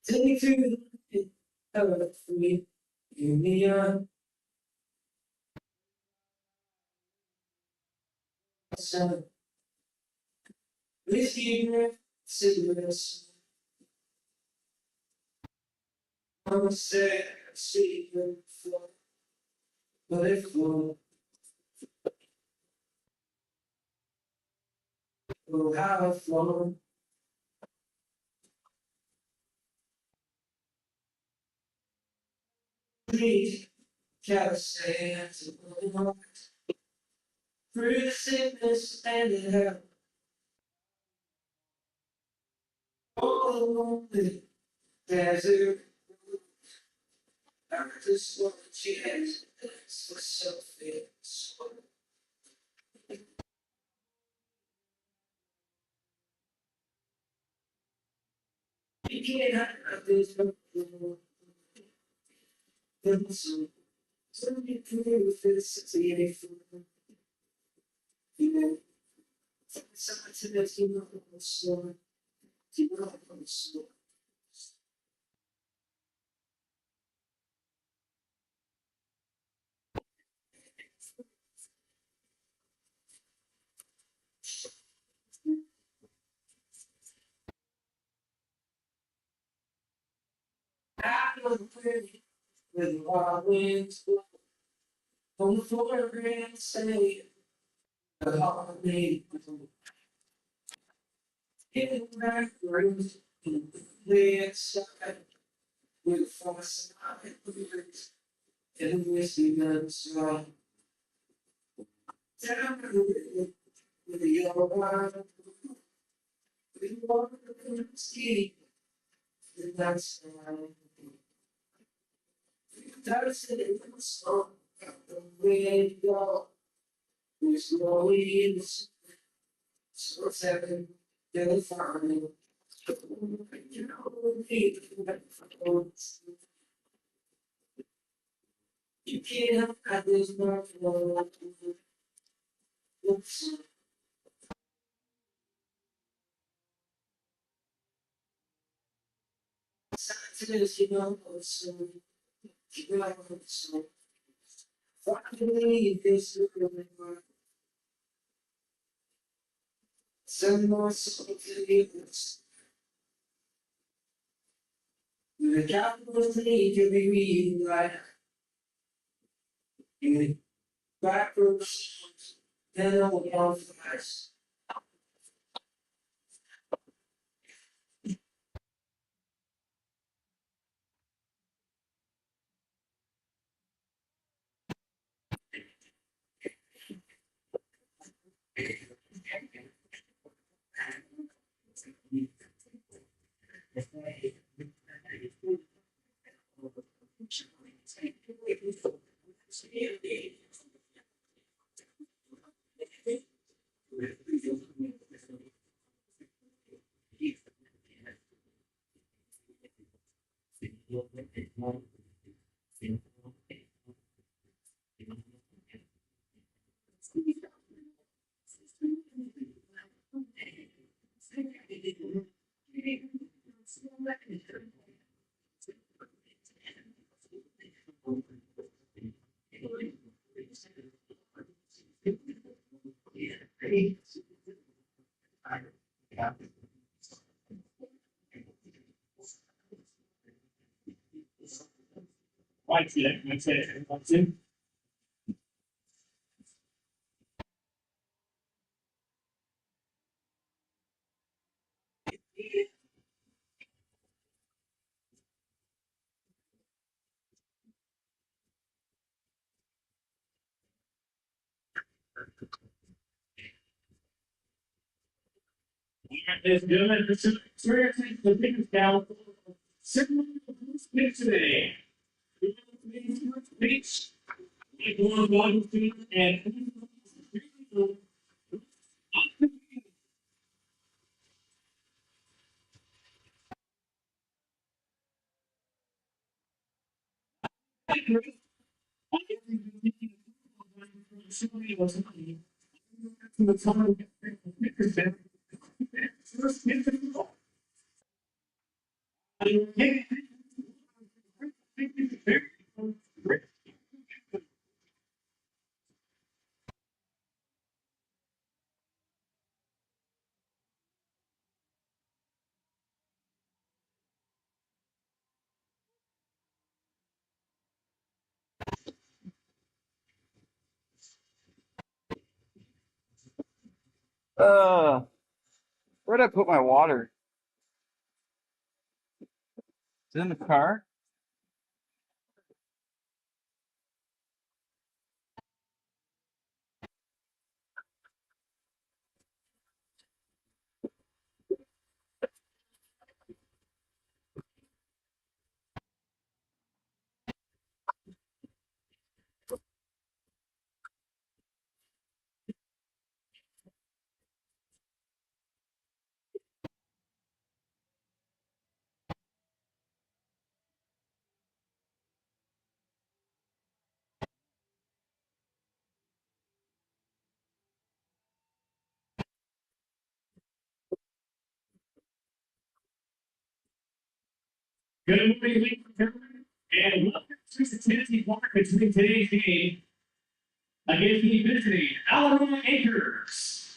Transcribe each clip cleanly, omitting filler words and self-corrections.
Take me to the earth for me, in the sun. Whiskey, cigarettes, I'm a sad secret flow, but it flow. Oh, how it flow. Please, gotta say it's a little heart. Through the sickness and the hell, all alone, desert. I just want a chance for self-interest. You can't have this pencil. So you can with this, so you ain't fooling. You know, something that you know I'm slow. You know I'm slow. I look pretty with wild winds blow. On the floor and say, the heart made getting back rooms in the outside with a force and lyrics and whiskey guns right down with the yellow wine. We walk the ski, the nights night. That's it, it's all the way it goes. There's no way in the so what's happening? They're farming. You know, you can't have this much more. Scientists, you know, so you know, so finally, this is really work. Some more scientists, the capitalist need to be reading like in backwards, then all the flies. Quite select myself. Ladies and gentlemen, this is experiencing the biggest down. Several minutes today. Beach. And Uh, where'd I put my water? Is it in the car? good morning, ladies and gentlemen, and welcome to the Tennessee Park between today's game against the visiting Alameda Anchors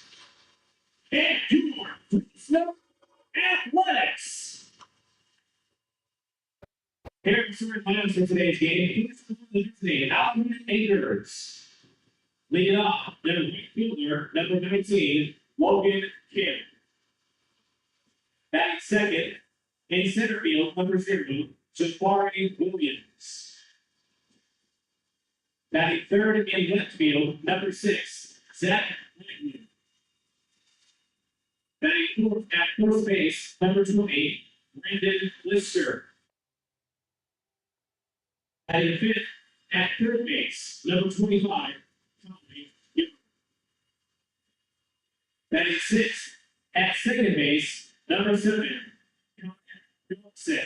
and your Fresno Athletics. Here are some lineups for today's game. The visiting Alameda Anchors. Leading off, their right fielder, number 19, Logan Kim. Batting second, in center field, number 0, Jafari Williams. Batting third in left field, number 6, Zach Whitman. Batting fourth at first base, number 20, Brandon Lister. Batting fifth at third base, number 25, Tommy Gilbert. Batting sixth at second base, number 7, Connor Phillipson.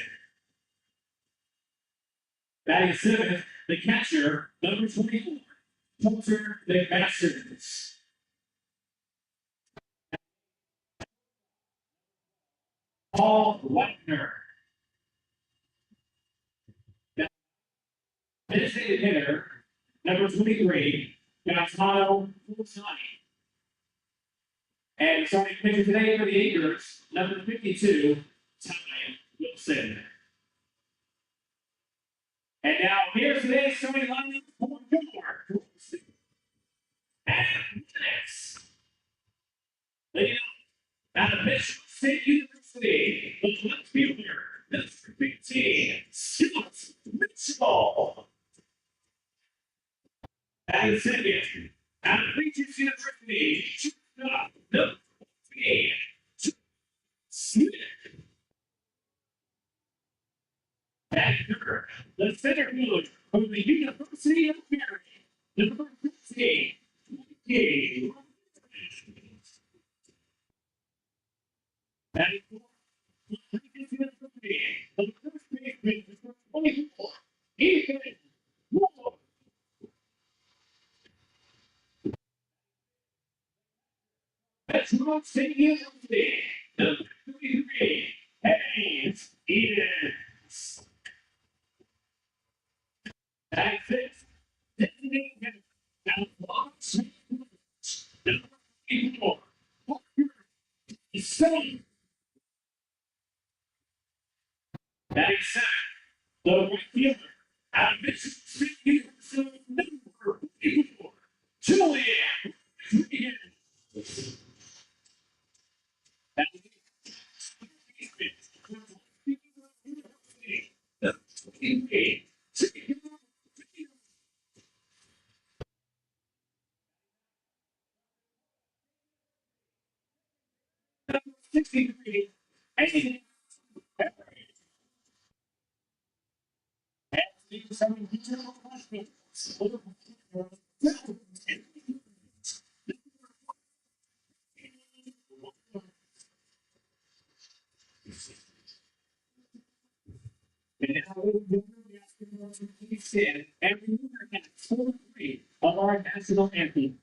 Batting seventh, the catcher, number 24, Walter McMasters. Paul Leitner. Designated hitter, number 23, Gaetano Fulsani. And starting pitcher today for the Anchors, number 52, Ty Wilson. And now here's today's starting lineup for your Athletics. Leading up out of Michigan State University, the left fielder, number 15, Scott Mitchell. At second, out of Regents University, number 14, Smith. At third, the center fielder from the University of Mary, number 15, Mikey. At fourth, the Regents University, the first baseman, number 24, Ethan Moore. That's North State University, number 33, Hayes Edens. At fifth, designated hitter, out of Los Angeles, number 84, Parker Stone. Batting seventh, the right fielder, out of Michigan State University, number 84, Julian Rodriguez. Batting eighth, University, number 28, number 69, And remember that 4-3 of our national anthem.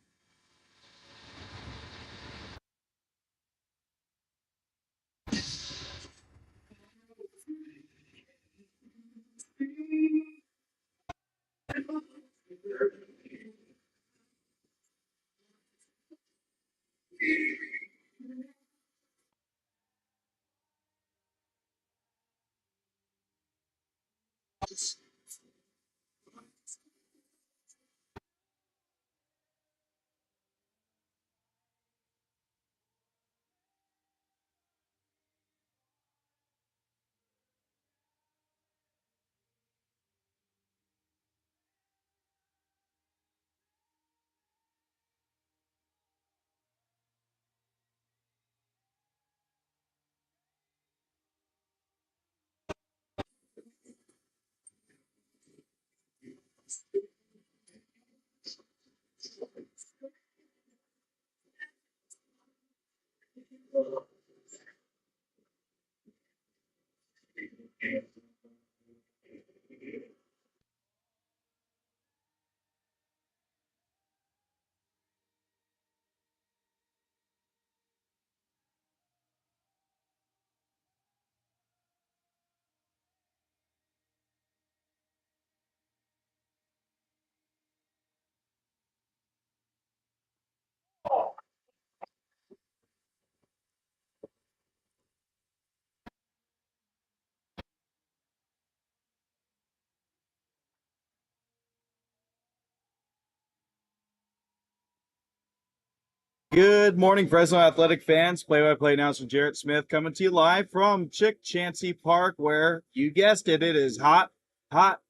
Good morning, Fresno Athletic fans. Play-by-play announcer Jarrett Smith coming to you live from Chick Chansey Park, where you guessed it, it is hot, hot,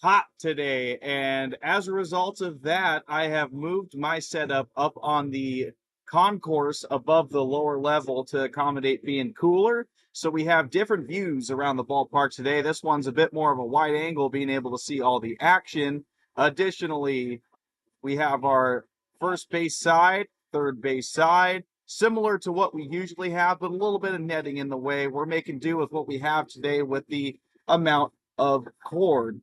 hot today. And as a result of that, I have moved my setup up on the concourse above the lower level to accommodate being cooler. So we have different views around the ballpark today. This one's a bit more of a wide angle, being able to see all the action. Additionally, we have our first base side, third base side, similar to what we usually have, but a little bit of netting in the way. We're making do with what we have today with the amount of cord.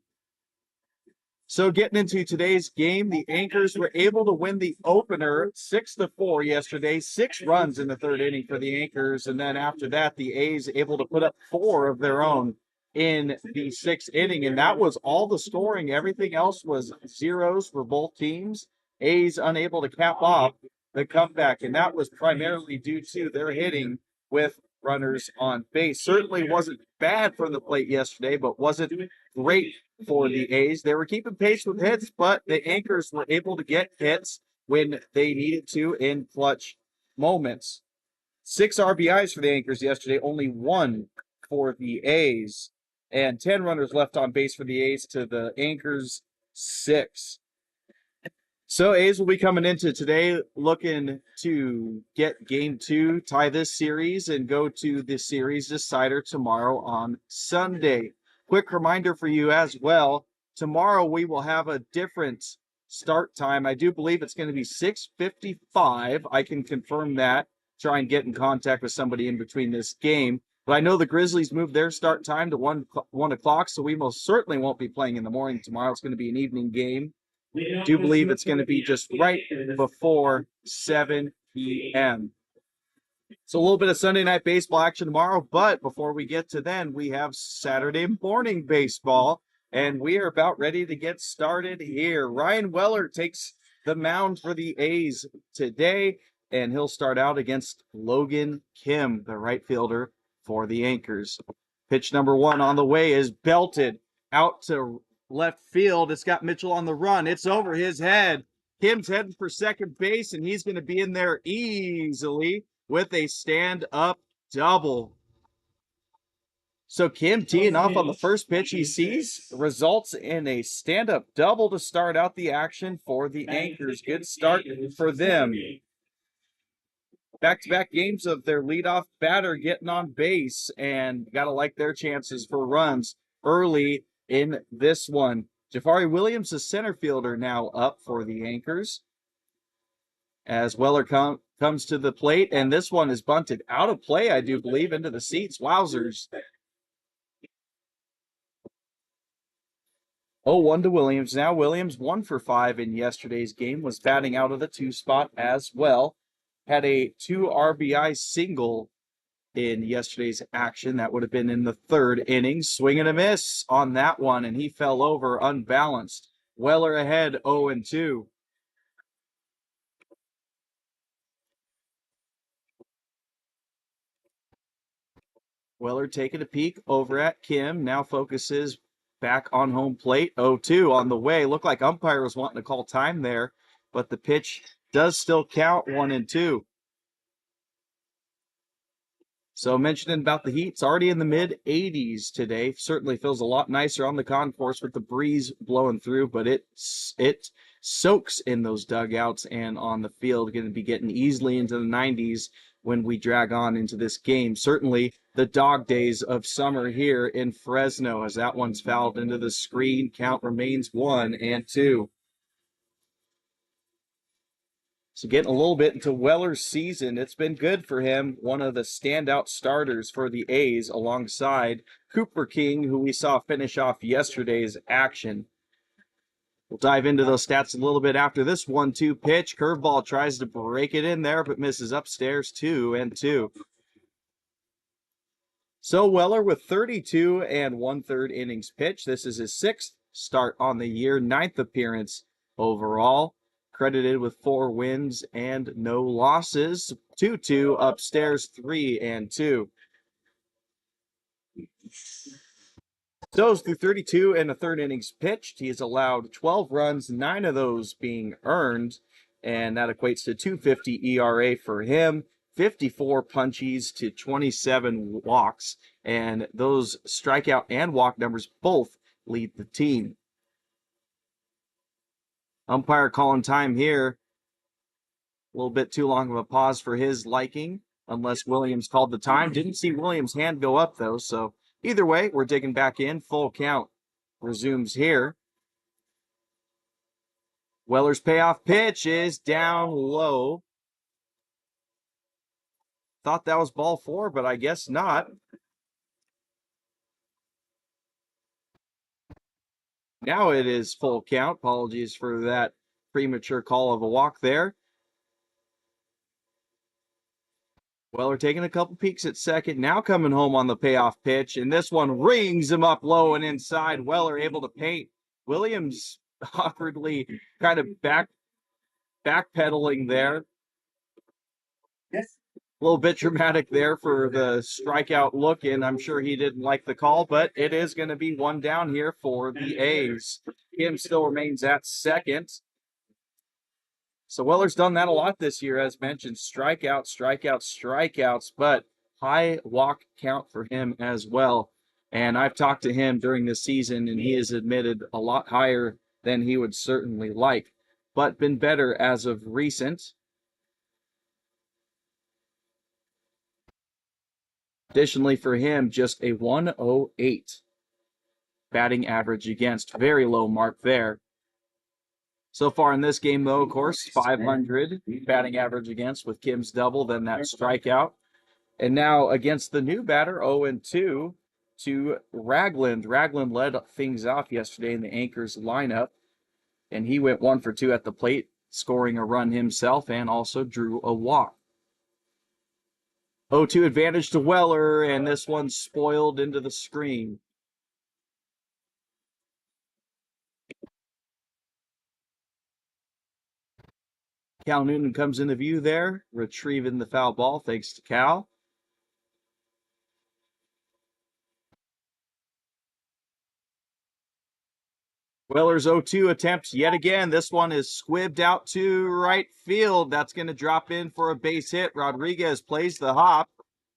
So getting into today's game, the Anchors were able to win the opener 6-4 yesterday, 6 runs in the third inning for the Anchors. And then after that, the A's able to put up 4 of their own in the 6th inning. And that was all the scoring. Everything else was zeros for both teams. A's unable to cap off the comeback. And that was primarily due to their hitting with runners on base. Certainly wasn't bad from the plate yesterday, but wasn't great for the A's. They were keeping pace with hits, but the Anchors were able to get hits when they needed to in clutch moments. 6 RBIs for the Anchors yesterday, only 1 for the A's, and 10 runners left on base for the A's to the Anchors 6. So A's will be coming into today looking to get game 2, tie this series, and go to the series decider tomorrow on Sunday. Quick reminder for you as well, tomorrow we will have a different start time. I do believe it's going to be 6:55. I can confirm that, try and get in contact with somebody in between this game. But I know the Grizzlies moved their start time to 1 o'clock, so we most certainly won't be playing in the morning tomorrow. It's going to be an evening game. I do believe it's going to be just right before 7 p.m. So a little bit of Sunday night baseball action tomorrow, but before we get to then, we have Saturday morning baseball, and we are about ready to get started here. Ryan Weller takes the mound for the A's today, and he'll start out against Logan Kim, the right fielder for the Anchors. Pitch number 1 on the way is belted out to left field. It's got Mitchell on the run. It's over his head. Kim's heading for second base, and he's going to be in there easily with a stand-up double. So Kim teeing off on the first pitch he sees results in a stand-up double to start out the action for the Anchors. Good start for them. Back-to-back games of their leadoff batter getting on base, and got to like their chances for runs early in this one. Jafari Williams, the center fielder, now up for the Anchors. As Weller comes to the plate, and this one is bunted out of play, I do believe, into the seats. Wowzers. 0-1 to Williams. Now Williams 1 for 5 in yesterday's game, was batting out of the 2 spot as well. Had a 2 RBI single in yesterday's action. That would have been in the 3rd inning. Swing and a miss on that one, and he fell over unbalanced. Weller ahead 0-2. Weller taking a peek over at Kim. Now focuses back on home plate. 0-2 on the way. Looked like umpire was wanting to call time there, but the pitch does still count 1-2. So mentioning about the heat, it's already in the mid 80s today. Certainly feels a lot nicer on the concourse with the breeze blowing through, but it soaks in those dugouts and on the field. Going to be getting easily into the 90s when we drag on into this game. Certainly the dog days of summer here in Fresno, as that one's fouled into the screen. Count remains 1-2. So getting a little bit into Weller's season. It's been good for him. One of the standout starters for the A's alongside Cooper King, who we saw finish off yesterday's action. We'll dive into those stats a little bit after this 1-2 pitch. Curveball tries to break it in there, but misses upstairs. 2-2. So Weller with 32 1/3 innings pitched. This is his 6th start on the year, 9th appearance overall. Credited with 4 wins and no losses. 2-2 upstairs, 3-2. So through 32 1/3 innings pitched, he has allowed 12 runs, 9 of those being earned, and that equates to 2.50 ERA for him. 54 punchies to 27 walks, and those strikeout and walk numbers both lead the team. Umpire calling time here. A little bit too long of a pause for his liking, unless Williams called the time. Didn't see Williams' hand go up, though, so either way, we're digging back in. Full count resumes here. Weller's payoff pitch is down low. Thought that was ball 4, but I guess not. Now it is full count. Apologies for that premature call of a walk there. Weller taking a couple peeks at second, now coming home on the payoff pitch, and this one rings him up low and inside. Weller able to paint. Williams awkwardly kind of backpedaling there. Yes. A little bit dramatic there for the strikeout look, and I'm sure he didn't like the call, but it is going to be 1 down here for the A's. Kim still remains at second. So Weller's done that a lot this year, as mentioned. Strikeouts, but high walk count for him as well. And I've talked to him during this season, and he has admitted a lot higher than he would certainly like, but been better as of recent. Additionally, for him, just a 108 batting average against. Very low mark there. So far in this game, though, of course, 500 batting average against with Kim's double, then that strikeout. And now against the new batter, 0-2 to Ragland. Ragland led things off yesterday in the Anchors lineup, and he went 1 for 2 at the plate, scoring a run himself and also drew a walk. 0-2 advantage to Weller, and this one spoiled into the screen. Cal Noonan comes into view there, retrieving the foul ball thanks to Cal. Weller's 0-2 attempt yet again. This one is squibbed out to right field. That's going to drop in for a base hit. Rodriguez plays the hop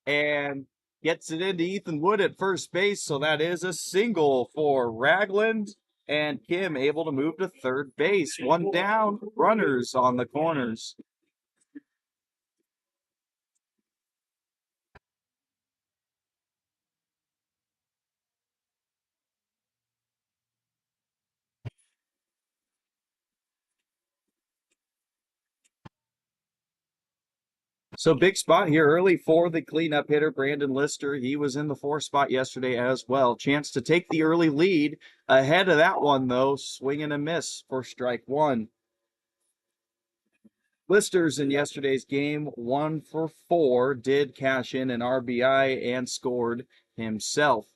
and gets it into Ethan Wood at first base. So that is a single for Ragland, and Kim able to move to third base. 1 down, runners on the corners. So big spot here early for the cleanup hitter, Brandon Lister. He was in the 4 spot yesterday as well. Chance to take the early lead. Ahead of that one, though, swing and a miss for strike one. Lister's in yesterday's game, 1 for 4, did cash in an RBI and scored himself.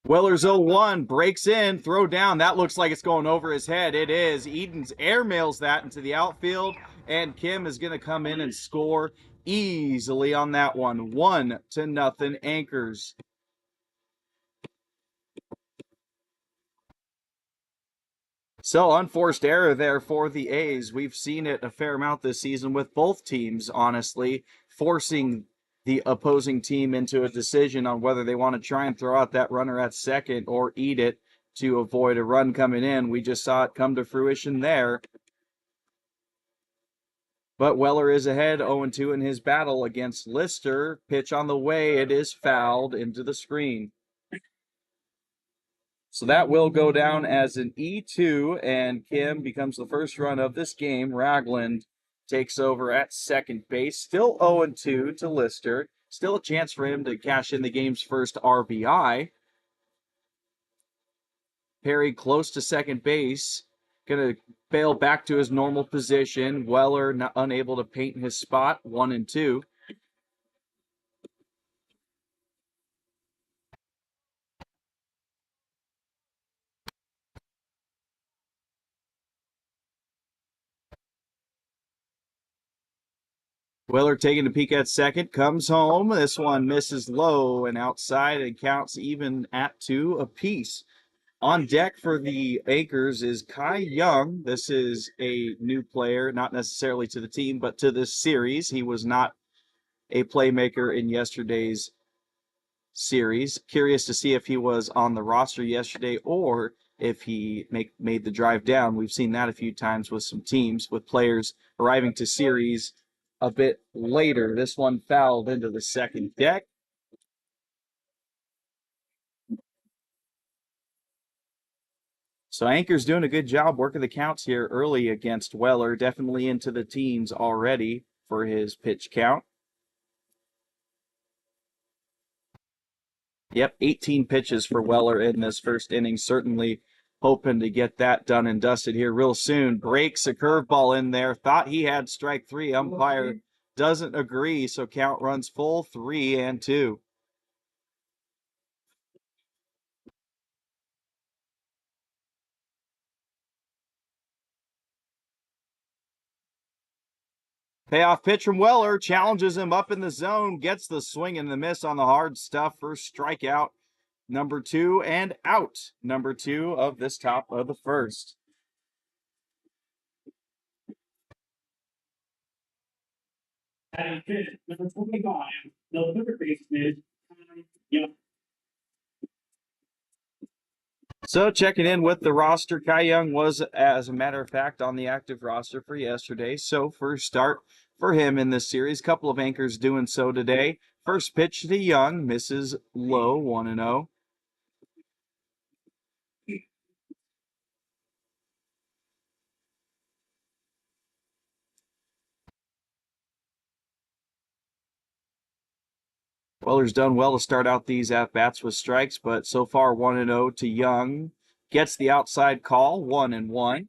Weller's 0-1, breaks in, throw down. That looks like it's going over his head. It is. Edens airmails that into the outfield, and Kim is going to come in and score easily on that one. 1-0 Anchors. So unforced error there for the A's. We've seen it a fair amount this season with both teams, honestly, forcing the opposing team into a decision on whether they want to try and throw out that runner at second or eat it to avoid a run coming in. We just saw it come to fruition there. But Weller is ahead 0-2 in his battle against Lister. Pitch on the way. It is fouled into the screen. So that will go down as an E2, and Kim becomes the first run of this game. Ragland takes over at second base. Still 0-2 to Lister. Still a chance for him to cash in the game's first RBI. Perry close to second base. Going to bail back to his normal position. Weller unable to paint his spot. 1-2. Weller taking a peek at second, comes home. This one misses low and outside and counts even at 2 apiece. On deck for the Anchors is Kai Young. This is a new player, not necessarily to the team, but to this series. He was not a playmaker in yesterday's series. Curious to see if he was on the roster yesterday or if he made the drive down. We've seen that a few times with some teams, with players arriving to series a bit later. This one fouled into the second deck. So Anchor's doing a good job working the counts here early against Weller. Definitely into the teens already for his pitch count. Yep, 18 pitches for Weller in this first inning. Certainly hoping to get that done and dusted here real soon. Breaks a curveball in there. Thought he had strike 3. Umpire doesn't agree, so count runs full, 3-2. Payoff pitch from Weller, challenges him up in the zone, gets the swing and the miss on the hard stuff. First strikeout, number 2, and out. Number 2 of this top of the first. Batting fifth, number 25, the third baseman, Kai Young. So checking in with the roster, Kai Young was, as a matter of fact, on the active roster for yesterday. So first start for him in this series. Couple of Anchors doing so today. First pitch to Young, misses low, 1-0. Weller's done well to start out these at-bats with strikes, but so far 1-0 to Young. Gets the outside call, 1-1.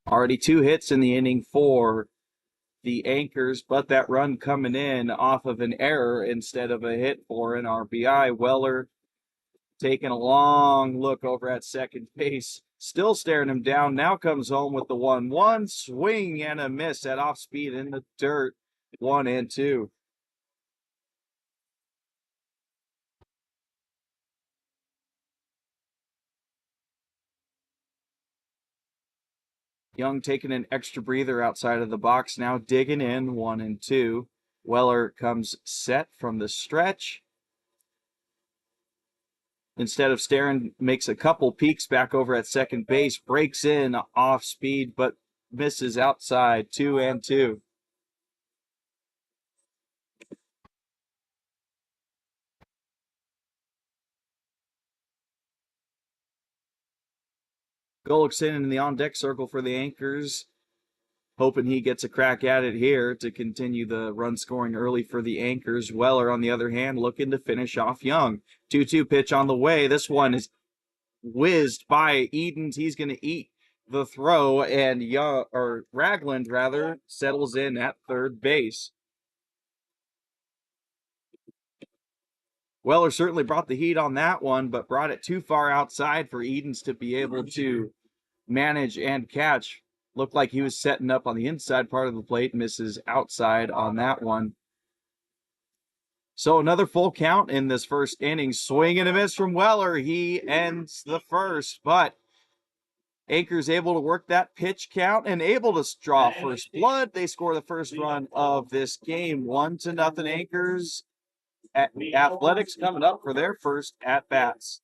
Already 2 hits in the inning for the Anchors, but that run coming in off of an error instead of a hit for an RBI. Weller taking a long look over at second base, still staring him down. Now comes home with the 1-1, swing and a miss at off speed in the dirt, 1-2. Young taking an extra breather outside of the box, now digging in, 1-2. Weller comes set from the stretch. Instead of staring, makes a couple peeks back over at second base, breaks in off speed, but misses outside, 2-2. Gullickson in the on-deck circle for the Anchors, hoping he gets a crack at it here to continue the run scoring early for the Anchors. Weller, on the other hand, looking to finish off young. 2-2 pitch on the way. This one is whizzed by Edens. He's going to eat the throw, and Ragland rather settles in at third base. Weller certainly brought the heat on that one, but brought it too far outside for Edens to be able to manage and catch. Looked like he was setting up on the inside part of the plate, misses outside on that one. So another full count in this first inning. Swing and a miss from Weller. He ends the first, but Anchors able to work that pitch count and able to draw first blood. They score the first run of this game, 1-0 Anchors. Athletics coming up for their first at-bats.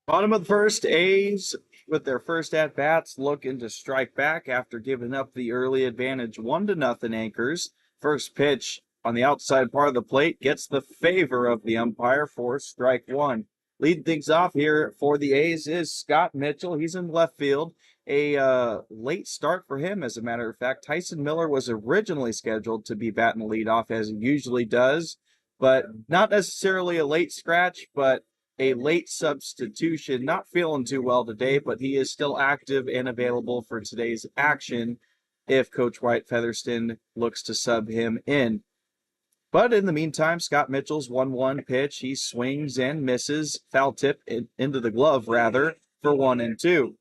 Bottom of the first, A's with their first at-bats looking to strike back after giving up the early advantage 1-0 Anchors. First pitch on the outside part of the plate gets the favor of the umpire for strike one. Leading things off here for the A's is Scott Mitchell. He's in left field. A late start for him, as a matter of fact. Tyson Miller was originally scheduled to be batting leadoff, as he usually does, but not necessarily a late scratch, but a late substitution. Not feeling too well today, but he is still active and available for today's action if Coach White Featherston looks to sub him in. But in the meantime, Scott Mitchell's 1-1 pitch. He swings and misses. Foul tip into the glove, rather, for 1-2.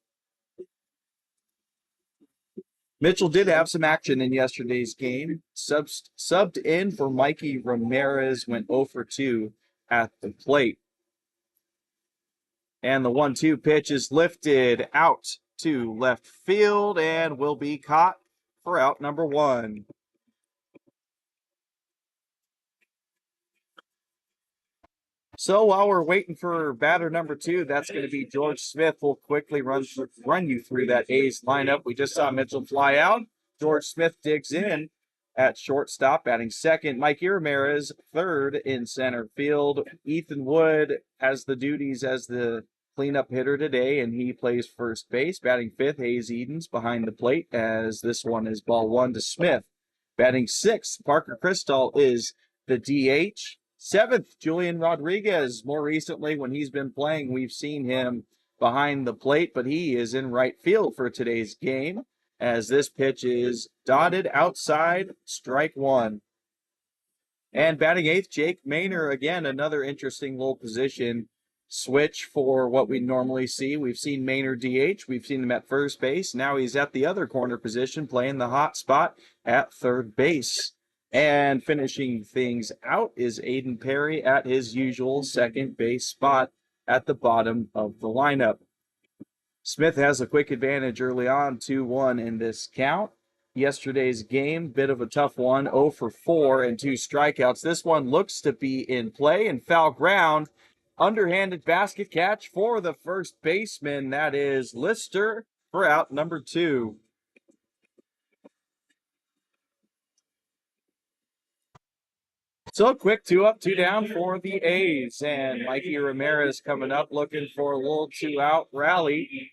Mitchell did have some action in yesterday's game. Subbed in for Mikey Ramirez, went 0 for 2 at the plate. And the 1-2 pitch is lifted out to left field and will be caught for out number one. So while we're waiting for batter number two, that's going to be George Smith. We'll quickly run you through that A's lineup. We just saw Mitchell fly out. George Smith digs in. at shortstop. Batting second, Mikey Ramirez. Third in center field, Ethan Wood has the duties as the cleanup hitter today, and he plays first base. Batting fifth, Hayes Edens behind the plate, as this one is ball one to Smith. Batting sixth, Parker Cristall is the DH. Seventh, Julian Rodriguez. More recently, when he's been playing, we've seen him behind the plate, but he is in right field for today's game, as this pitch is dotted outside, strike one. And batting eighth, Jake Maynor. Again, another interesting little position switch for what we normally see. We've seen Maynor DH. We've seen him at first base. Now he's at the other corner position, playing the hot spot at third base. And finishing things out is Aiden Perry at his usual second base spot at the bottom of the lineup. Smith has a quick advantage early on, 2-1 in this count. Yesterday's game, bit of a tough one, 0 for 4 and 2 strikeouts. This one looks to be in play and foul ground. Underhanded basket catch for the first baseman. That is Lister for out number 2. So a quick 2 up, 2 down for the A's. And Mikey Ramirez coming up looking for a little 2-out rally.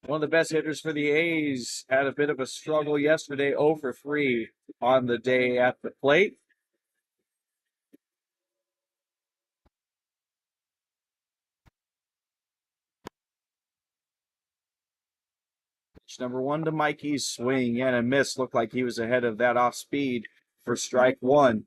One of the best hitters for the A's had a bit of a struggle yesterday, 0 for 3 on the day at the plate. Pitch number 1 to Mikey's swing and a miss. Looked like he was ahead of that off speed for strike 1.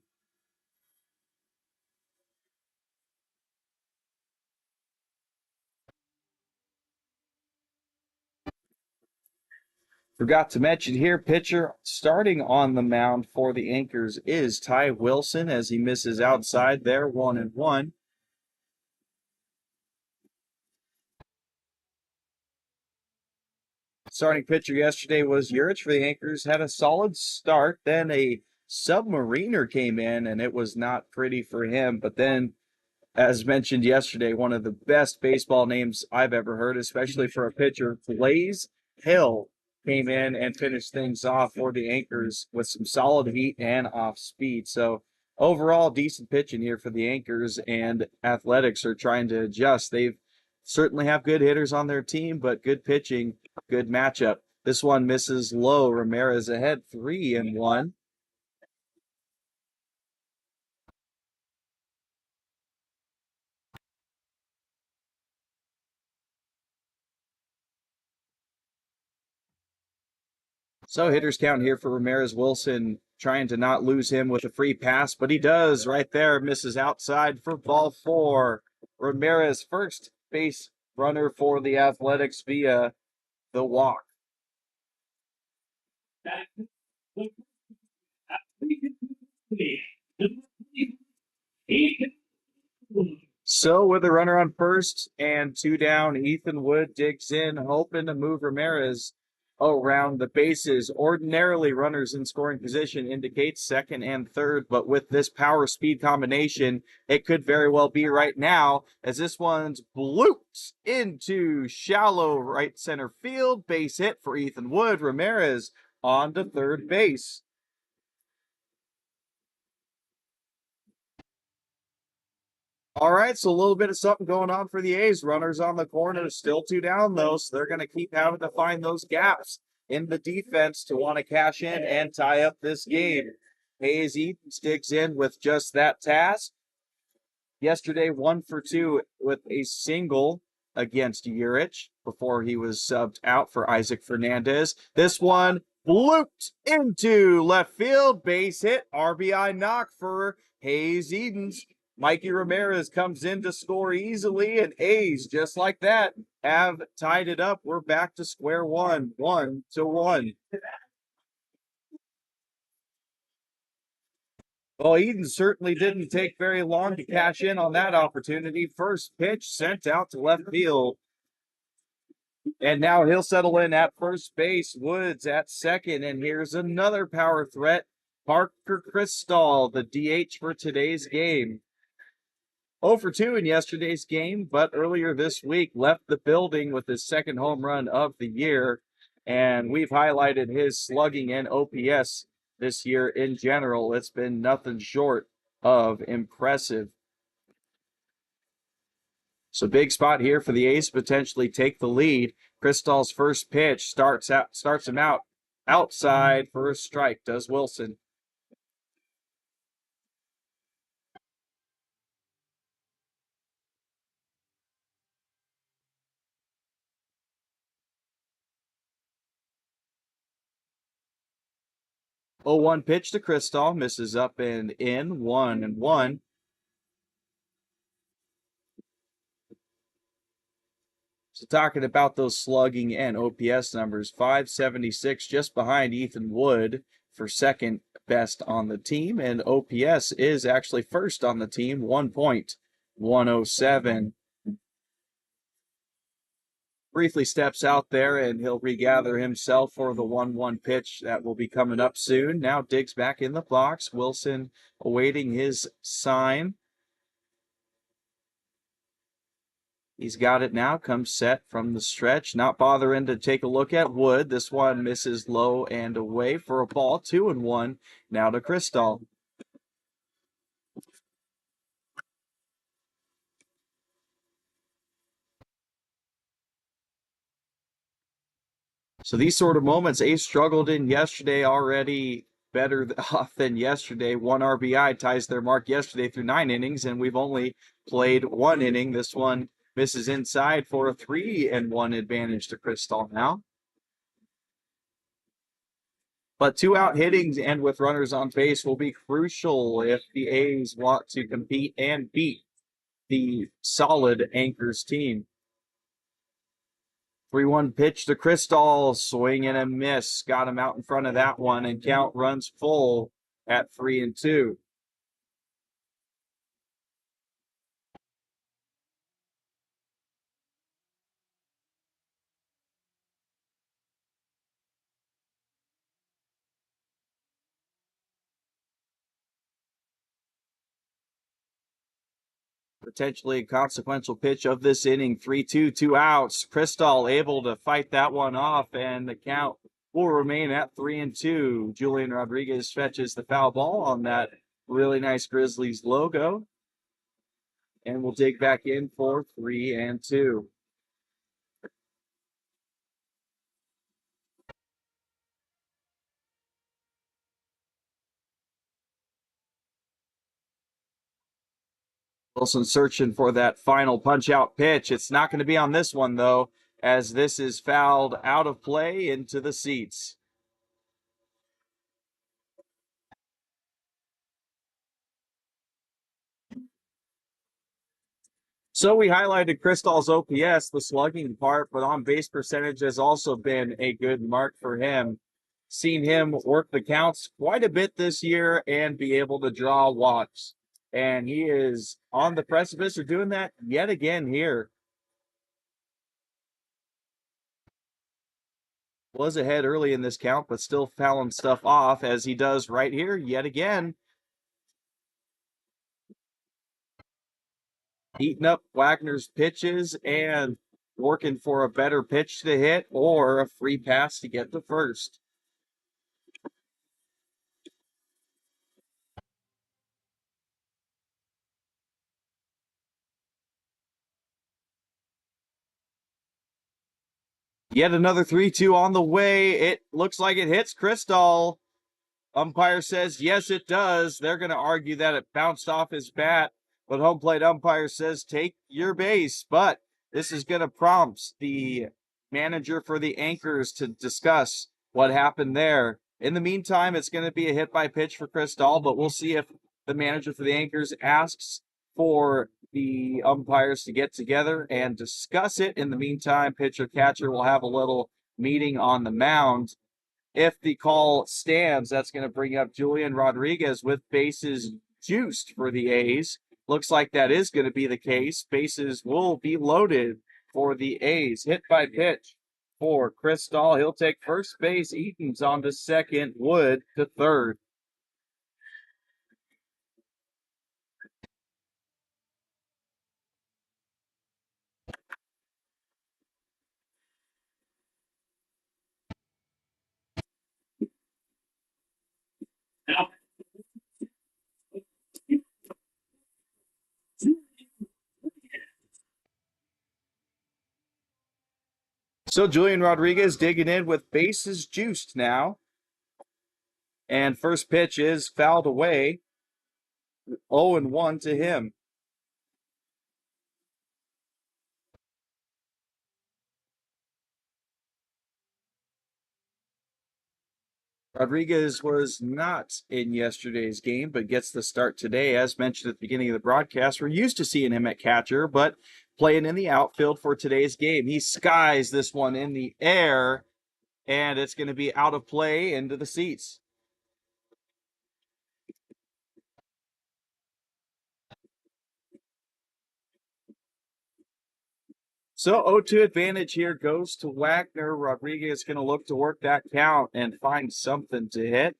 Forgot to mention here, pitcher starting on the mound for the Anchors is Ty Wilson, as he misses outside there, 1-1. Starting pitcher yesterday was Urich for the Anchors. Had a solid start. Then a submariner came in, and it was not pretty for him. But then, as mentioned yesterday, one of the best baseball names I've ever heard, especially for a pitcher, Blaze Hill, came in and finished things off for the Anchors with some solid heat and off speed. So overall, decent pitching here for the Anchors, and Athletics are trying to adjust. They've certainly have good hitters on their team, but good pitching, good matchup. This one misses low. Ramirez ahead 3-1. So hitters count here for Ramirez. Wilson trying to not lose him with a free pass, but he does right there. Misses outside for ball 4. Ramirez, first base runner for the Athletics via the walk. So with a runner on first and 2 down, Ethan Wood digs in, hoping to move Ramirez around the bases. Ordinarily, runners in scoring position indicates second and third, but with this power speed combination, it could very well be right now, as this one's blooped into shallow right center field. Base hit for Ethan Wood. Ramirez on to third base. All right, so a little bit of something going on for the A's. Runners on the corner, still 2 down, though, so they're going to keep having to find those gaps in the defense to want to cash in and tie up this game. Hayes Edens digs in with just that task. Yesterday, 1 for 2 with a single against Urich before he was subbed out for Isaac Fernandez. This one blooped into left field. Base hit, RBI knock for Hayes Edens. Mikey Ramirez comes in to score easily, and A's, just like that, have tied it up. We're back to square one, 1-1. Well, Eden certainly didn't take very long to cash in on that opportunity. First pitch sent out to left field. And now he'll settle in at first base. Woods at second, and here's another power threat. Parker Cristall, the DH for today's game. 0 for 2 in yesterday's game, but earlier this week left the building with his second home run of the year. And we've highlighted his slugging and OPS this year in general. It's been nothing short of impressive. So big spot here for the A's to potentially take the lead. Kristall's first pitch starts him out outside for a strike. Does Wilson. Oh, 1 pitch to Kristall, misses up and in, 1-1. So talking about those slugging and OPS numbers, 576 just behind Ethan Wood for second best on the team, and OPS is actually first on the team, 1.107. Briefly steps out there and he'll regather himself for the 1-1 pitch that will be coming up soon. Now digs back in the box. Wilson awaiting his sign. He's got it now, comes set from the stretch, not bothering to take a look at Wood. This one misses low and away for a ball, 2-1. Now to Kristall. So these sort of moments, Ace struggled in yesterday already, better off than yesterday. 1 RBI ties their mark yesterday through 9 innings, and we've only played 1 inning. This one misses inside for a 3-1 advantage to Kristall now. But 2 out hittings and with runners on base will be crucial if the A's want to compete and beat the solid Anchors team. 3-1 pitch to Kristall, swing and a miss. Got him out in front of that one, and count runs full at 3-2. Potentially a consequential pitch of this inning. 3-2, 2 outs. Kristall able to fight that one off, and the count will remain at 3-2. Julian Rodriguez fetches the foul ball on that really nice Grizzlies logo, and we'll dig back in for 3-2. Wilson searching for that final punch-out pitch. It's not going to be on this one, though, as this is fouled out of play into the seats. So we highlighted Kristall's OPS, the slugging part, but on-base percentage has also been a good mark for him. Seen him work the counts quite a bit this year and be able to draw walks. And he is on the precipice of doing that yet again here. Was ahead early in this count, but still fouling stuff off as he does right here yet again. Eating up Wagner's pitches and working for a better pitch to hit or a free pass to get to first. Yet another 3-2 on the way. It looks like it hits Kristall. Umpire says, yes, it does. They're going to argue that it bounced off his bat, but home plate umpire says, take your base. But this is going to prompt the manager for the Anchors to discuss what happened there. In the meantime, it's going to be a hit by pitch for Kristall, but we'll see if the manager for the Anchors asks for the umpires to get together and discuss it. In the meantime, pitcher catcher will have a little meeting on the mound. If the call stands, that's going to bring up Julian Rodriguez with bases juiced for the A's. Looks like that is going to be the case. Bases will be loaded for the A's. Hit by pitch for Kristall. He'll take first base. Eaton's on to second. Wood to third. So Julian Rodriguez digging in with bases juiced now. And first pitch is fouled away. 0-1 to him. Rodriguez was not in yesterday's game, but gets the start today. As mentioned at the beginning of the broadcast, we're used to seeing him at catcher, but playing in the outfield for today's game. He skies this one in the air, and it's going to be out of play into the seats. So 0-2 advantage here goes to Wagner. Rodriguez going to look to work that count and find something to hit.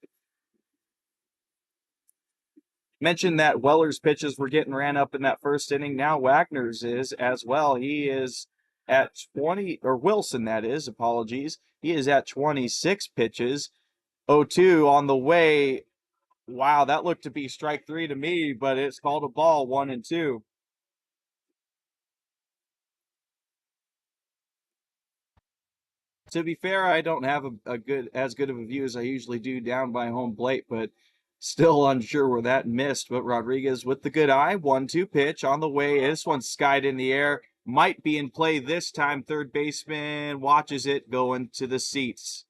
Mentioned that Weller's pitches were getting ran up in that first inning. Now Wagner's is as well. He is at 20, or Wilson, that is, apologies. He is at 26 pitches. 0-2 on the way. Wow, that looked to be strike three to me, but it's called a ball, 1-2. To be fair, I don't have as good of a view as I usually do down by home plate, but still unsure where that missed. But Rodriguez with the good eye, 1-2 pitch on the way. This one's skied in the air, might be in play this time. Third baseman watches it go into the seats.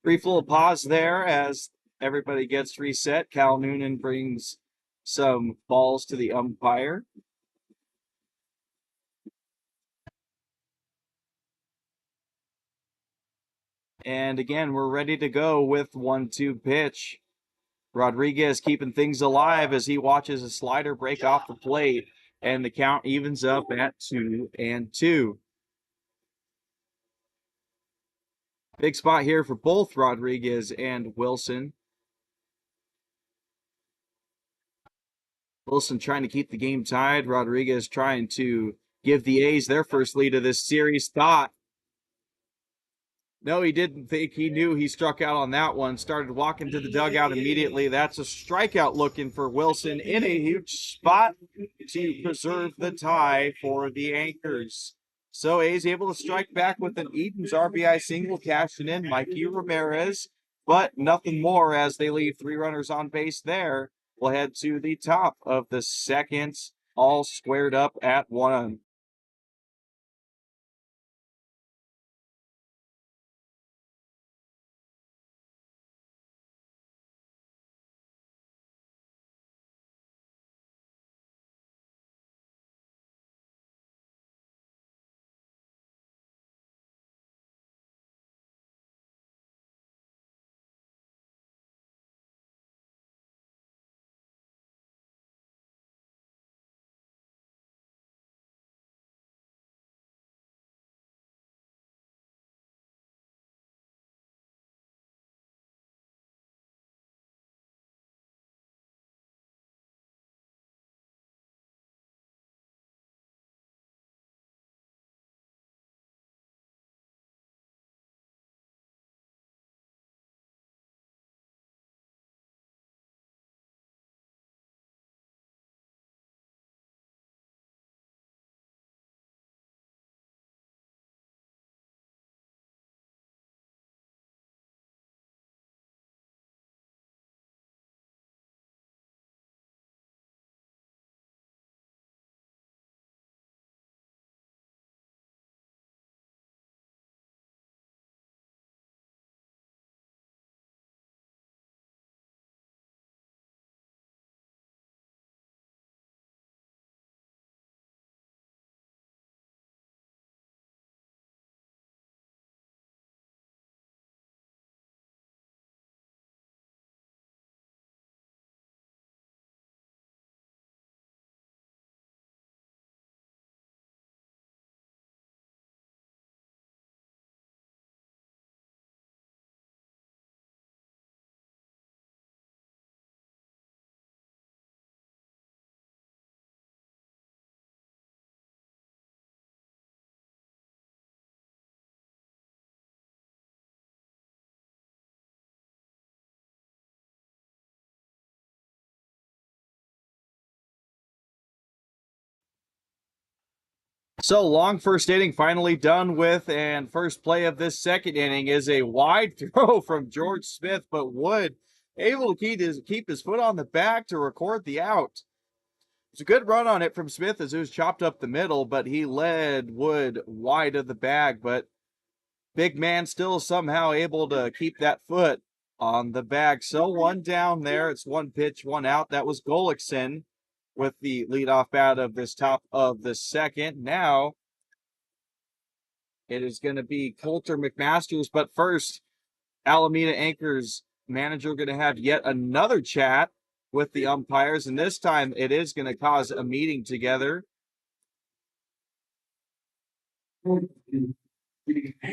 Brief little pause there as everybody gets reset. Cal Noonan brings some balls to the umpire. And again, we're ready to go with 1-2 pitch. Rodriguez keeping things alive as he watches a slider break off the plate, and the count evens up at 2-2. Big spot here for both Rodriguez and Wilson. Wilson trying to keep the game tied. Rodriguez trying to give the A's their first lead of this series. No, he didn't think. He knew he struck out on that one. Started walking to the dugout immediately. That's a strikeout looking for Wilson in a huge spot to preserve the tie for the Anchors. So A's able to strike back with an Eden's RBI single cashing in Mikey Ramirez, but nothing more as they leave three runners on base there. We'll head to the top of the second, all squared up at 1. So long first inning finally done with, and first play of this second inning is a wide throw from George Smith, but Wood able to keep his foot on the bag to record the out. It's a good run on it from Smith as it was chopped up the middle, but he led Wood wide of the bag, but big man still somehow able to keep that foot on the bag. So one down there. It's one pitch, one out. That was Golickson with the leadoff bat of this top of the second. Now it is going to be Coulter McMasters, but first, Alameda Anchors manager going to have yet another chat with the umpires, and this time it is going to cause a meeting together.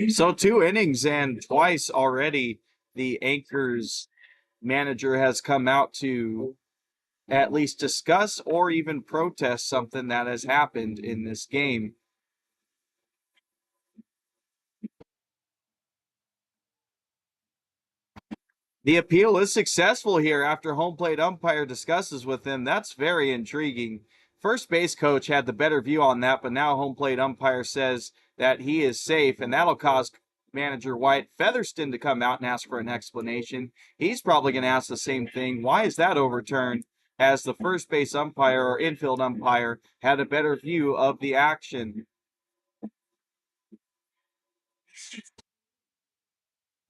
So 2 innings and twice already the Anchors manager has come out to at least discuss or even protest something that has happened in this game. The appeal is successful here after home plate umpire discusses with him. That's very intriguing. First base coach had the better view on that, but now home plate umpire says that he is safe, and that'll cause manager White Featherston to come out and ask for an explanation. He's probably going to ask the same thing. Why is that overturned? As the first base umpire or infield umpire had a better view of the action.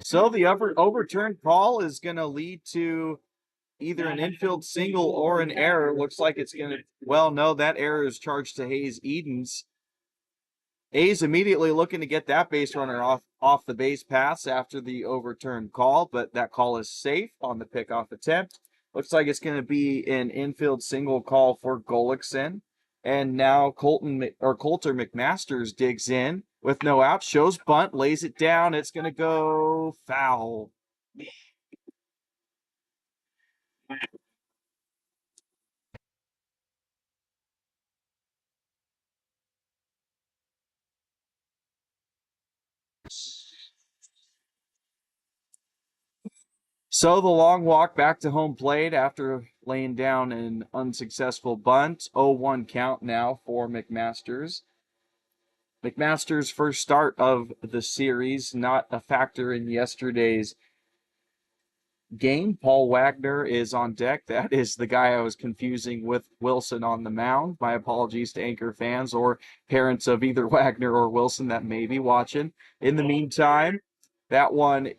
So the overturned call is going to lead to either an infield single or an error. Looks like it's going to, well, no, that error is charged to Hayes Edens. Hayes immediately looking to get that base runner off the base pass after the overturned call, but that call is safe on the pickoff attempt. Looks like it's going to be an infield single call for Golickson. And now Coulter McMasters digs in with no out, shows bunt, lays it down. It's going to go foul. So the long walk back to home plate after laying down an unsuccessful bunt. 0-1 count now for McMasters. McMasters' first start of the series, not a factor in yesterday's game. Paul Wagner is on deck. That is the guy I was confusing with Wilson on the mound. My apologies to Anchor fans or parents of either Wagner or Wilson that may be watching. In the meantime, that one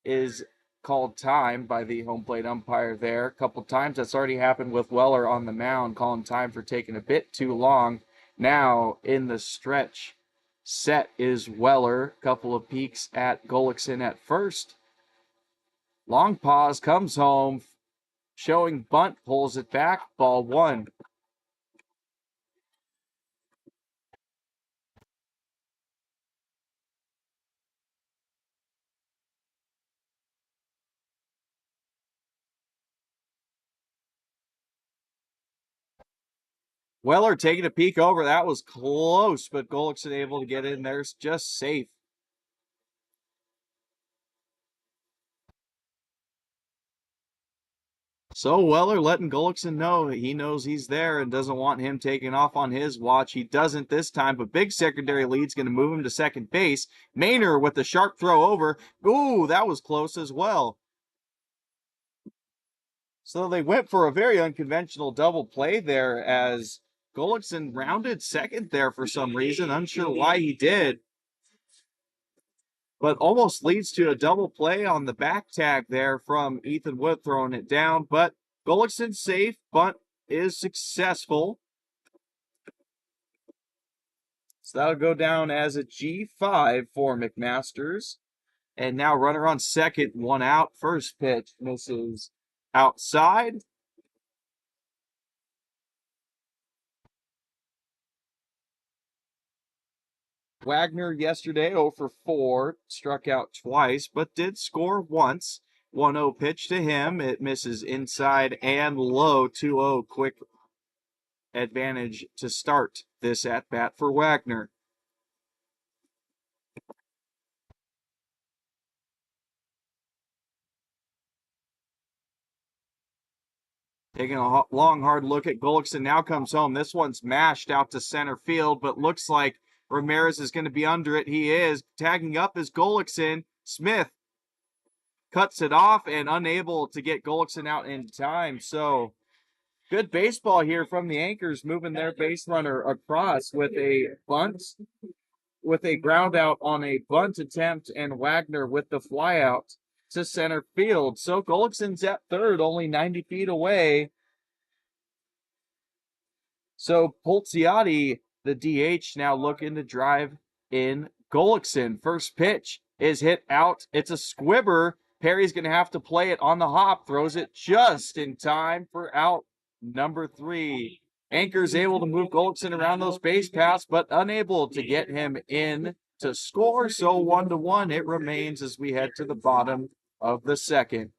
is called time by the home plate umpire there. A couple times that's already happened with Weller on the mound, calling time for taking a bit too long. Now in the stretch set is Weller. Couple of peeks at Golickson at first. Long pause, comes home, showing bunt, pulls it back, ball one. Weller taking a peek over. That was close, but Golickson able to get in there just safe. So Weller letting Golickson know he knows he's there and doesn't want him taking off on his watch. He doesn't this time, but big secondary lead's going to move him to second base. Maynor with the sharp throw over. Ooh, that was close as well. So they went for a very unconventional double play there as Golickson rounded second there for some reason. Unsure why he did. But almost leads to a double play on the back tag there from Ethan Wood throwing it down. But Golickson's safe, bunt is successful. So that'll go down as a G5 for McMasters. And now runner on second, one out. First pitch misses outside. Wagner yesterday 0 for 4, struck out twice, but did score once. 1-0 pitch to him. It misses inside and low. 2-0 quick advantage to start this at bat for Wagner. Taking a long, hard look at Gullickson. Now comes home. This one's mashed out to center field, but looks like Ramirez is going to be under it. He is. Tagging up is Gullickson. Smith cuts it off and unable to get Gullickson out in time. So good baseball here from the Anchors, moving their base runner across with a bunt, with a ground out on a bunt attempt, and Wagner with the flyout to center field. So Gullickson's at third, only 90 feet away. So Pulciotti, the DH, now looking to drive in Gullickson. First pitch is hit out. It's a squibber. Perry's going to have to play it on the hop. Throws it just in time for out number 3. Anchor's able to move Gullickson around those base paths, but unable to get him in to score. So 1-1 it remains as we head to the bottom of the second.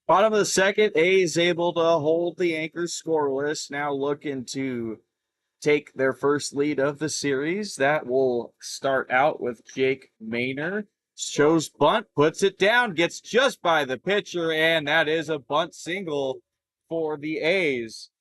Bottom of the second, A's able to hold the Anchors scoreless. Now looking to take their first lead of the series. That will start out with Jake Maynor. Shows bunt, puts it down, gets just by the pitcher, and that is a bunt single for the A's.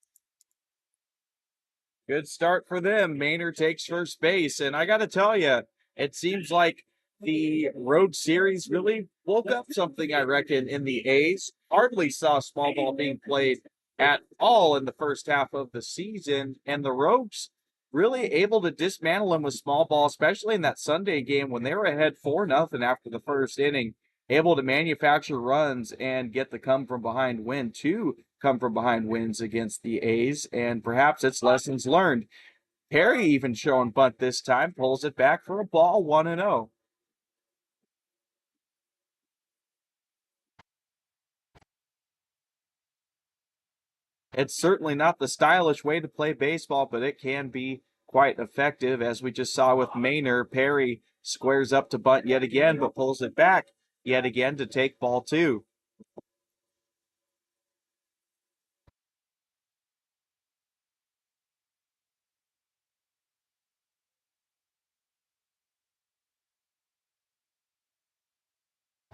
Good start for them. Maynor takes first base, and I got to tell you, it seems like the road series really woke up something, I reckon, in the A's. Hardly saw small ball being played at all in the first half of the season, and the Rogues really able to dismantle them with small ball, especially in that Sunday game when they were ahead 4-0 after the first inning, able to manufacture runs and get the come from behind win. 2 come from behind wins against the A's, and perhaps it's lessons learned. Perry even showing bunt this time, pulls it back for a ball, 1-0. It's certainly not the stylish way to play baseball, but it can be quite effective, as we just saw with Maynor. Perry squares up to bunt yet again, but pulls it back yet again to take ball 2.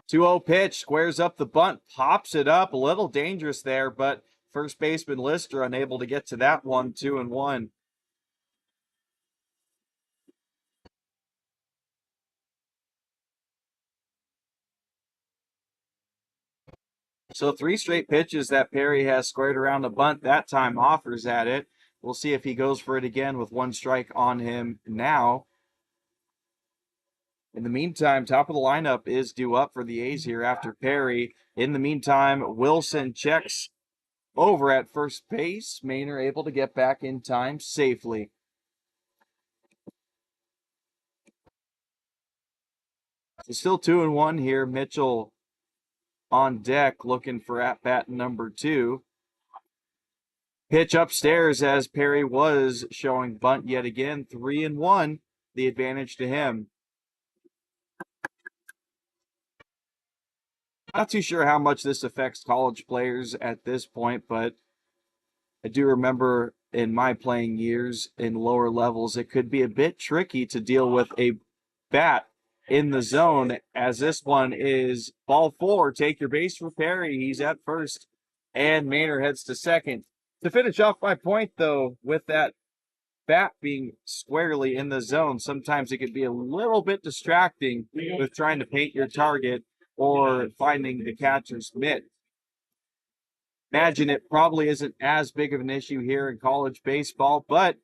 Two-0 pitch, squares up the bunt, pops it up, a little dangerous there, but first baseman Lister unable to get to that one, 2-1. So 3 straight pitches that Perry has squared around the bunt, that time offers at it. We'll see if he goes for it again with 1 strike on him now. In the meantime, top of the lineup is due up for the A's here after Perry. In the meantime, Wilson checks over at first base. Maynard able to get back in time safely. So still 2-1 here. Mitchell on deck looking for at-bat number 2. Pitch upstairs as Perry was showing bunt yet again. 3-1, the advantage to him. Not too sure how much this affects college players at this point, but I do remember in my playing years in lower levels, it could be a bit tricky to deal with a bat in the zone, as this one is ball 4. Take your base for Perry. He's at first, and Maynard heads to second. To finish off my point, though, with that bat being squarely in the zone, sometimes it could be a little bit distracting with trying to paint your target or finding the catcher's mitt. Imagine it probably isn't as big of an issue here in college baseball, but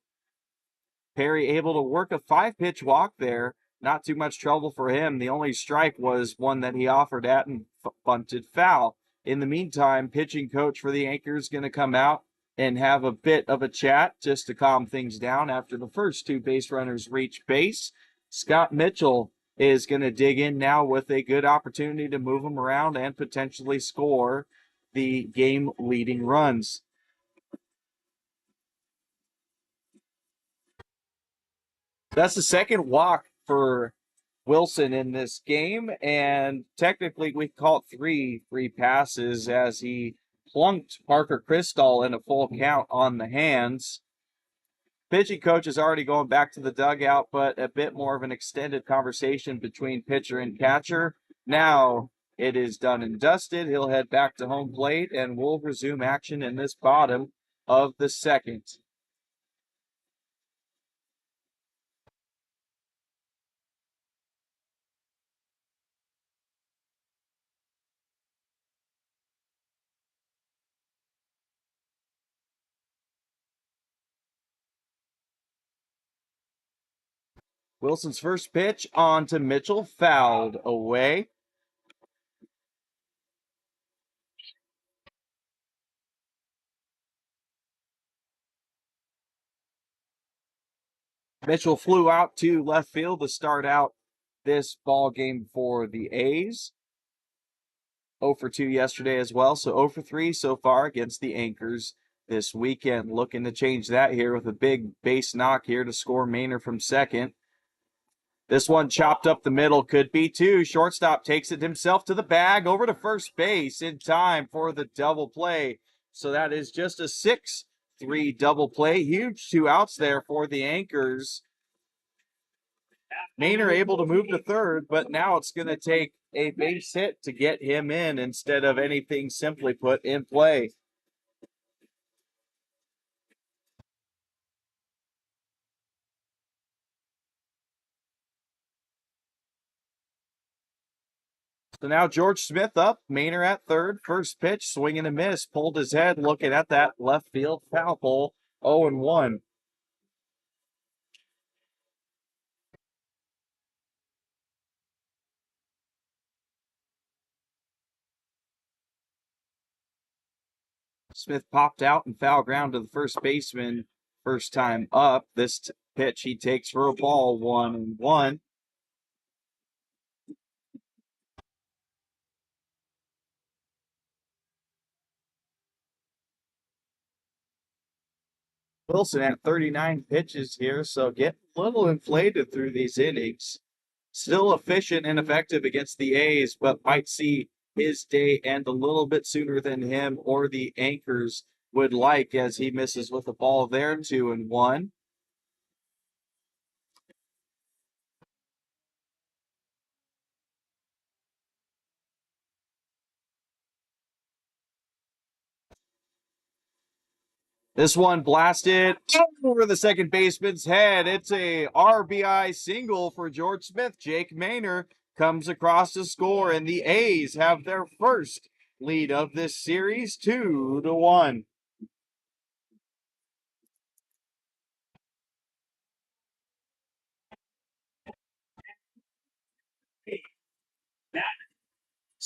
Perry able to work a 5-pitch walk there. Not too much trouble for him. The only strike was one that he offered at and bunted foul. In the meantime, pitching coach for the Anchors going to come out and have a bit of a chat just to calm things down after the first 2 base runners reach base. Scott Mitchell is going to dig in now with a good opportunity to move him around and potentially score the game-leading runs. That's the second walk for Wilson in this game, and technically we call it 3 free passes as he plunked Parker Crystal in a full count on the hands. Pitching coach is already going back to the dugout, but a bit more of an extended conversation between pitcher and catcher. Now it is done and dusted. He'll head back to home plate, and we'll resume action in this bottom of the second. Wilson's first pitch on to Mitchell, fouled away. Mitchell flew out to left field to start out this ball game for the A's. 0 for 2 yesterday as well, so 0 for 3 so far against the Anchors this weekend. Looking to change that here with a big base knock here to score Maynard from second. This one chopped up the middle, could be 2. Shortstop takes it himself to the bag, over to first base in time for the double play. So that is just a 6-3 double play. Huge 2 outs there for the Anchors. Maynard able to move to third, but now it's going to take a base hit to get him in instead of anything simply put in play. So now George Smith up, Maynard at third. First pitch, swing and a miss. Pulled his head looking at that left field foul pole. 0-1. Smith popped out and foul ground to the first baseman first time up. This pitch he takes for a ball, 1-1. Wilson at 39 pitches here, so get a little inflated through these innings. Still efficient and effective against the A's, but might see his day end a little bit sooner than him or the Anchors would like, as he misses with the ball there, 2-1. This one blasted over the second baseman's head. It's a RBI single for George Smith. Jake Maynard comes across to score, and the A's have their first lead of this series, 2-1.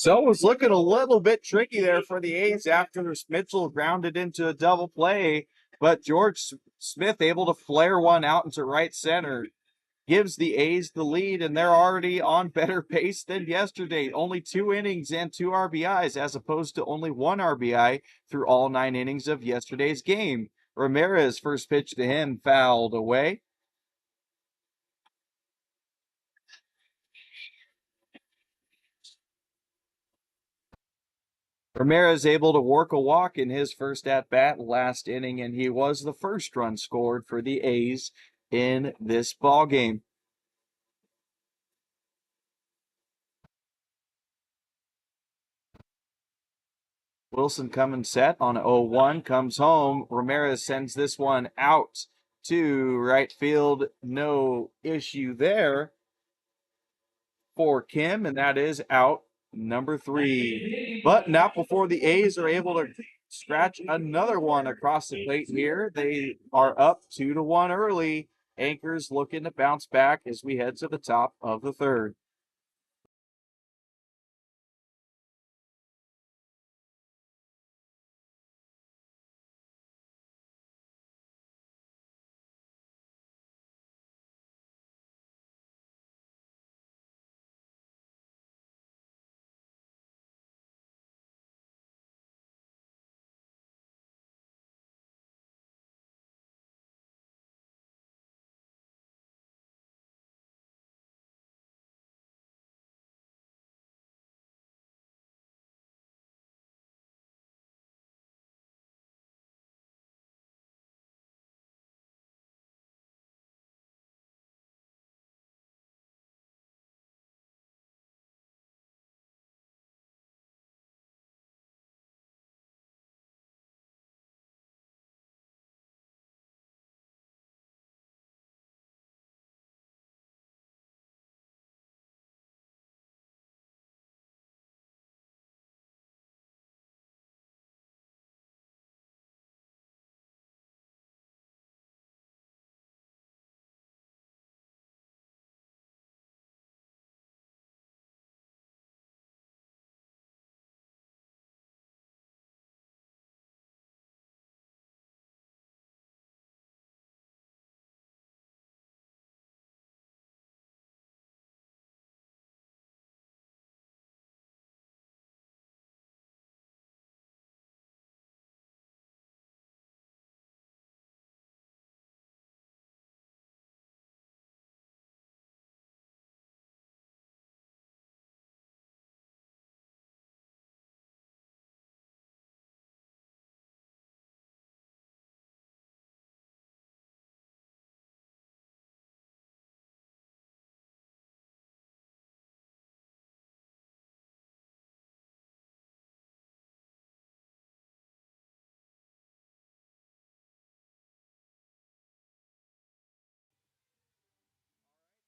So it was looking a little bit tricky there for the A's after Mitchell grounded into a double play, but George Smith able to flare one out into right center. Gives the A's the lead, and they're already on better pace than yesterday. Only 2 innings and 2 RBIs, as opposed to only 1 RBI through all 9 innings of yesterday's game. Ramirez, first pitch to him, fouled away. Ramirez able to work a walk in his first at-bat last inning, and he was the first run scored for the A's in this ball game. Wilson coming set on 0-1, comes home. Ramirez sends this one out to right field. No issue there for Kim, and that is out number 3. But not before the A's are able to scratch another one across the plate here. They are up 2-1 early. Anchors looking to bounce back as we head to the top of the 3rd.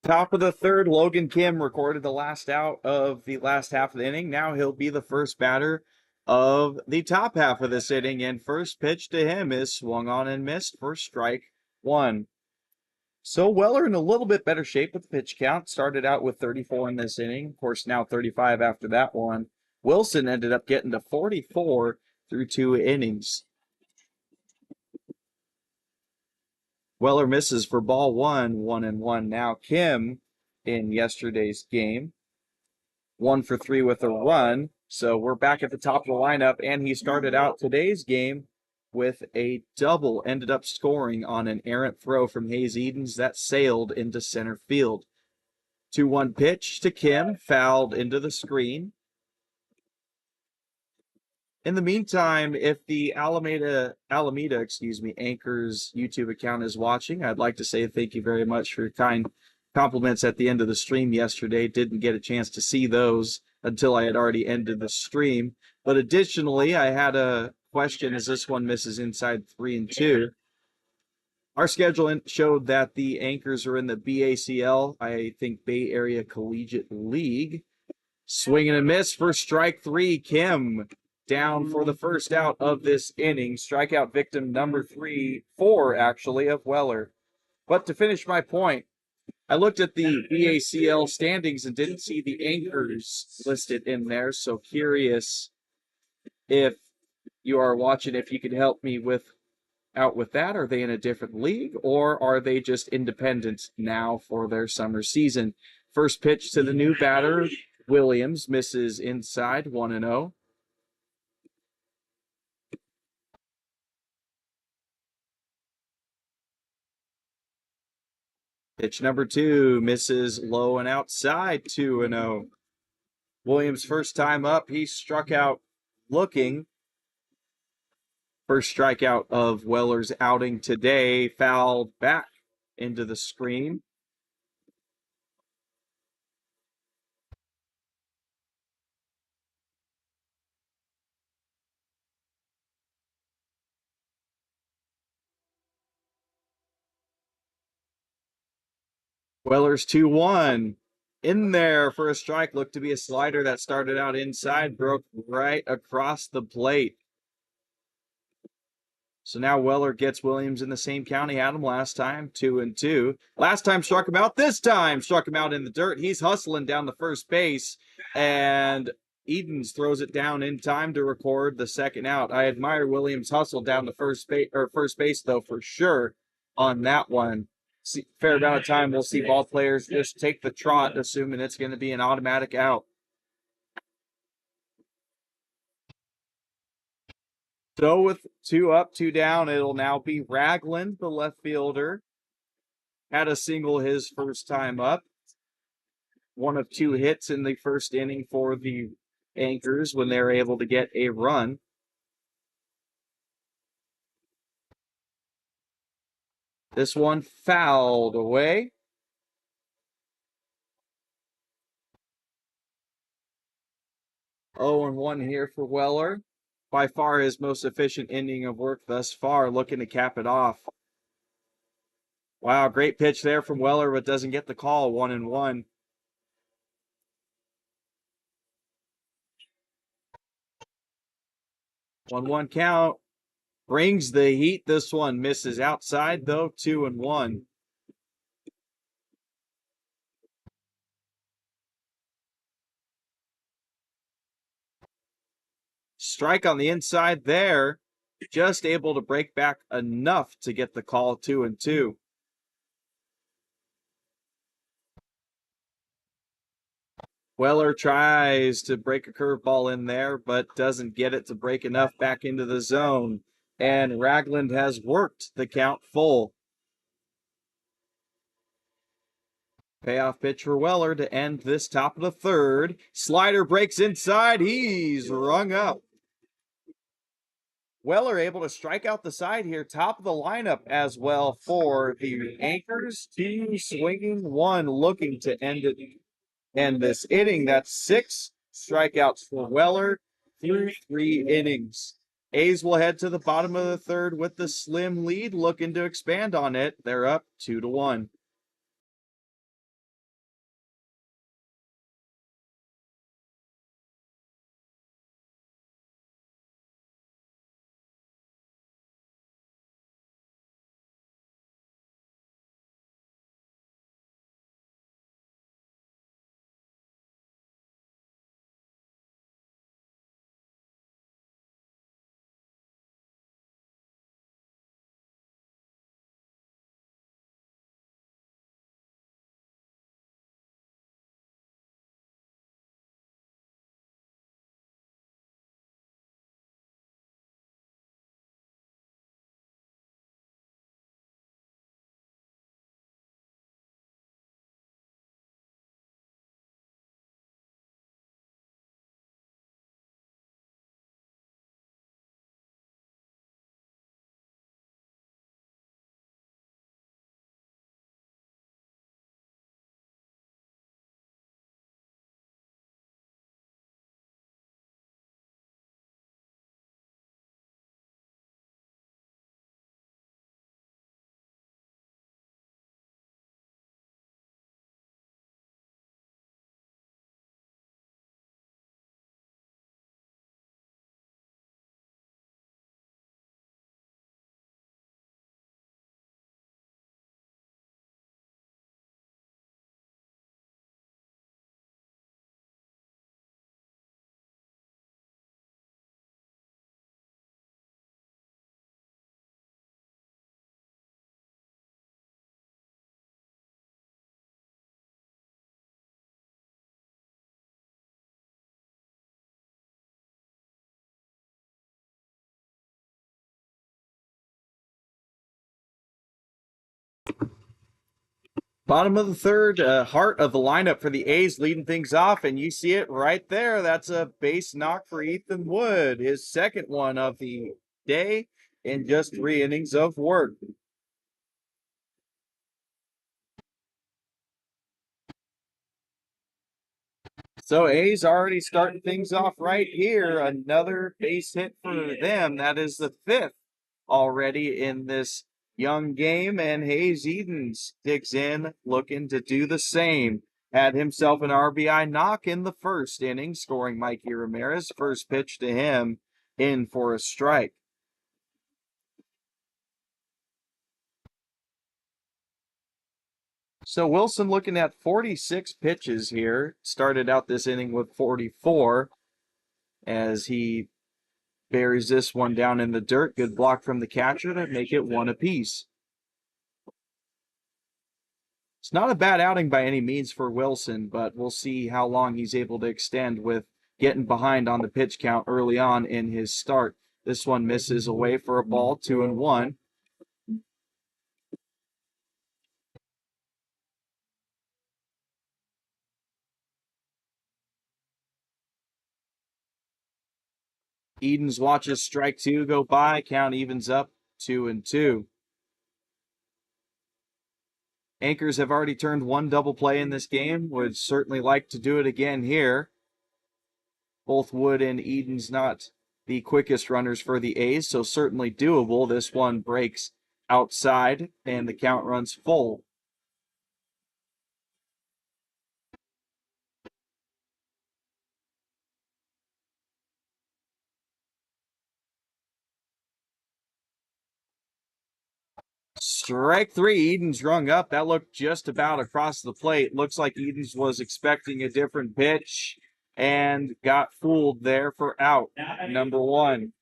Top of the 3rd, Logan Kim recorded the last out of the last half of the inning. Now he'll be the first batter of the top half of this inning, and first pitch to him is swung on and missed for strike 1. So Weller in a little bit better shape with the pitch count. Started out with 34 in this inning. Of course, now 35 after that one. Wilson ended up getting to 44 through 2 innings. Weller misses for ball 1, 1-1. Now Kim in yesterday's game, 1 for 3 with a run. So we're back at the top of the lineup, and he started out today's game with a double, ended up scoring on an errant throw from Hayes Edens that sailed into center field. 2-1 pitch to Kim, fouled into the screen. In the meantime, if the Alameda, Anchors YouTube account is watching, I'd like to say thank you very much for your kind compliments at the end of the stream yesterday. Didn't get a chance to see those until I had already ended the stream. But additionally, I had a question as this one misses inside 3 and 2. Our schedule showed that the Anchors are in the BACL, I think Bay Area Collegiate League. Swing and a miss for strike 3. Kim down for the first out of this inning. Strikeout victim number 4, actually, of Weller. But to finish my point, I looked at the BACL standings and didn't see the Anchors listed in there, so curious if you are watching, if you could help me out with that. Are they in a different league, or are they just independent now for their summer season? First pitch to the new batter, Williams, misses inside, 1-0. Pitch number 2, misses low and outside, 2-0. Williams' first time up, he struck out looking. First strikeout of Weller's outing today, fouled back into the screen. Weller's 2-1. In there for a strike, looked to be a slider that started out inside, broke right across the plate. So now Weller gets Williams in the same count he had him last time, 2-2. Last time struck him out. This time struck him out in the dirt. He's hustling down the first base, and Edens throws it down in time to record the second out. I admire Williams' hustle down the first base though, for sure on that one. Fair amount of time we'll see ball players just take the trot, assuming it's going to be an automatic out. So with 2 up, 2 down, it'll now be Ragland, the left fielder. Had a single his first time up. One of 2 hits in the first inning for the Anchors when they were able to get a run. This one fouled away. Oh, and 1 here for Weller. By far his most efficient inning of work thus far, looking to cap it off. Wow, great pitch there from Weller, but doesn't get the call, 1-1. 1-1 count. Brings the heat. This one misses outside, though, 2-1. Strike on the inside there. Just able to break back enough to get the call, 2-2. Weller tries to break a curveball in there, but doesn't get it to break enough back into the zone. And Ragland has worked the count full. Payoff pitch for Weller to end this top of the third. Slider breaks inside. He's rung up. Weller able to strike out the side here, top of the lineup as well for the Anchors. 2 swinging, 1 looking to end it. And this inning, that's 6 strikeouts for Weller through 3 innings. A's will head to the bottom of the third with the slim lead, looking to expand on it. They're up 2-1. Bottom of the third, heart of the lineup for the A's leading things off, and you see it right there. That's a base knock for Ethan Wood, his second one of the day in just 3 innings of work. So A's already starting things off right here. Another base hit for them. That is the 5th already in this young game, and Hayes Edens digs in, looking to do the same. Had himself an RBI knock in the first inning, scoring Mikey Ramirez. First pitch to him, in for a strike. So Wilson looking at 46 pitches here. Started out this inning with 44 as he buries this one down in the dirt. Good block from the catcher to make it 1 apiece. It's not a bad outing by any means for Wilson, but we'll see how long he's able to extend with getting behind on the pitch count early on in his start. This one misses away for a ball, 2-1. Edens watches strike 2 go by. Count evens up 2-2. Anchors have already turned 1 double play in this game. Would certainly like to do it again here. Both Wood and Edens not the quickest runners for the A's, so certainly doable. This one breaks outside, and the count runs full. Strike 3, Edens rung up. That looked just about across the plate. Looks like Edens was expecting a different pitch and got fooled there for out number 1.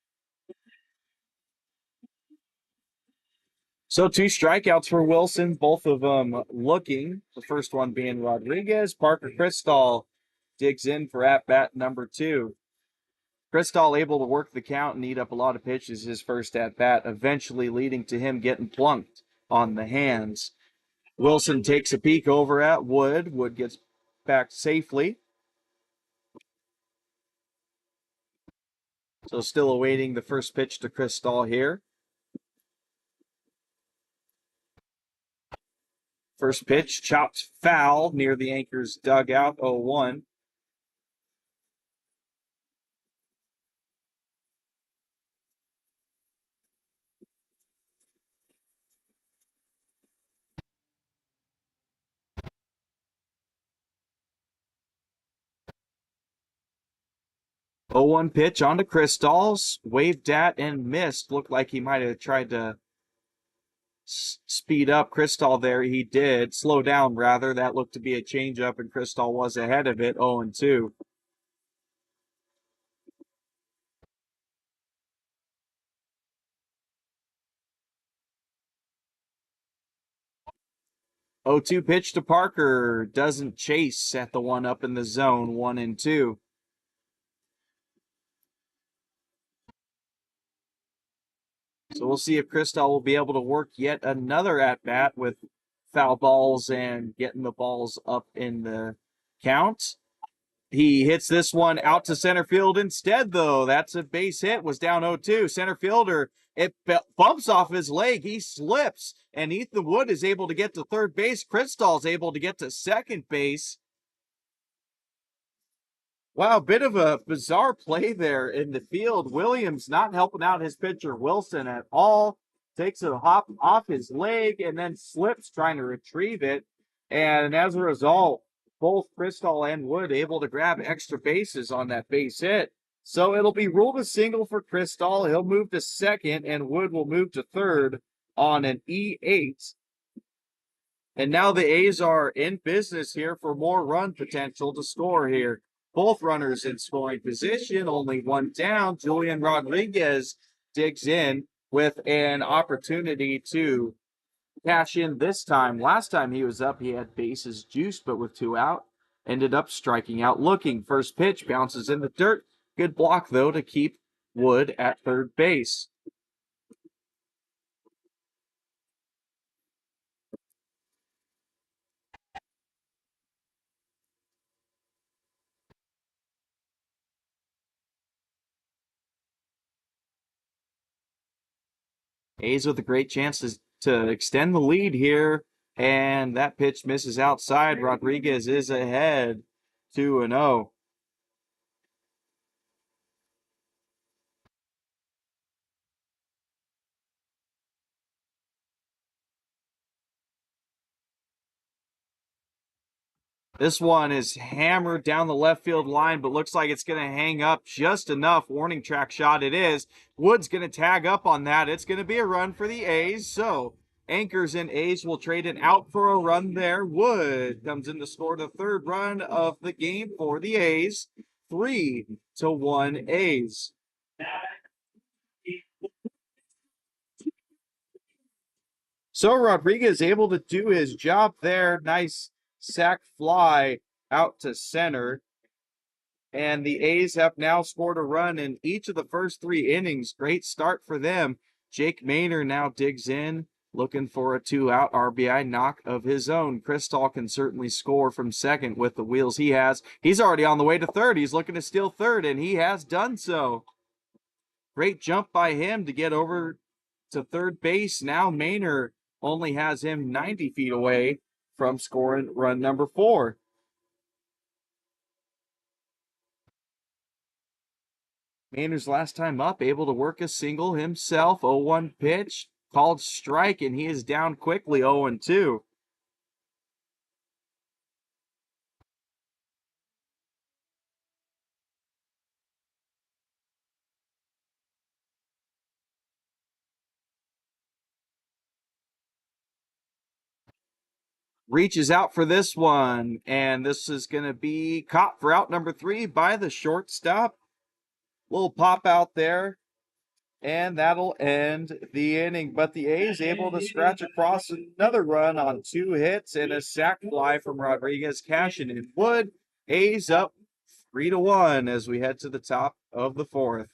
So 2 strikeouts for Wilson, both of them looking. The first one being Rodriguez. Parker Cristall digs in for at-bat number 2. Cristall able to work the count and eat up a lot of pitches his first at-bat, eventually leading to him getting plunked on the hands. Wilson takes a peek over at Wood. Wood gets back safely. So still awaiting the first pitch to Cristall here. First pitch chopped foul near the Anchors dugout, 0-1. Oh, 1 pitch onto Cristall's, waved at and missed. Looked like he might have tried to speed up Cristall there. He did. Slow down, rather. That looked to be a changeup, and Cristall was ahead of it, 0-2. Oh, 2 pitch to Parker. Doesn't chase at the one up in the zone, 1-2. So we'll see if Cristall will be able to work yet another at-bat with foul balls and getting the balls up in the count. He hits this one out to center field instead, though. That's a base hit, was down 0-2. Center fielder, it bumps off his leg. He slips, and Ethan Wood is able to get to third base. Cristall's able to get to second base. Wow, bit of a bizarre play there in the field. Williams not helping out his pitcher Wilson at all. Takes a hop off his leg and then slips trying to retrieve it. And as a result, both Cristall and Wood able to grab extra bases on that base hit. So it'll be ruled a single for Cristall. He'll move to second, and Wood will move to third on an E8. And now the A's are in business here for more run potential to score here. Both runners in scoring position, only one down. Julian Rodriguez digs in with an opportunity to cash in this time. Last time he was up, he had bases juiced, but with 2 out, ended up striking out looking. First pitch bounces in the dirt. Good block, though, to keep Wood at third base. A's with a great chance to extend the lead here. And that pitch misses outside. Rodriguez is ahead 2-0. This one is hammered down the left field line, but looks like it's going to hang up just enough. Warning track shot it is. Wood's going to tag up on that. It's going to be a run for the A's. So Anchors and A's will trade it out for a run there. Wood comes in to score the third run of the game for the A's. 3-1 A's. So Rodriguez able to do his job there. Nice sac fly out to center. And the A's have now scored a run in each of the first 3 innings. Great start for them. Jake Maynard now digs in, looking for a 2-out RBI knock of his own. Kristall can certainly score from second with the wheels he has. He's already on the way to third. He's looking to steal third, and he has done so. Great jump by him to get over to third base. Now Maynard only has him 90 feet away from scoring run number 4. Maynard's last time up, able to work a single himself. 0-1 pitch, called strike, and he is down quickly 0-2. Reaches out for this one, and this is going to be caught for out number 3 by the shortstop. Little pop out there, and that'll end the inning. But the A's able to scratch across another run on 2 hits and a sac fly from Rodriguez, cashing in Wood. A's up 3-1 as we head to the top of the 4th.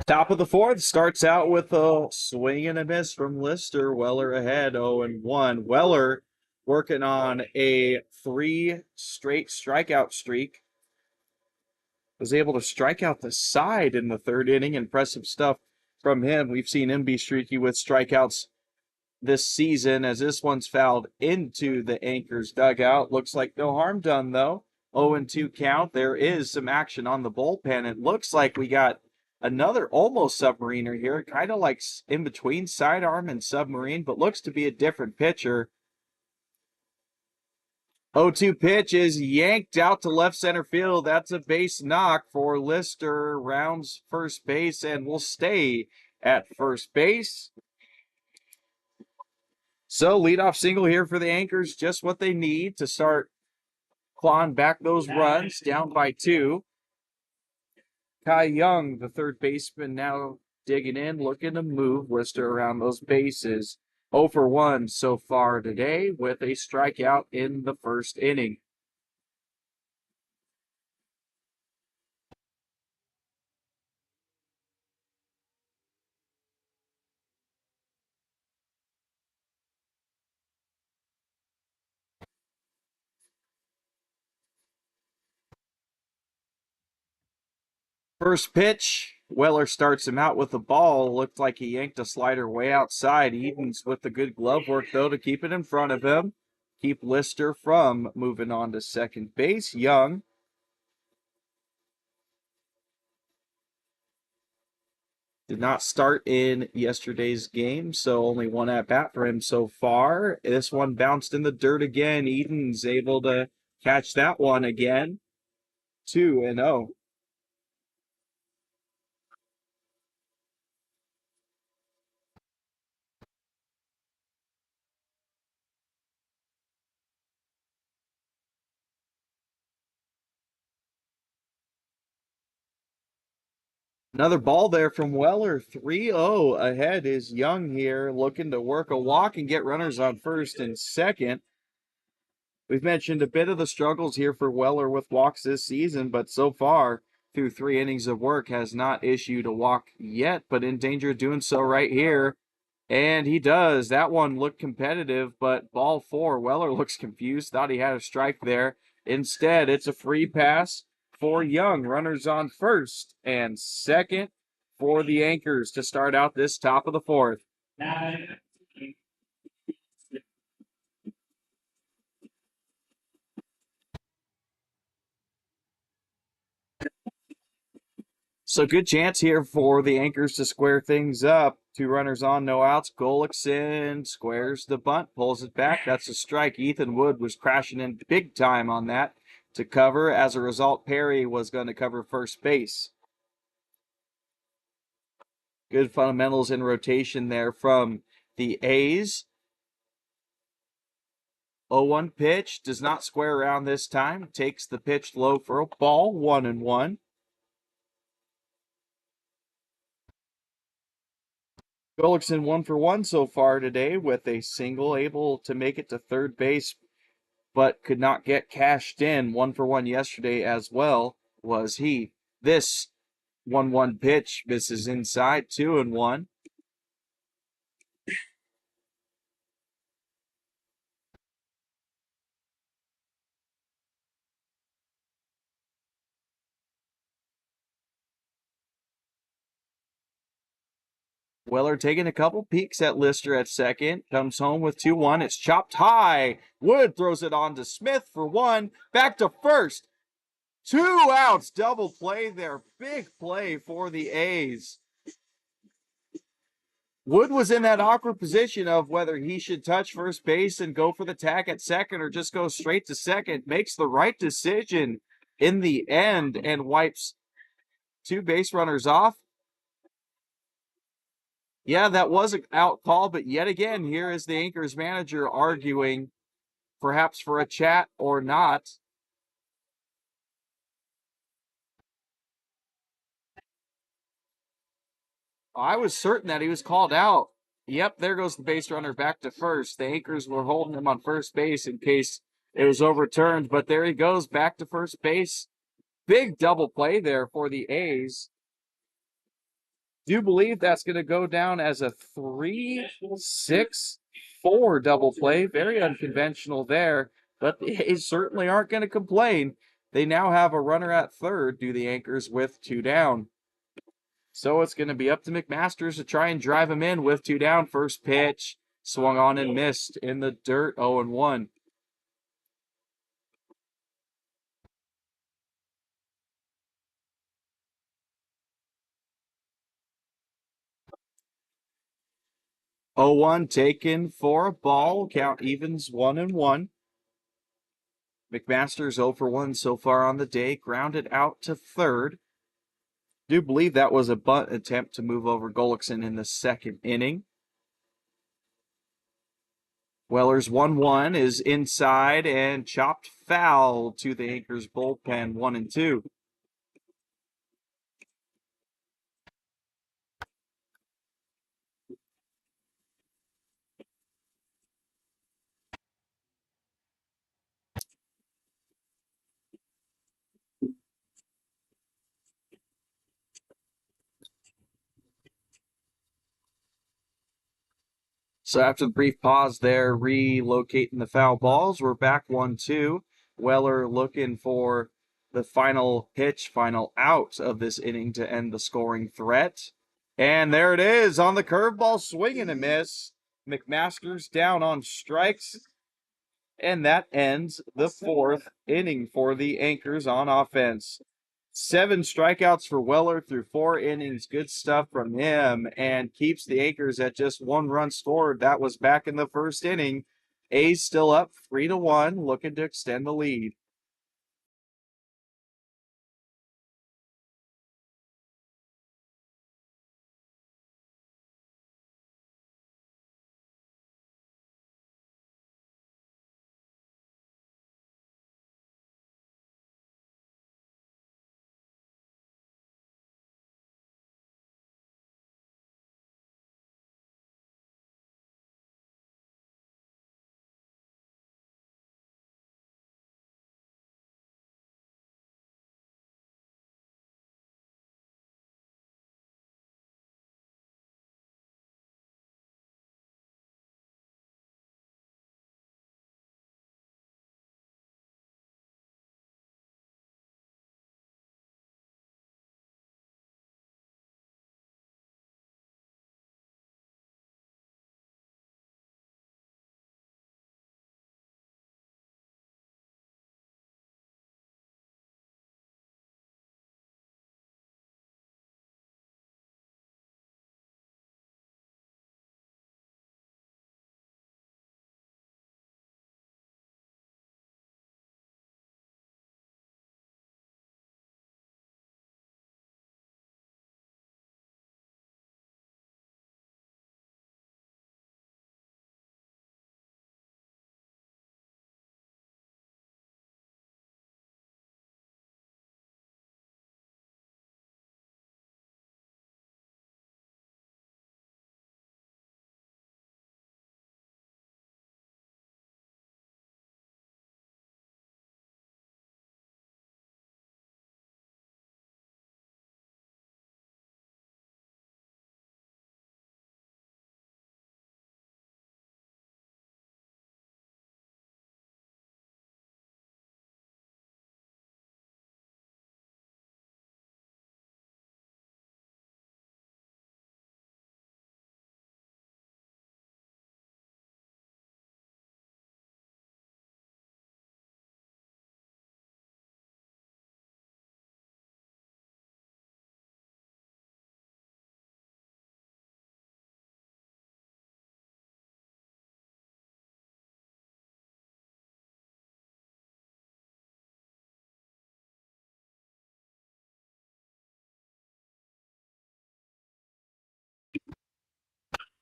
Top of the 4th starts out with a swing and a miss from Lister. Weller ahead 0-1. Weller working on a 3 straight strikeout streak. Was able to strike out the side in the 3rd inning. Impressive stuff from him. We've seen him be streaky with strikeouts this season, as this one's fouled into the Anchors dugout. Looks like no harm done, though. 0-2 count. There is some action on the bullpen. It looks like we got Another almost submariner here, kind of like in between sidearm and submarine, but looks to be a different pitcher. 0-2 pitch is yanked out to left center field. That's a base knock for Lister. Rounds first base and will stay at first base. So leadoff single here for the Anchors, just what they need to start clawing back those runs, down by 2. Kai Young, the third baseman, now digging in, looking to move Lister around those bases. 0 for 1 so far today with a strikeout in the first inning. First pitch, Weller starts him out with the ball. Looked like he yanked a slider way outside. Edens with the good glove work, though, to keep it in front of him. Keep Lister from moving on to second base. Young did not start in yesterday's game, so only one at-bat for him so far. This one bounced in the dirt again. Edens able to catch that one again. 2-0. Another ball there from Weller. 3-0 ahead is Young here, looking to work a walk and get runners on first and second. We've mentioned a bit of the struggles here for Weller with walks this season, but so far, through 3 innings of work, has not issued a walk yet, but in danger of doing so right here. And he does. That one looked competitive, but ball 4. Weller looks confused, thought he had a strike there. Instead, it's a free pass for Young. Runners on first and second for the Anchors to start out this top of the 4th. So good chance here for the Anchors to square things up. 2 runners on, no outs. Gullickson squares the bunt, pulls it back. That's a strike. Ethan Wood was crashing in big time on that to cover. As a result, Perry was going to cover first base. Good fundamentals in rotation there from the A's. 0-1 pitch, does not square around this time. Takes the pitch low for a ball, 1-1. Gullickson 1 for 1 so far today with a single, able to make it to third base, but could not get cashed in. 1 for 1 yesterday as well was he. This 1-1 pitch misses inside, 2-1. Weller taking a couple peeks at Lister at second. Comes home with 2-1. It's chopped high. Wood throws it on to Smith for 1. Back to first. 2 outs. Double play there. Big play for the A's. Wood was in that awkward position of whether he should touch first base and go for the tag at second or just go straight to second. Makes the right decision in the end and wipes 2 base runners off. Yeah, that was an out call, but yet again, here is the Anchors manager arguing perhaps for a chat or not. I was certain that he was called out. Yep, there goes the base runner back to first. The Anchors were holding him on first base in case it was overturned, but there he goes back to first base. Big double play there for the A's. Do believe that's going to go down as a 3-6-4 double play. Very unconventional there, but the A's certainly aren't going to complain. They now have a runner at third, do the Anchors, with 2 down. So it's going to be up to McMasters to try and drive him in with 2 down. First pitch, swung on and missed in the dirt, 0-1. 0-1 taken for a ball. Count evens 1-1. McMaster's 0 for 1 so far on the day. Grounded out to third. Do believe that was a bunt attempt to move over Gullickson in the second inning. Weller's 1-1 is inside and chopped foul to the Anchors bullpen, 1-2. So after the brief pause there, relocating the foul balls, we're back 1-2. Weller looking for the final pitch, final out of this inning to end the scoring threat. And there it is on the curveball, swing and a miss. McMaster's down on strikes. And that ends the fourth inning for the Anchors on offense. 7 strikeouts for Weller through 4 innings. Good stuff from him, and keeps the Anchors at just 1 run scored. That was back in the first inning. A's still up 3-1, looking to extend the lead.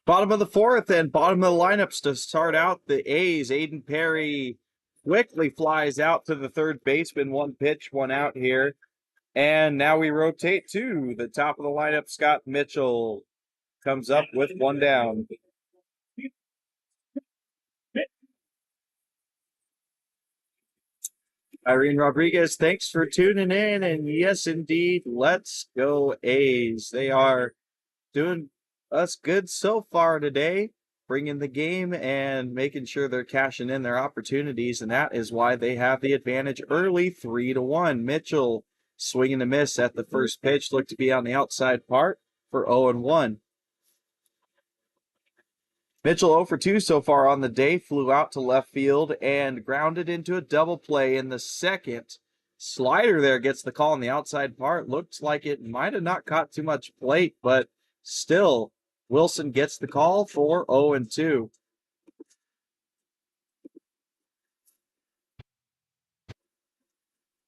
Bottom of the fourth and bottom of the lineups to start out the A's. Aiden Perry quickly flies out to the third baseman. 1 pitch, 1 out here. And now we rotate to the top of the lineup. Scott Mitchell comes up with 1 down. Irene Rodriguez, thanks for tuning in. And yes, indeed, let's go A's. They are doing us good so far today, bringing the game and making sure they're cashing in their opportunities. And that is why they have the advantage early, 3-1. Mitchell swinging a miss at the first pitch, looked to be on the outside part for 0-1. Mitchell 0 for 2 so far on the day, flew out to left field and grounded into a double play in the second. Slider there gets the call on the outside part. Looks like it might have not caught too much plate, but still Wilson gets the call for 0-2.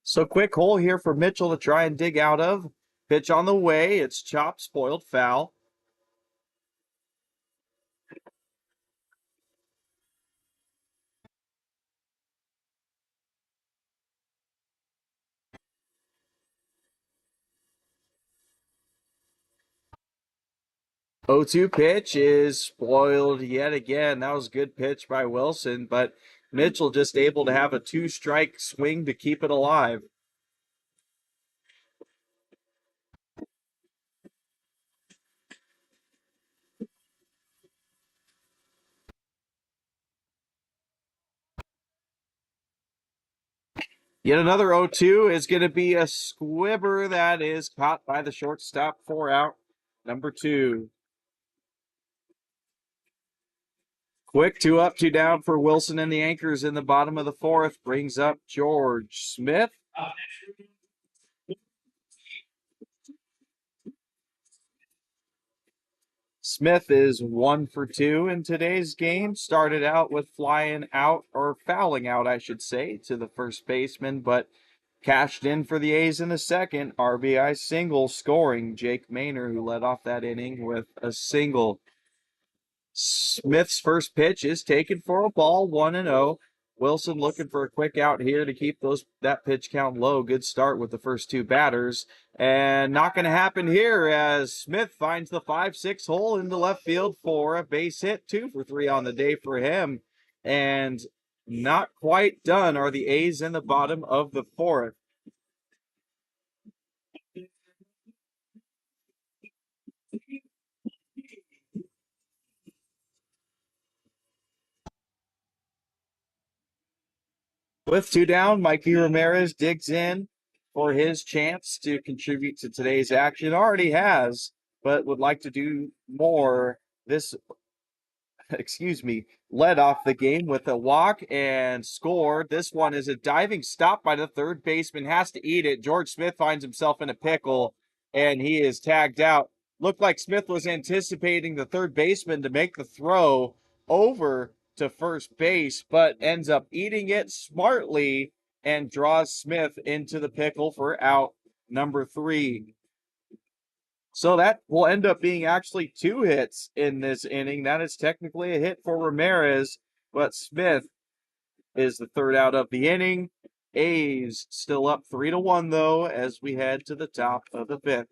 So quick hole here for Mitchell to try and dig out of. Pitch on the way. It's chopped, spoiled, foul. O 2 pitch is spoiled yet again. That was a good pitch by Wilson, but Mitchell just able to have a 2-strike swing to keep it alive. Yet another 0-2 is going to be a squibber that is caught by the shortstop, 4 out, number 2. Quick 2 up, 2 down for Wilson and the Anchors in the bottom of the 4th. Brings up George Smith. Smith is 1 for 2 in today's game. Started out with flying out, or fouling out, I should say, to the first baseman, but cashed in for the A's in the second. RBI single, scoring Jake Maynor, who led off that inning with a single. Smith's first pitch is taken for a ball, 1-0. Wilson looking for a quick out here to keep that pitch count low. Good start with the first 2 batters. And not going to happen here as Smith finds the 5-6 hole into left field for a base hit. 2 for 3 on the day for him. And not quite done are the A's in the bottom of the 4th. With 2 down, Mikey Ramirez digs in for his chance to contribute to today's action. Already has, but would like to do more. This, led off the game with a walk and scored. This one is a diving stop by the third baseman. Has to eat it. George Smith finds himself in a pickle, and he is tagged out. Looked like Smith was anticipating the third baseman to make the throw over to first base, but ends up eating it smartly and draws Smith into the pickle for out number 3. So that will end up being actually 2 hits in this inning. That is technically a hit for Ramirez, but Smith is the 3rd out of the inning. A's still up 3-1 though as we head to the top of the 5th.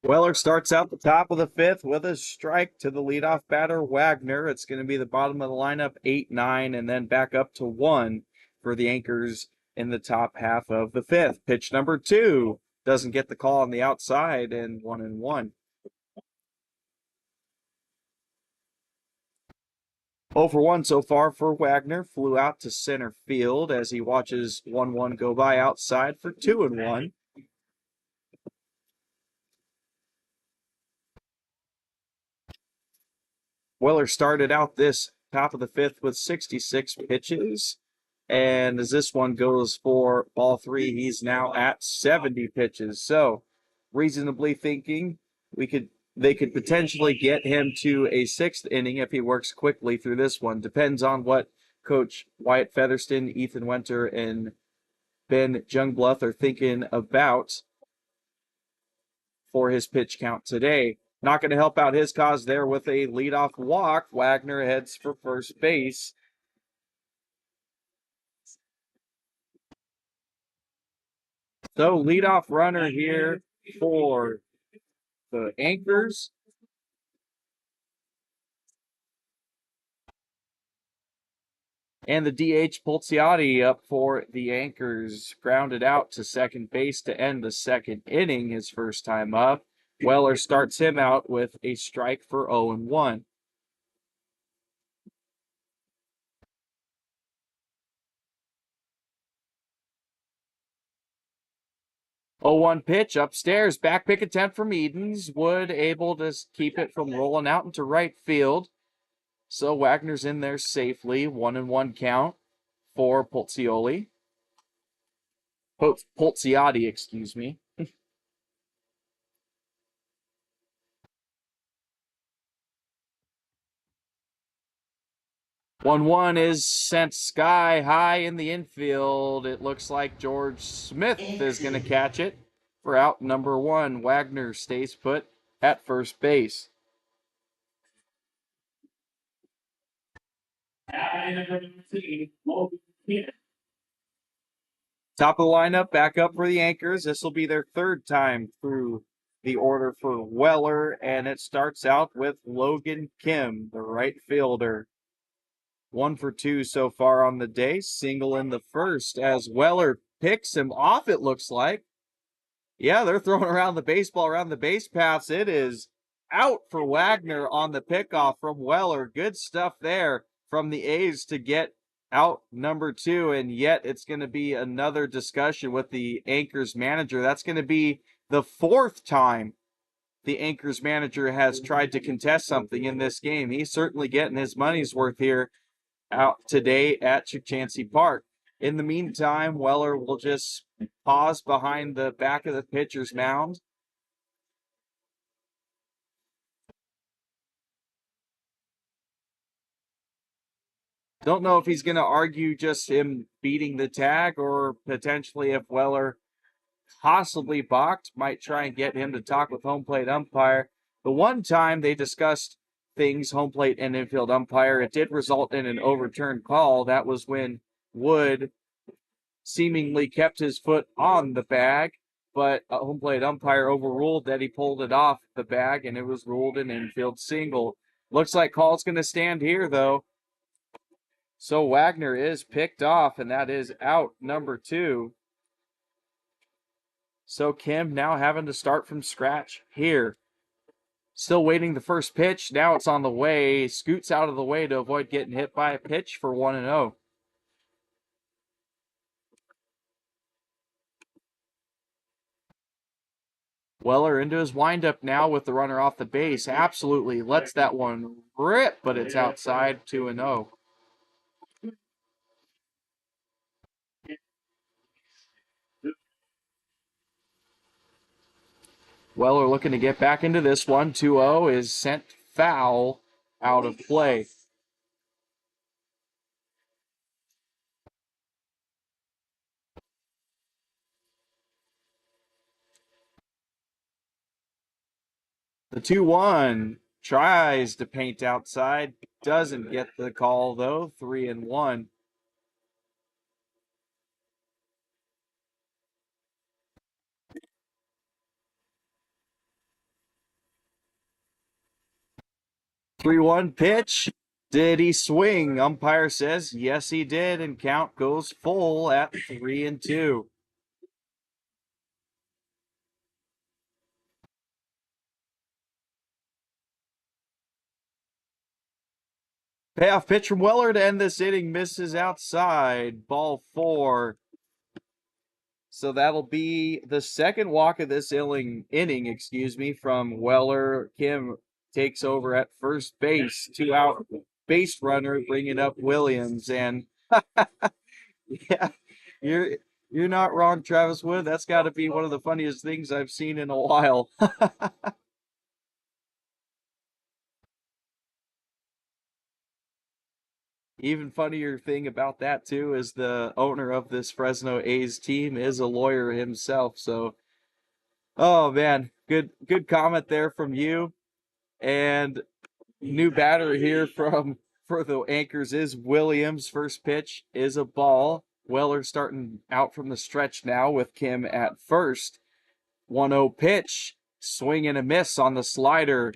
Weller starts out the top of the fifth with a strike to the leadoff batter, Wagner. It's going to be the bottom of the lineup, 8-9, and then back up to 1 for the Anchors in the top half of the fifth. Pitch number 2 doesn't get the call on the outside, and 1-1. 0 for 1 so far for Wagner. Flew out to center field as he watches 1-1 go by outside for 2-1. Weller started out this top of the fifth with 66 pitches. And as this one goes for ball 3, he's now at 70 pitches. So reasonably thinking they could potentially get him to a 6th inning if he works quickly through this one. Depends on what Coach Wyatt Featherston, Ethan Winter, and Ben Jungbluth are thinking about for his pitch count today. Not going to help out his cause there with a leadoff walk. Wagner heads for first base. So leadoff runner here for the Anchors. And the DH Pulciotti up for the Anchors, grounded out to second base to end the second inning, his first time up. Weller starts him out with a strike for 0-1. 0-1 pitch upstairs, back pick attempt from Edens. Wood able to keep it from rolling out into right field. So Wagner's in there safely. 1-1 count for Pulciotti. Pulciotti, excuse me. 1-1 is sent sky high in the infield. It looks like George Smith is going to catch it for out number 1. Wagner stays put at first base. Top of the lineup, back up for the Anchors. This will be their 3rd time through the order for Weller, and it starts out with Logan Kim, the right fielder. 1 for 2 so far on the day. Single in the first as Weller picks him off, it looks like. Yeah, they're throwing around the baseball around the base paths. It is out for Wagner on the pickoff from Weller. Good stuff there from the A's to get out number 2, and yet it's going to be another discussion with the Anchors manager. That's going to be the 4th time the Anchors manager has tried to contest something in this game. He's certainly getting his money's worth here out today at Chancey Park. In the meantime, Weller will just pause behind the back of the pitcher's mound. Don't know if he's going to argue just him beating the tag, or potentially if Weller possibly balked, might try and get him to talk with home plate umpire. The one time they discussed things, home plate and infield umpire, it did result in an overturned call. That was when Wood seemingly kept his foot on the bag, but a home plate umpire overruled that he pulled it off the bag, and it was ruled an infield single. Looks like call's going to stand here, though. So Wagner is picked off, and that is out number 2. So Kim now having to start from scratch here. Still waiting the first pitch. Now it's on the way. Scoots out of the way to avoid getting hit by a pitch for 1-0. Weller into his windup now with the runner off the base. Absolutely lets that one rip, but it's outside, 2-0. Weller looking to get back into this one. 2-0 is sent foul out of play. The 2-1 tries to paint outside. Doesn't get the call, though. 3-1. 3-1 pitch. Did he swing? Umpire says yes, he did, and count goes full at 3-2. Payoff pitch from Weller to end this inning, misses outside. Ball 4. So that'll be the second walk of this inning, from Weller. Kim takes over at first base, 2-out base runner, bringing up Williams. And yeah, you're not wrong, Travis Wood. That's got to be one of the funniest things I've seen in a while. Even funnier thing about that too is the owner of this Fresno A's team is a lawyer himself. So, oh man, good comment there from you. And new batter here for the Anchors is Williams. First pitch is a ball. Weller starting out from the stretch now with Kim at first. 1-0 pitch, swing and a miss on the slider.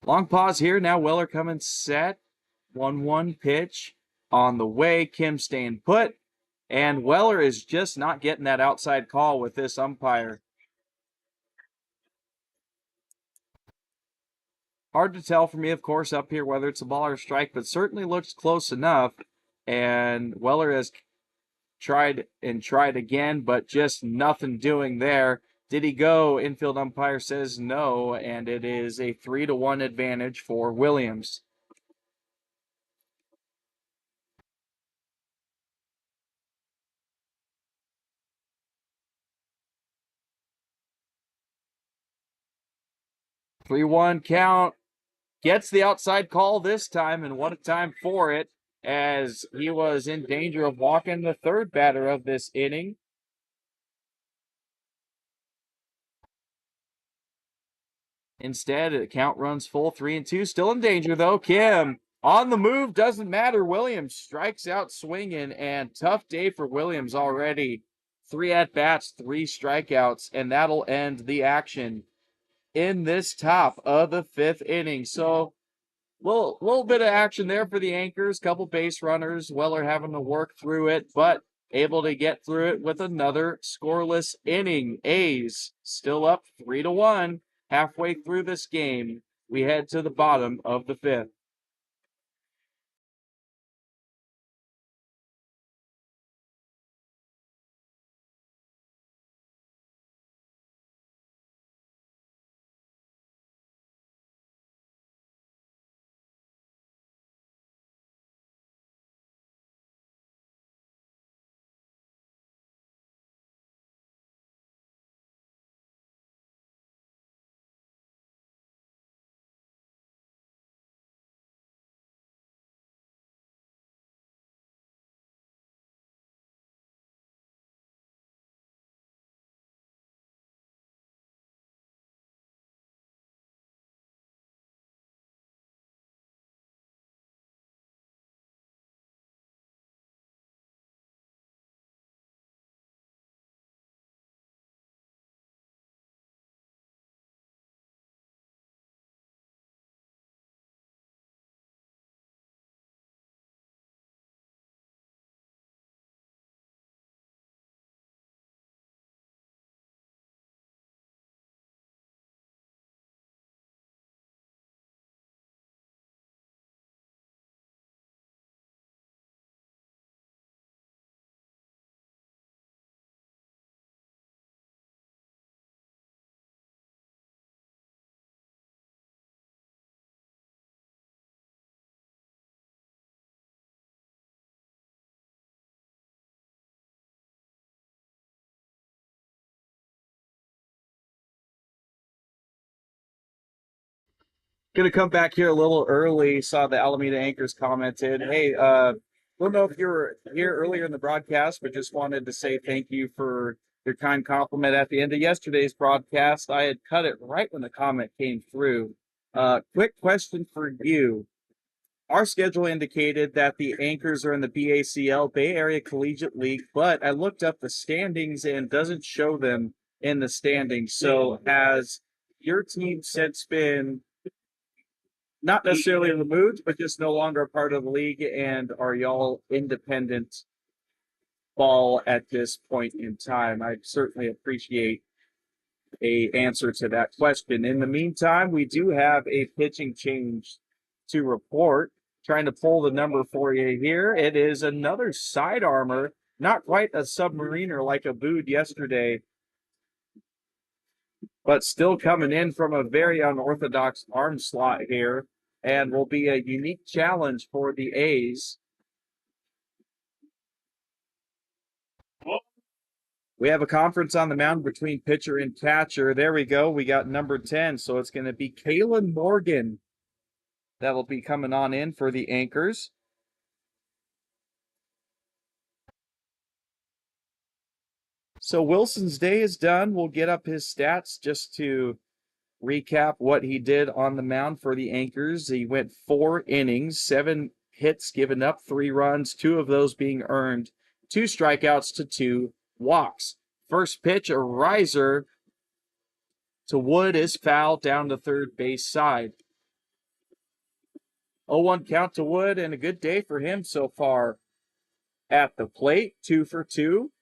Long pause here. Now Weller coming set. 1-1 pitch on the way. Kim staying put. And Weller is just not getting that outside call with this umpire. Hard to tell for me, of course, up here whether it's a ball or a strike, but certainly looks close enough. And Weller has tried and tried again, but just nothing doing there. Did he go? Infield umpire says no, and it is a 3-1 advantage for Williams. Three-one count. Gets the outside call this time, and what a time for it, as he was in danger of walking the third batter of this inning. Instead, the count runs full, 3-2. Still in danger, though. Kim on the move, doesn't matter. Williams strikes out swinging, and tough day for Williams already. 3 at-bats, 3 strikeouts, and that'll end the action in this top of the 5th inning. So, little bit of action there for the Anchors. Couple base runners. Weller having to work through it, but able to get through it with another scoreless inning. A's still up 3-1. Halfway through this game, we head to the bottom of the 5th. Gonna come back here a little early. Saw the Alameda Anchors commented, "Hey, don't know if you were here earlier in the broadcast, but just wanted to say thank you for your kind compliment at the end of yesterday's broadcast. I had cut it right when the comment came through. Quick question for you. Our schedule indicated that the Anchors are in the BACL, Bay Area Collegiate League, but I looked up the standings and doesn't show them in the standings. So has your team since been not necessarily removed, but just no longer a part of the league, and are y'all independent ball at this point in time? I'd certainly appreciate a answer to that question. In the meantime, we do have a pitching change to report. Trying to pull the number for you here. It is another side armor, not quite a submariner like a Bood yesterday, but still coming in from a very unorthodox arm slot here, and will be a unique challenge for the A's. We have a conference on the mound between pitcher and catcher. There we go. We got number 10, so it's going to be Kalen Morgan that'll be coming on in for the Anchors. So Wilson's day is done. We'll get up his stats just to recap what he did on the mound for the Anchors. He went 4 innings, 7 hits given up, 3 runs, 2 of those being earned, 2 strikeouts to 2 walks. First pitch, a riser to Wood is foul down the third base side. 0-1 count to Wood, and a good day for him so far. At the plate, 2 for 2.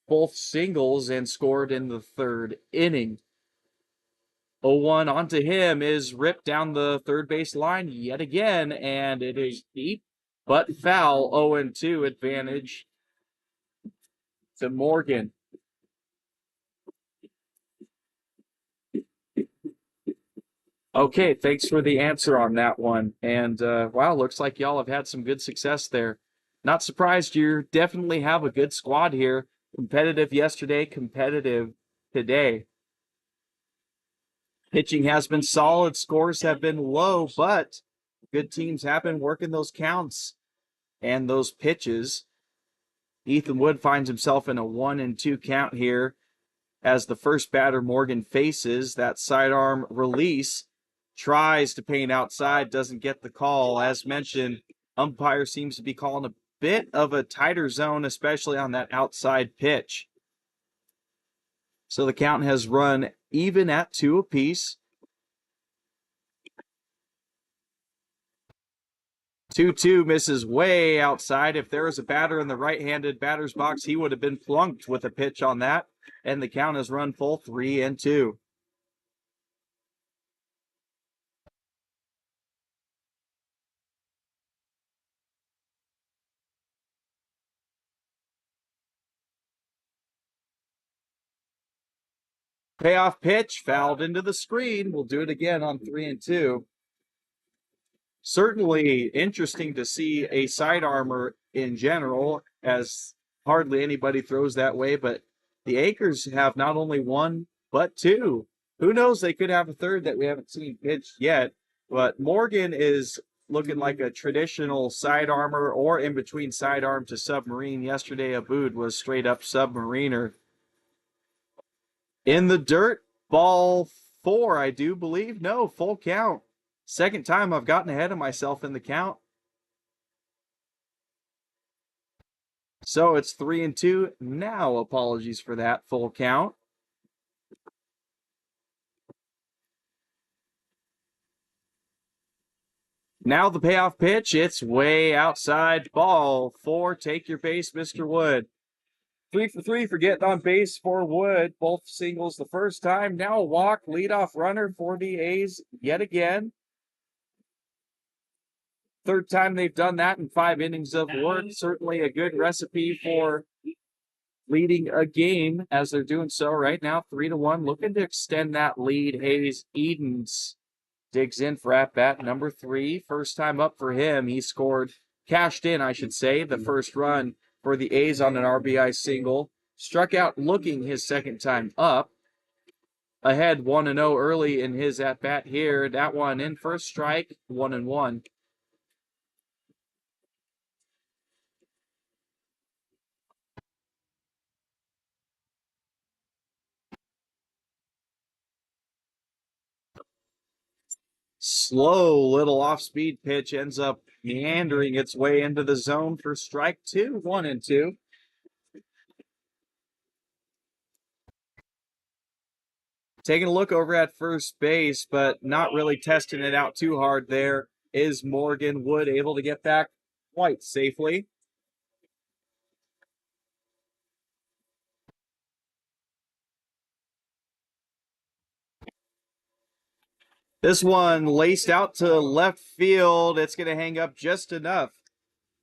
Both singles and scored in the third inning. 0-1 onto him is ripped down the third base line yet again, and it is deep but foul. 0-2 advantage to Morgan. Okay, thanks for the answer on that one. And wow, looks like y'all have had some good success there. Not surprised, you definitely have a good squad here. Competitive yesterday, competitive today. Pitching has been solid, scores have been low, but good teams have been working those counts and those pitches. Ethan Wood finds himself in a 1-2 count here as the first batter Morgan faces. That sidearm release, tries to paint outside, doesn't get the call. As mentioned, umpire seems to be calling a bit of a tighter zone, especially on that outside pitch. So the count has run even at 2 apiece. 2-2 misses way outside. If there was a batter in the right-handed batter's box, he would have been plunked with a pitch on that. And the count has run full 3-2. Payoff pitch, fouled into the screen. We'll do it again on 3-2. Certainly interesting to see a side armor in general, as hardly anybody throws that way, but the Anchors have not only 1, but 2. Who knows, they could have a third that we haven't seen pitched yet, but Morgan is looking like a traditional side armor or in between sidearm to submarine. Yesterday, Abood was straight up submariner. In the dirt, ball 4, I do believe. No, full count. Second time I've gotten ahead of myself in the count. So it's 3-2. Now, apologies for that, full count. Now the payoff pitch. It's way outside. Ball 4. Take your base, Mr. Wood. 3 for 3 for getting on base for Wood. Both singles the first time. Now a walk, leadoff runner for the A's yet again. Third time they've done that in 5 innings of work. Certainly a good recipe for leading a game as they're doing so right now. 3-1, looking to extend that lead. Hayes Edens digs in for at-bat number 3. First time up for him. He scored, cashed in, I should say, the first run for the A's on an RBI single. Struck out looking his second time up. Ahead 1-0 early in his at-bat here. That one in first strike, 1-1. slow little off-speed pitch ends up meandering its way into the zone for strike two, 1-2. Taking a look over at first base, but not really testing it out too hard there. Is Morgan Wood able to get back quite safely? This one laced out to left field. It's going to hang up just enough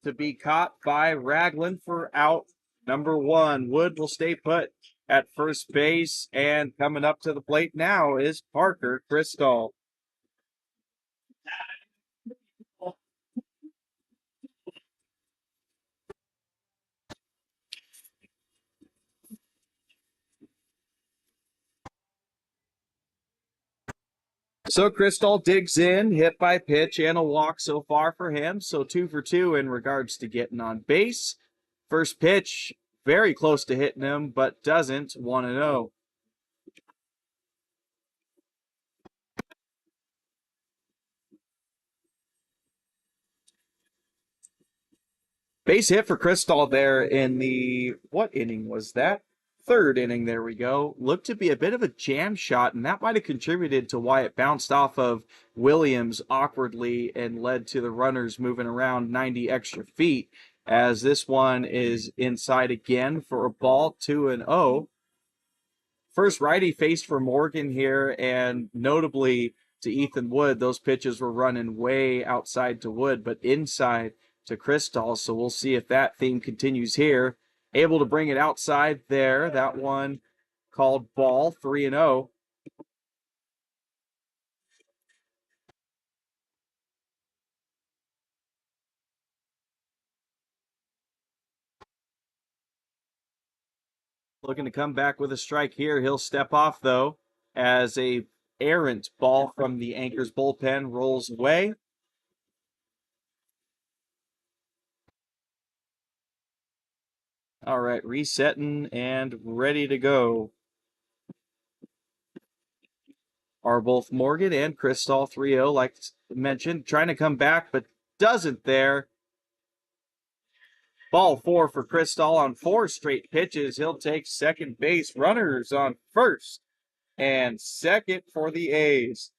to be caught by Ragland for out number one. Wood will stay put at first base, and coming up to the plate now is Parker Crystal. So Crystal digs in, hit by pitch and a walk so far for him. So 2 for 2 in regards to getting on base. First pitch, very close to hitting him, but doesn't. 1-0. Base hit for Crystal there in the, what inning was that? Third inning, there we go. Looked to be a bit of a jam shot, and that might have contributed to why it bounced off of Williams awkwardly and led to the runners moving around 90 extra feet, as this one is inside again for a ball, 2-0. First righty faced for Morgan here, and notably to Ethan Wood, those pitches were running way outside to Wood, but inside to Crystal. So we'll see if that theme continues here. Able to bring it outside there. That one called ball, 3-0. Looking to come back with a strike here. He'll step off, though, as a errant ball from the Anchors bullpen rolls away. All right, resetting and ready to go are both Morgan and Crystal. 3-0, like mentioned, trying to come back, but doesn't there. Ball 4 for Crystal on 4 straight pitches. He'll take second base. Runners on first and second for the A's.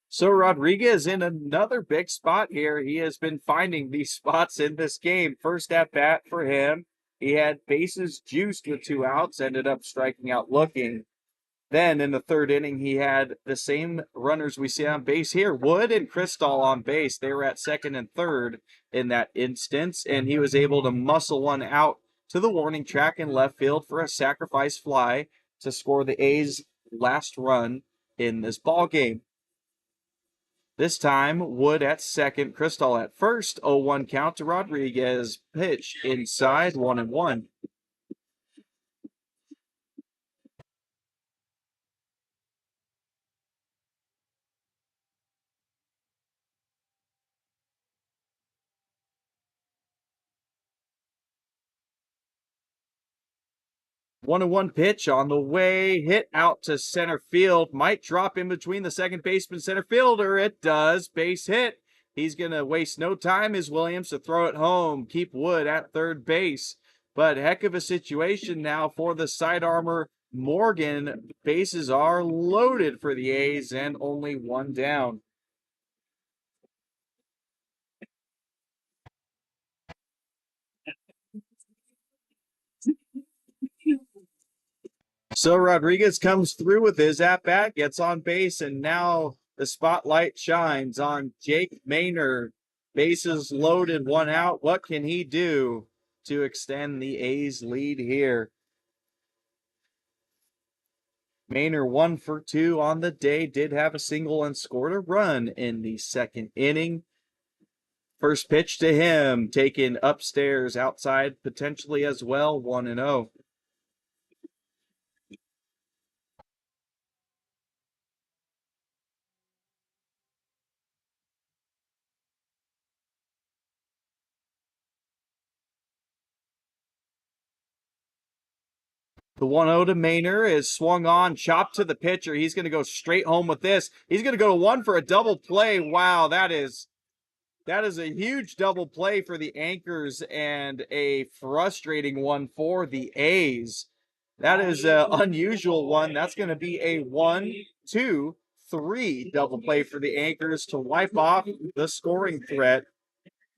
So Rodriguez in another big spot here. He has been finding these spots in this game. First at bat for him. He had bases juiced with 2 outs, ended up striking out looking. Then in the third inning, he had the same runners we see on base here. Wood and Crystal on base. They were at second and third in that instance, and he was able to muscle one out to the warning track in left field for a sacrifice fly to score the A's last run in this ball game. This time, Wood at second, Crystal at first. 0-1 count to Rodriguez. Pitch inside, 1-1. 1-1 pitch on the way, hit out to center field, might drop in between the second baseman center fielder. It does, base hit. He's going to waste no time as Williams to throw it home, keep Wood at third base. But heck of a situation now for the side armor Morgan. Bases are loaded for the A's and only one down. So Rodriguez comes through with his at-bat, gets on base, and now the spotlight shines on Jake Maynard. Bases loaded, 1 out. What can he do to extend the A's lead here? Maynard 1 for 2 on the day, did have a single and scored a run in the second inning. First pitch to him, taken upstairs, outside potentially as well, 1-0. The 1-0 to Maynor is swung on, chopped to the pitcher. He's going to go straight home with this. He's going to go to one for a double play. Wow, that is a huge double play for the Anchors and a frustrating one for the A's. That is an unusual one. That's going to be a 1-2-3 double play for the Anchors to wipe off the scoring threat.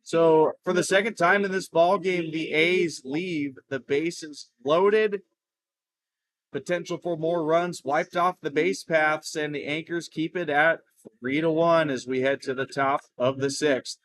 So for the second time in this ball game, the A's leave the bases loaded. Potential for more runs wiped off the base paths, and the Anchors keep it at 3-1 as we head to the top of the sixth.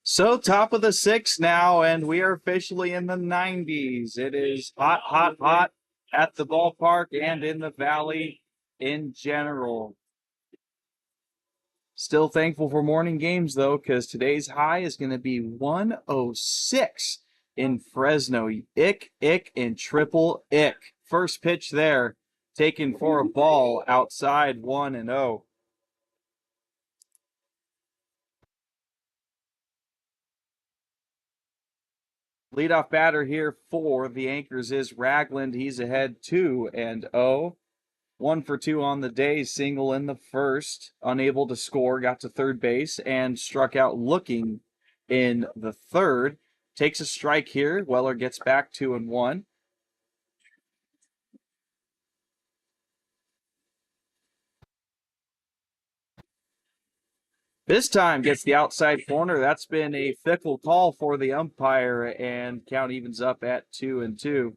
So top of the sixth now, and we are officially in the 90s. It is hot, hot, hot at the ballpark and in the valley in general. Still thankful for morning games, though, because today's high is going to be 106 in Fresno. Ick, and triple ick. First pitch there, taken for a ball outside 1-0. Leadoff batter here for the Anchors is Ragland. He's ahead 2-0. 1 for 2 on the day, single in the first, unable to score, got to third base, and struck out looking in the third. Takes a strike here. Weller gets back 2-1. This time gets the outside corner. That's been a fickle call for the umpire, and count evens up at 2-2.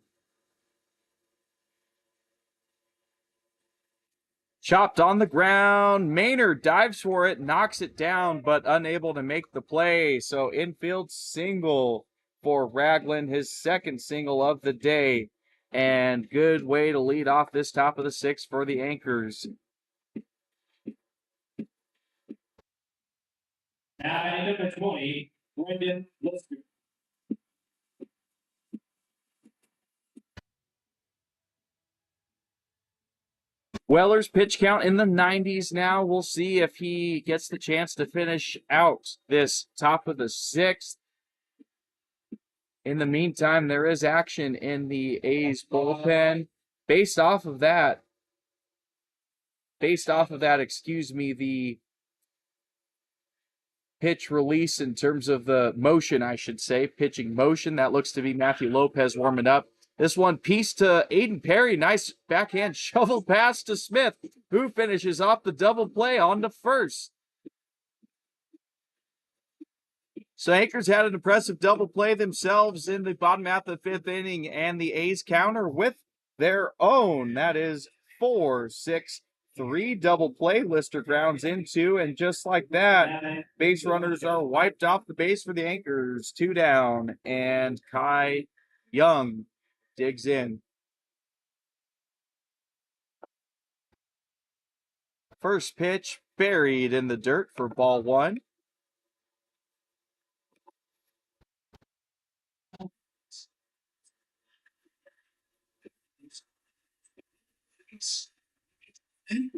Chopped on the ground. Maynor dives for it, knocks it down, but unable to make the play. So infield single for Ragland, his second single of the day. And good way to lead off this top of the sixth for the Anchors. Now at number 20, Brendan Lister. Weller's pitch count in the 90s now. We'll see if he gets the chance to finish out this top of the sixth. In the meantime, there is action in the A's bullpen. Based off of that, the pitch release in terms of the motion, I should say. Pitching motion. That looks to be Matthew Lopez warming up. This one, piece to Aiden Perry. Nice backhand shovel pass to Smith, who finishes off the double play on to first. So Anchors had an impressive double play themselves in the bottom half of the fifth inning, and the A's counter with their own. That is 4-6-3 double play. Lister grounds into, and just like that, base runners are wiped off the base for the Anchors. 2 down, and Kai Young digs in. First pitch buried in the dirt for ball 1.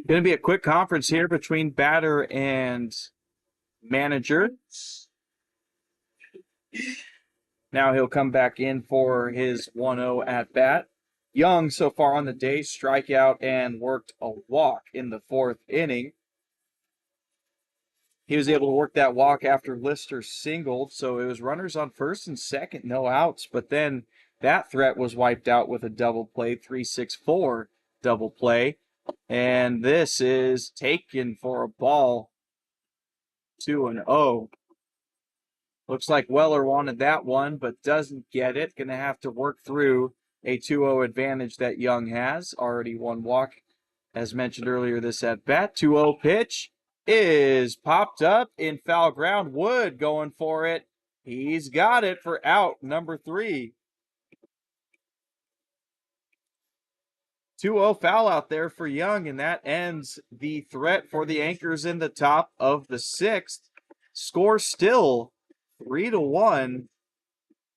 Going to be a quick conference here between batter and manager. Now he'll come back in for his 1-0 at bat. Young, so far on the day, strikeout and worked a walk in the 4th inning. He was able to work that walk after Lister singled, so it was runners on first and second, no outs. But then that threat was wiped out with a double play, 3-6-4 double play. And this is taken for a ball, 2-0. Looks like Weller wanted that one, but doesn't get it. Going to have to work through a 2-0 advantage that Young has. Already one walk, as mentioned earlier, this at bat. 2-0 pitch is popped up in foul ground. Wood going for it. He's got it for out number 3. 2-0 foul out there for Young, and that ends the threat for the Anchors in the top of the 6th. Score still 3-1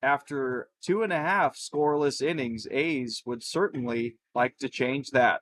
after 2.5 scoreless innings. A's would certainly like to change that.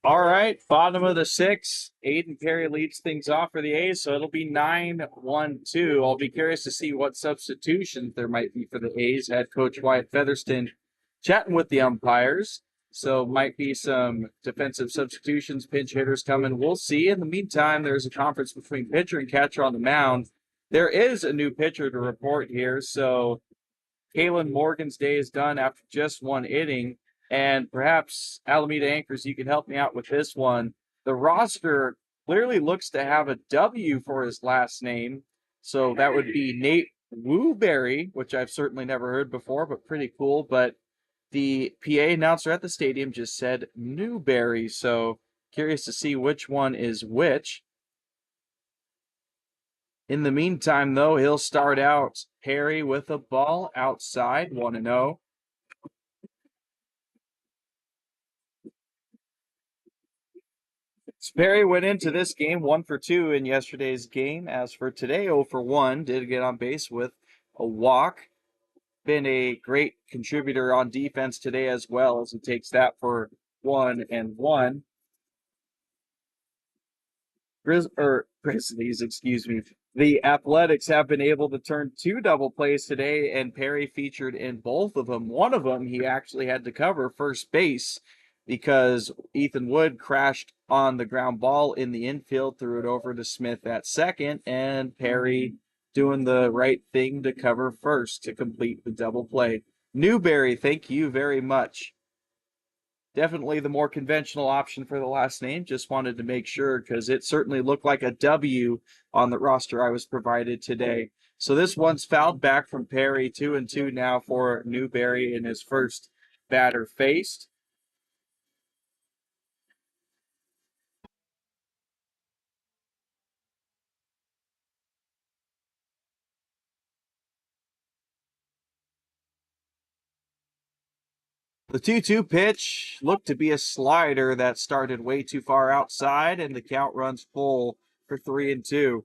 All right, bottom of the sixth. Aiden Perry leads things off for the A's, so it'll be 9-1-2. I'll be curious to see what substitutions there might be for the A's. Head coach Wyatt Featherston chatting with the umpires, so might be some defensive substitutions, pinch hitters coming. We'll see. In the meantime, there's a conference between pitcher and catcher on the mound. There is a new pitcher to report here, so Kalen Morgan's day is done after just one inning. And perhaps Alameda Anchors, you can help me out with this one. The roster clearly looks to have a W for his last name. So that would be Nate Wooberry, which I've certainly never heard before, but pretty cool. But the PA announcer at the stadium just said Newberry. So curious to see which one is which. In the meantime, though, he'll start out Perry with a ball outside, 1-0. Perry went into this game 1 for 2 in yesterday's game. As for today, 0 for 1. Did get on base with a walk. Been a great contributor on defense today as well, as he takes that for 1-1. Grizzlies, excuse me. The Athletics have been able to turn 2 double plays today, and Perry featured in both of them. One of them, he actually had to cover first base because Ethan Wood crashed on the ground ball in the infield, threw it over to Smith at second, and Perry doing the right thing to cover first to complete the double play. Newberry, thank you very much. Definitely the more conventional option for the last name. Just wanted to make sure because it certainly looked like a W on the roster I was provided today. So this one's fouled back from Perry, 2-2 now for Newberry in his first batter faced. The 2-2 pitch looked to be a slider that started way too far outside, and the count runs full for 3-2.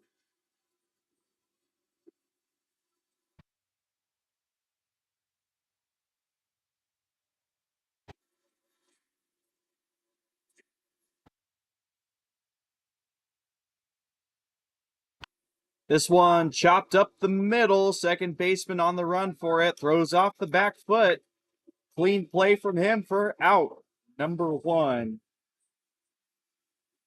This one chopped up the middle. Second baseman on the run for it. Throws off the back foot. Clean play from him for out number 1.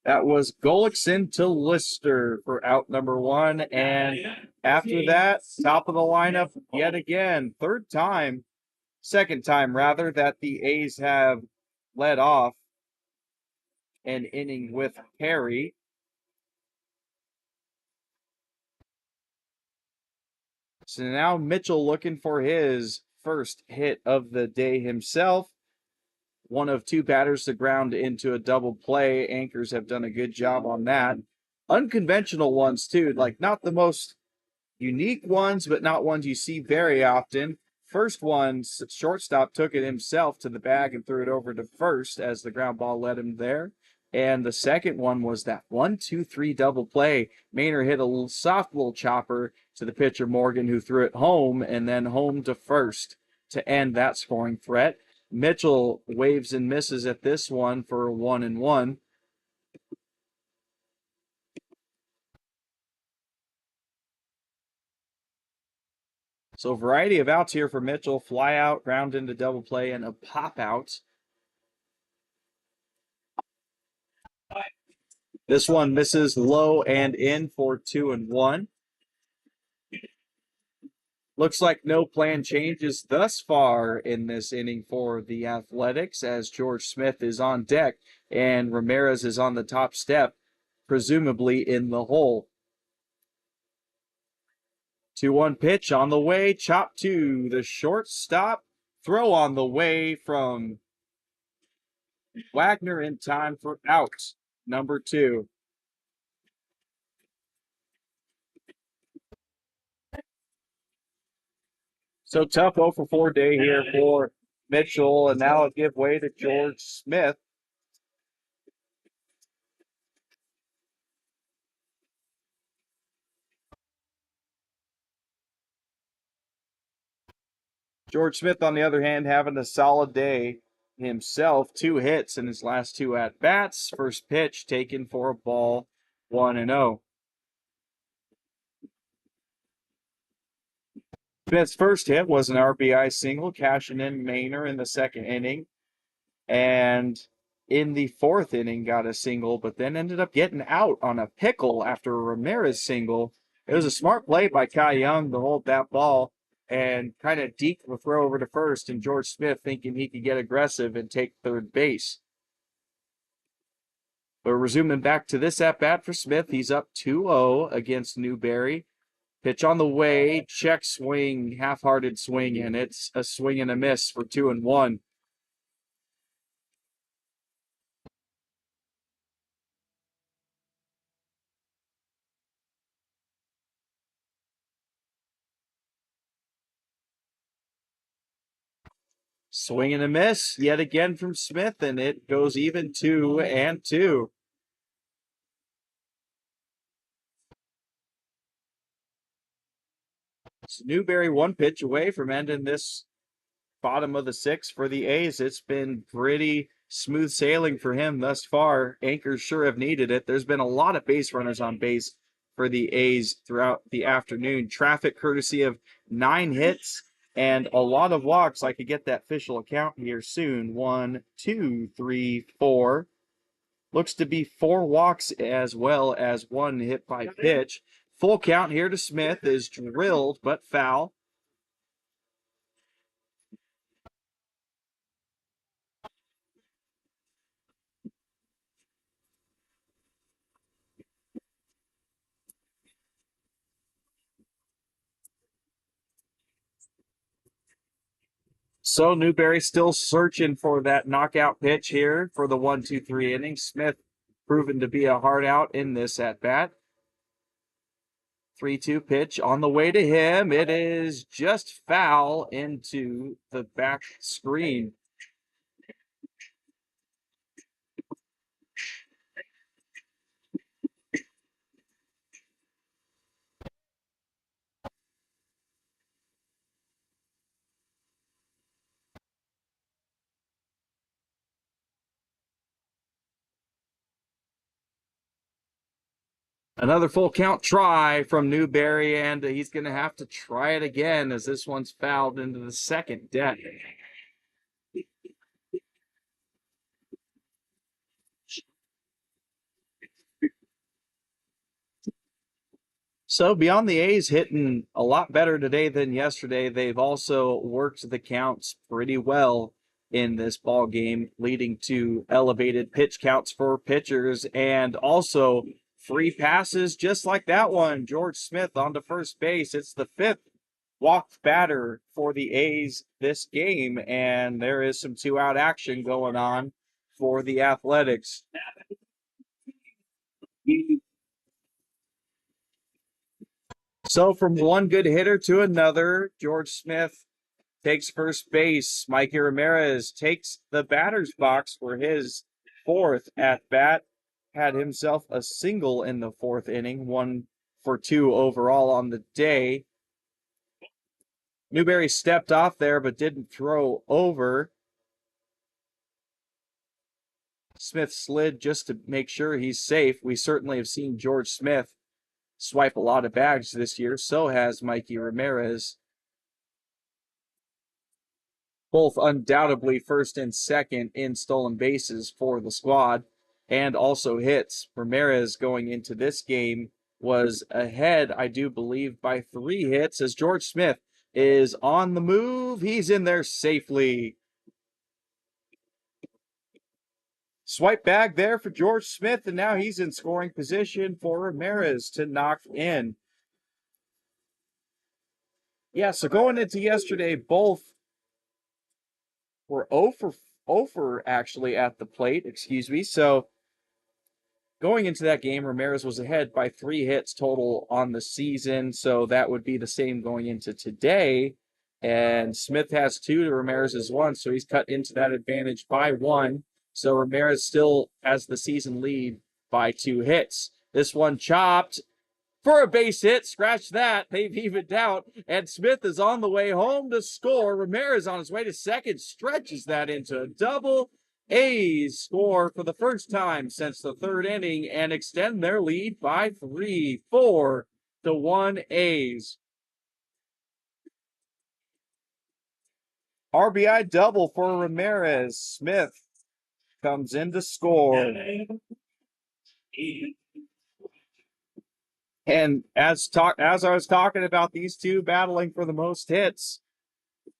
That was Gullickson to Lister for out number 1. And after that, top of the lineup yet again. Second time rather, that the A's have led off an inning with Perry. So now Mitchell looking for his first hit of the day himself. One of 2 batters to ground into a double play. Anchors have done a good job on that. Unconventional ones, too. Like, not the most unique ones, but not ones you see very often. First one, shortstop took it himself to the bag and threw it over to first as the ground ball led him there. And the second one was that 1-2-3 double play. Maynard hit a soft little chopper to the pitcher Morgan, who threw it home, and then home to first to end that scoring threat. Mitchell waves and misses at this one for 1-1. So variety of outs here for Mitchell. Fly out, ground into double play, and a pop out. This one misses low and in for 2-1. Looks like no plan changes thus far in this inning for the Athletics, as George Smith is on deck and Ramirez is on the top step, presumably in the hole. 2-1 pitch on the way, chop to the shortstop. Throw on the way from Wagner in time for out number 2. So tough 0 for 4 day here for Mitchell, and now a give way to George Smith. George Smith, on the other hand, having a solid day. himself 2 hits in his last 2 at-bats. First pitch taken for a ball, 1-0. Smith's first hit was an RBI single, cashing in Maynor in the second inning. And in the fourth inning, got a single, but then ended up getting out on a pickle after a Ramirez single. It was a smart play by Kai Young to hold that ball and kind of deke the throw over to first, and George Smith thinking he could get aggressive and take third base. But resuming back to this at-bat for Smith, he's up 2-0 against Newberry. Pitch on the way, check swing, half-hearted swing, and it's a swing and a miss for 2-1. Swing and a miss yet again from Smith, and it goes even 2-2. So Newberry 1 pitch away from ending this bottom of the 6th for the A's. It's been pretty smooth sailing for him thus far. Anchors sure have needed it. There's been a lot of base runners on base for the A's throughout the afternoon. Traffic courtesy of 9 hits and a lot of walks. I could get that official account here soon. 1, 2, 3, 4. Looks to be 4 walks as well as 1 hit by pitch. Full count here to Smith is drilled but foul. So Newberry still searching for that knockout pitch here for the 1-2-3 inning. Smith proven to be a hard out in this at bat. 3-2 pitch on the way to him. It is just foul into the back screen. Another full count try from Newberry, and he's going to have to try it again as this one's fouled into the second deck. So beyond the A's hitting a lot better today than yesterday, they've also worked the counts pretty well in this ball game, leading to elevated pitch counts for pitchers and also free passes just like that one. George Smith onto first base. It's the 5th walked batter for the A's this game, and there is some 2-out action going on for the Athletics. So from one good hitter to another, George Smith takes first base. Mikey Ramirez takes the batter's box for his 4th at-bat. Had himself a single in the 4th inning, 1 for 2 overall on the day. Newberry stepped off there but didn't throw over. Smith slid just to make sure he's safe. We certainly have seen George Smith swipe a lot of bags this year. So has Mikey Ramirez. Both undoubtedly first and second in stolen bases for the squad and also hits. Ramirez going into this game was ahead, I do believe, by 3 hits as George Smith is on the move. He's in there safely. Swipe bag there for George Smith, and now he's in scoring position for Ramirez to knock in. Yeah, so going into yesterday, both were 0 for actually at the plate, excuse me. So going into that game, Ramirez was ahead by 3 hits total on the season. So that would be the same going into today. And Smith has 2 to Ramirez's 1. So he's cut into that advantage by 1. So Ramirez still has the season lead by 2 hits. This one chopped for a base hit. Scratch that. They've evened out. And Smith is on the way home to score. Ramirez on his way to second stretches that into a double. A's score for the first time since the third inning and extend their lead by 3, 4-1 A's. RBI double for Ramirez. Smith comes in to score. And as I was talking about these two battling for the most hits,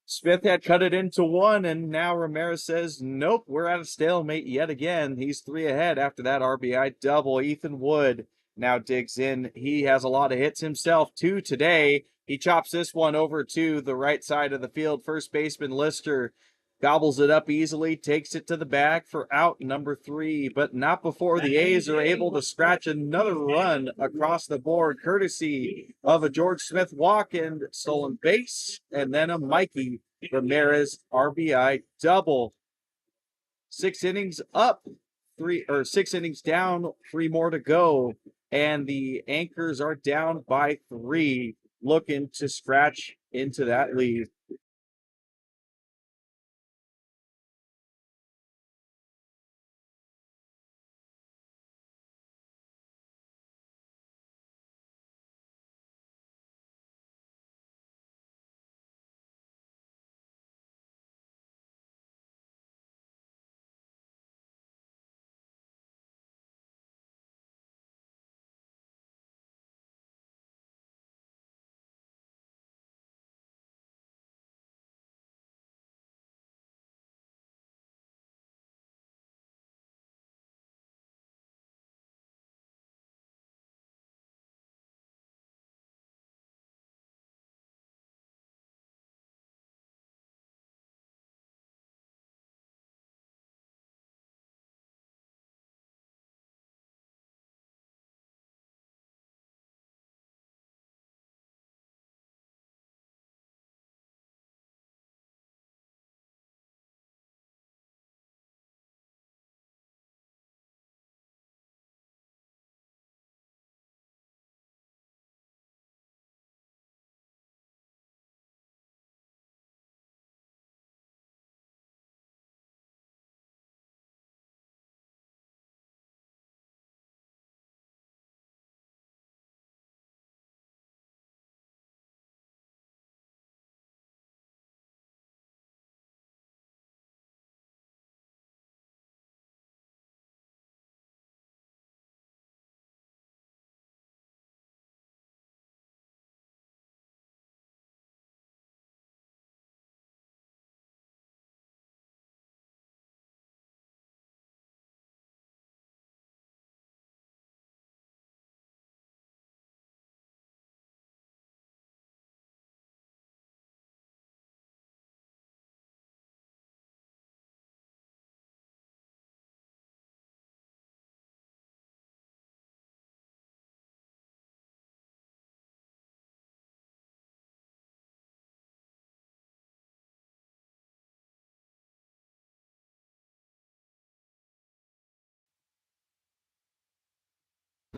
Smith had cut it into one, and now Ramirez says, nope, we're at a stalemate yet again. He's 3 ahead after that RBI double. Ethan Wood now digs in. He has a lot of hits himself, 2 today. He chops this one over to the right side of the field. First baseman Lister gobbles it up easily, takes it to the bag for out number 3, but not before the A's are able to scratch another run across the board, courtesy of a George Smith walk and stolen base, and then a Mikey Ramirez RBI double. 6 innings up, 6 innings down, 3 more to go, and the Anchors are down by 3, looking to scratch into that lead.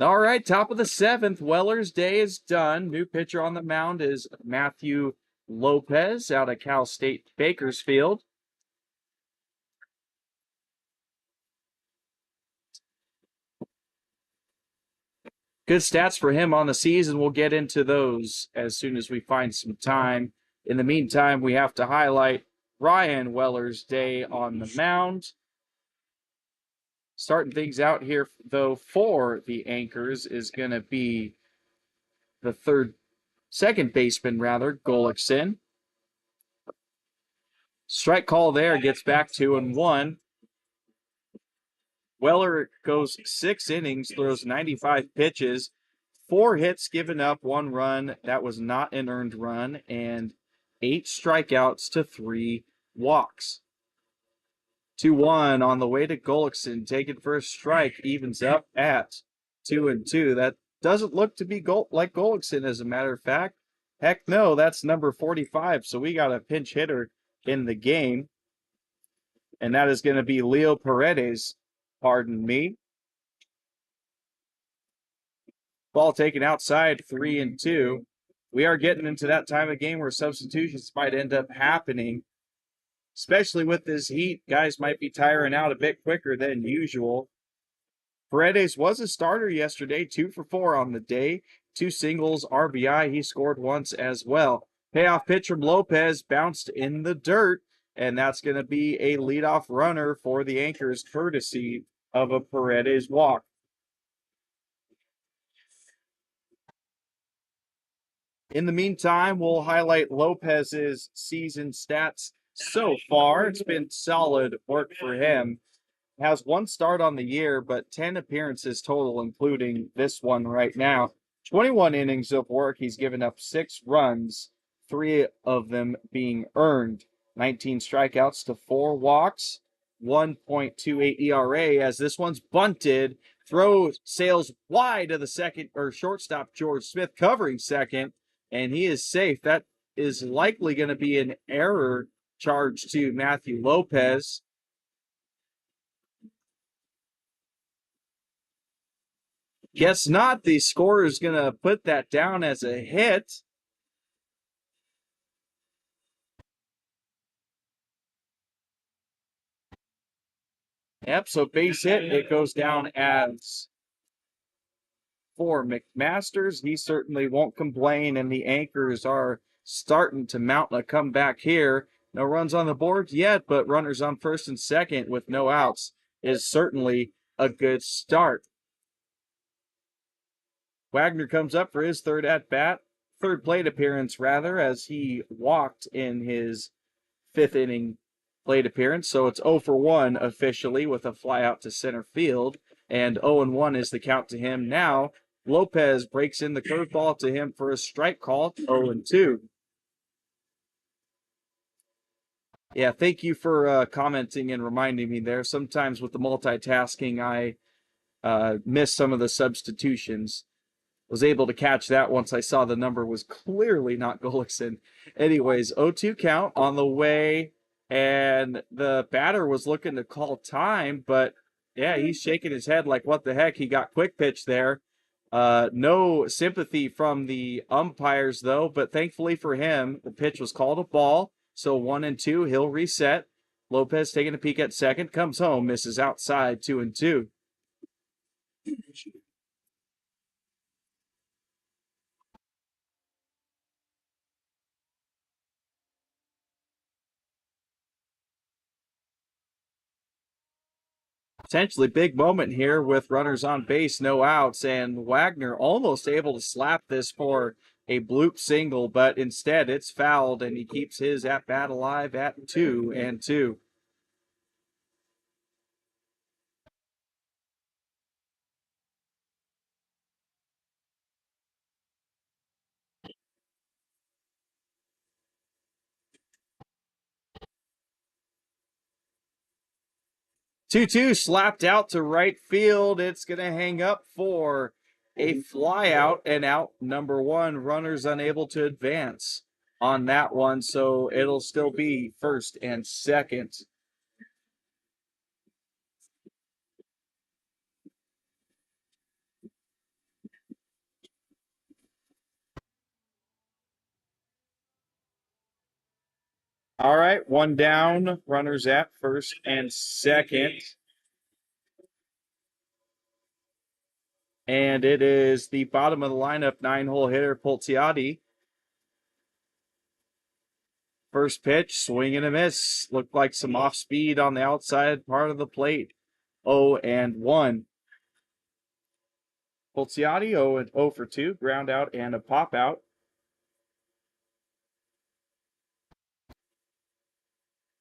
All right, top of the 7th. Weller's day is done. New pitcher on the mound is Matthew Lopez out of Cal State Bakersfield. Good stats for him on the season. We'll get into those as soon as we find some time. In the meantime, we have to highlight Ryan Weller's day on the mound. Starting things out here, though, for the Anchors is going to be the second baseman, Golickson. Strike call there, gets back 2-1. Weller goes 6 innings, throws 95 pitches, 4 hits given up, 1 run. That was not an earned run, and 8 strikeouts to 3 walks. 2-1 on the way to Golickson, taken for a strike, evens up at 2-2. That doesn't look to be like Golickson, as a matter of fact. Heck no, that's number 45, so we got a pinch hitter in the game, and that is going to be Leo Paredes. Pardon me. Ball taken outside, 3-2. We are getting into that time of game where substitutions might end up happening, especially with this heat. Guys might be tiring out a bit quicker than usual. Paredes was a starter yesterday, 2 for 4 on the day, 2 singles, RBI. He scored once as well. Payoff pitch from Lopez bounced in the dirt, and that's going to be a leadoff runner for the Anchors, courtesy of a Paredes walk. In the meantime, we'll highlight Lopez's season stats so far. It's been solid work for him. Has 1 start on the year, but 10 appearances total, including this one right now. 21 innings of work. He's given up 6 runs, 3 of them being earned. 19 strikeouts to 4 walks, 1.28 ERA as this one's bunted. Throw sails wide of the second or shortstop George Smith covering second, and he is safe. That is likely going to be an error charge to Matthew Lopez. Guess not. The scorer is going to put that down as a hit. Yep, so base hit. It goes down as for McMasters. He certainly won't complain, and the Anchors are starting to mount a comeback here. No runs on the board yet, but runners on first and second with no outs is certainly a good start. Wagner comes up for his third plate appearance, rather, as he walked in his 5th inning plate appearance. So it's 0 for 1 officially with a fly out to center field, and 0-1 is the count to him now. Lopez breaks in the curveball to him for a strike call, 0-2. Yeah, thank you for commenting and reminding me there. Sometimes with the multitasking, I miss some of the substitutions. Was able to catch that once I saw the number was clearly not Gullickson. Anyways, 0-2 count on the way, and the batter was looking to call time, but yeah, he's shaking his head like, what the heck? He got quick pitch there. No sympathy from the umpires, though, but thankfully for him, the pitch was called a ball, so 1-2, he'll reset. Lopez taking a peek at second, comes home, misses outside, 2-2. Potentially big moment here with runners on base, no outs, and Wagner almost able to slap this for a bloop single, but instead it's fouled, and he keeps his at-bat alive at 2-2. Two slapped out to right field. It's going to hang up for a fly out, and out number 1. Runners unable to advance on that one, so it'll still be first and second. All right, 1 down, runners at first and second. And it is the bottom of the lineup, 9-hole hitter Pulciati. First pitch, swing and a miss. Looked like some off speed on the outside part of the plate. 0-1. Pulciati 0 for 2, ground out and a pop out.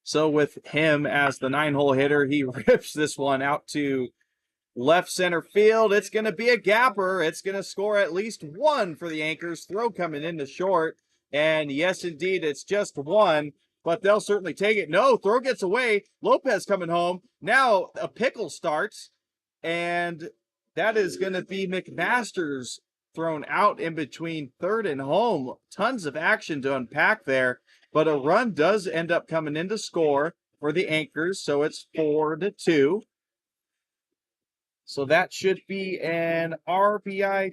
So with him as the 9-hole hitter, he rips this one out to left center field. It's going to be a gapper. It's going to score at least 1 for the Anchors. Throw coming into short. And yes, indeed, it's just 1, but they'll certainly take it. No, throw gets away. Lopez coming home. Now a pickle starts, and that is going to be McMasters thrown out in between third and home. Tons of action to unpack there, but a run does end up coming in to score for the Anchors, so it's 4-2. So that should be an RBI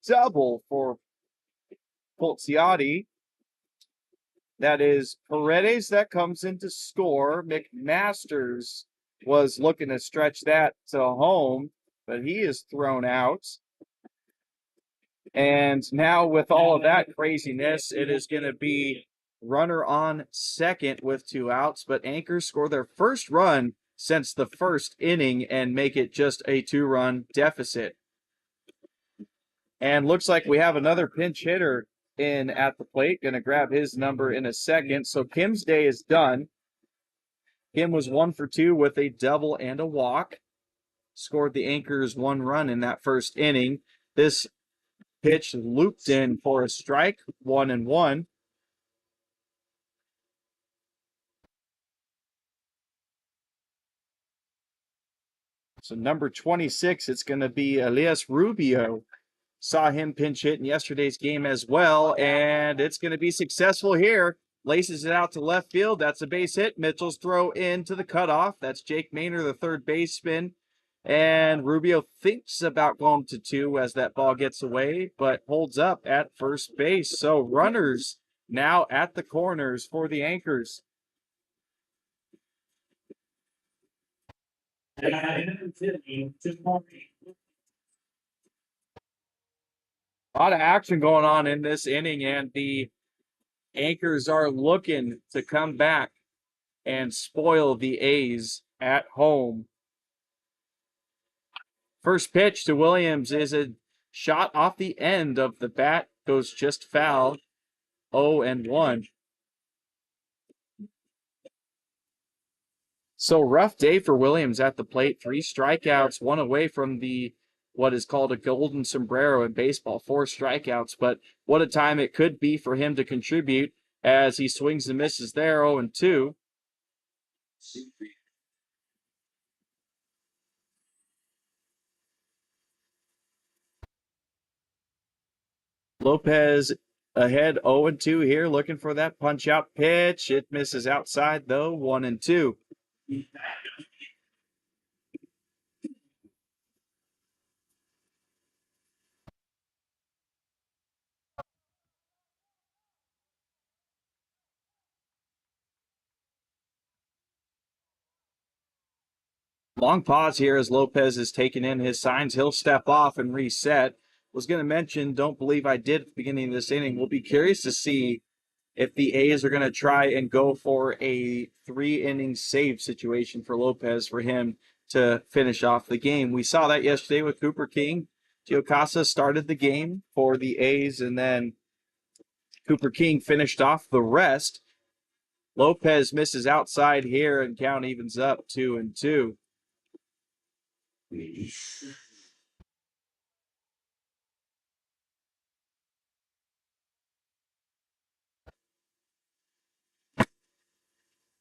double for Polziati. That is Paredes that comes in to score. McMasters was looking to stretch that to home, but he is thrown out. And now with all of that craziness, it is going to be runner on second with 2 outs, but Anchors score their first run since the first inning and make it just a 2-run deficit. And looks like we have another pinch hitter in at the plate. Going to grab his number in a second. So Kim's day is done. Kim was 1 for 2 with a double and a walk. Scored the Anchors 1 run in that first inning. This pitch looped in for a strike, 1-1. So number 26, it's going to be Elias Rubio. Saw him pinch hit in yesterday's game as well, and it's going to be successful here. Laces it out to left field. That's a base hit. Mitchell's throw into the cutoff. That's Jake Maynard, the third baseman. And Rubio thinks about going to 2 as that ball gets away, but holds up at first base. So runners now at the corners for the Anchors. A lot of action going on in this inning, and the Anchors are looking to come back and spoil the A's at home. First pitch to Williams is a shot off the end of the bat, goes just foul, 0-1. So rough day for Williams at the plate. 3 strikeouts, 1 away from the what is called a golden sombrero in baseball, 4 strikeouts. But what a time it could be for him to contribute as he swings and misses there, 0-2. Lopez ahead 0-2 here, looking for that punch-out pitch. It misses outside, though, 1-2. Long pause here as Lopez is taking in his signs. He'll step off and reset. Was going to mention, don't believe I did at the beginning of this inning. We'll be curious to see if the A's are going to try and go for a 3-inning save situation for Lopez for him to finish off the game. We saw that yesterday with Cooper King. Gio Casa started the game for the A's, and then Cooper King finished off the rest. Lopez misses outside here, and count evens up 2-2.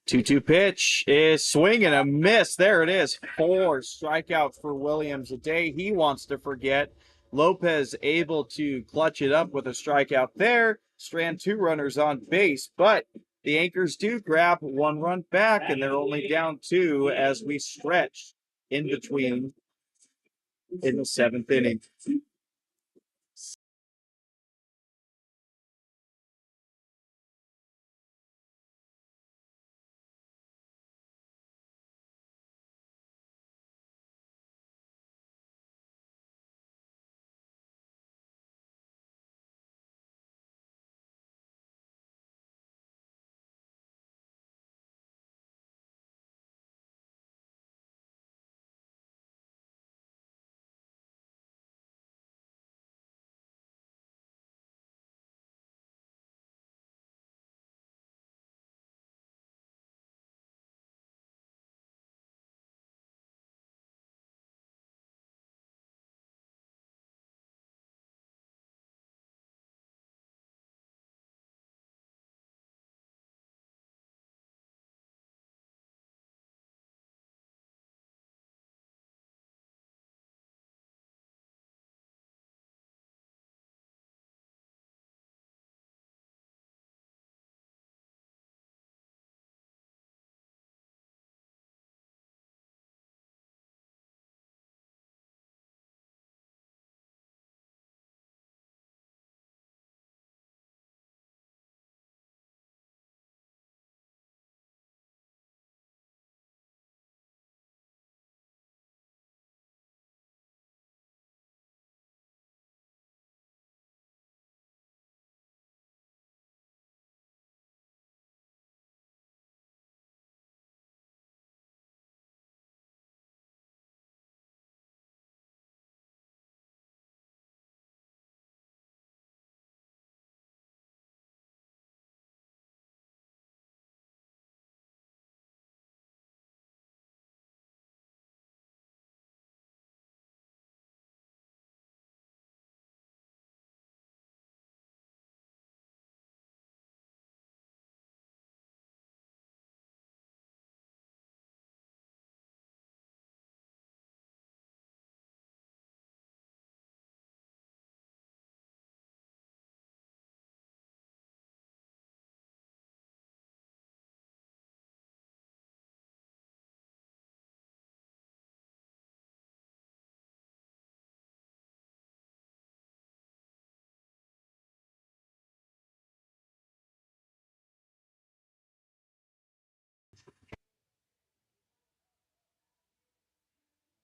2-2 pitch is swing and a miss. There it is. 4 strikeouts for Williams, a day he wants to forget. Lopez able to clutch it up with a strikeout there. Strand 2 runners on base, but the Anchors do grab 1 run back, and they're only down 2 as we stretch in between in the 7th inning.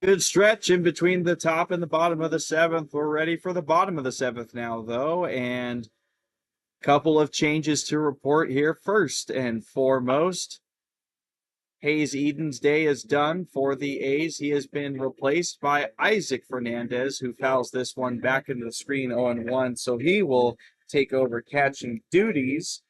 Good stretch in between the top and the bottom of the seventh. We're ready for the bottom of the seventh now, though, and couple of changes to report here. First and foremost, Hayes Eden's day is done for the A's. He has been replaced by Isaac Fernandez, who fouls this one back into the screen 0-1. So he will take over catching duties.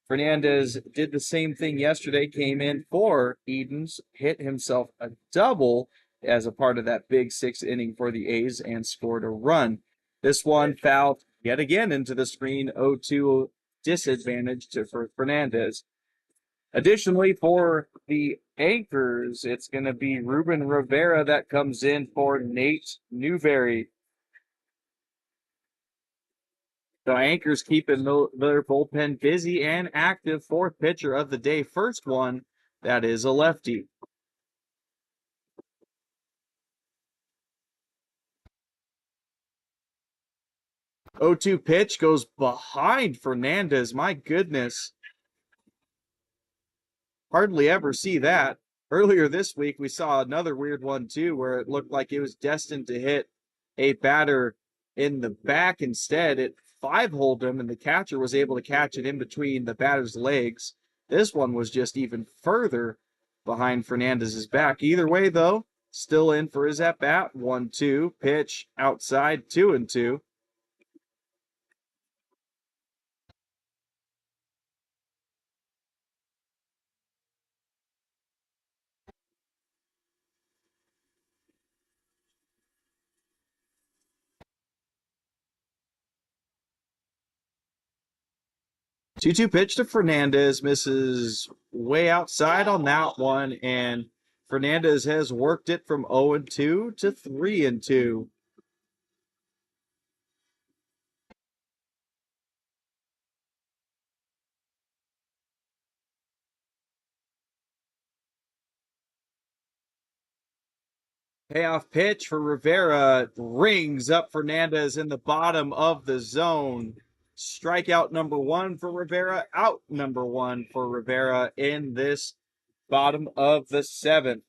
Fernandez did the same thing yesterday, came in for Eden's, hit himself a double as a part of that big sixth inning for the A's and scored a run. This one fouled yet again into the screen, 0-2 disadvantage for Fernandez. Additionally, for the Anchors, it's going to be Ruben Rivera that comes in for Nate Newberry. The Anchors keeping their bullpen busy and active. Fourth pitcher of the day. First one, that is a lefty. 0-2 pitch goes behind Fernandez. My goodness. Hardly ever see that. Earlier this week, we saw another weird one, too, where it looked like it was destined to hit a batter in the back. Instead, it five-holed him, and the catcher was able to catch it in between the batter's legs. This one was just even further behind Fernandez's back. Either way, though, still in for his at-bat. 1-2, pitch outside, 2-2. Two-two pitch to Fernandez, misses way outside on that one, and Fernandez has worked it from 0-2 to 3-2. Payoff pitch for Rivera rings up Fernandez in the bottom of the zone. Strikeout number one for Rivera, out number one for Rivera in this bottom of the seventh.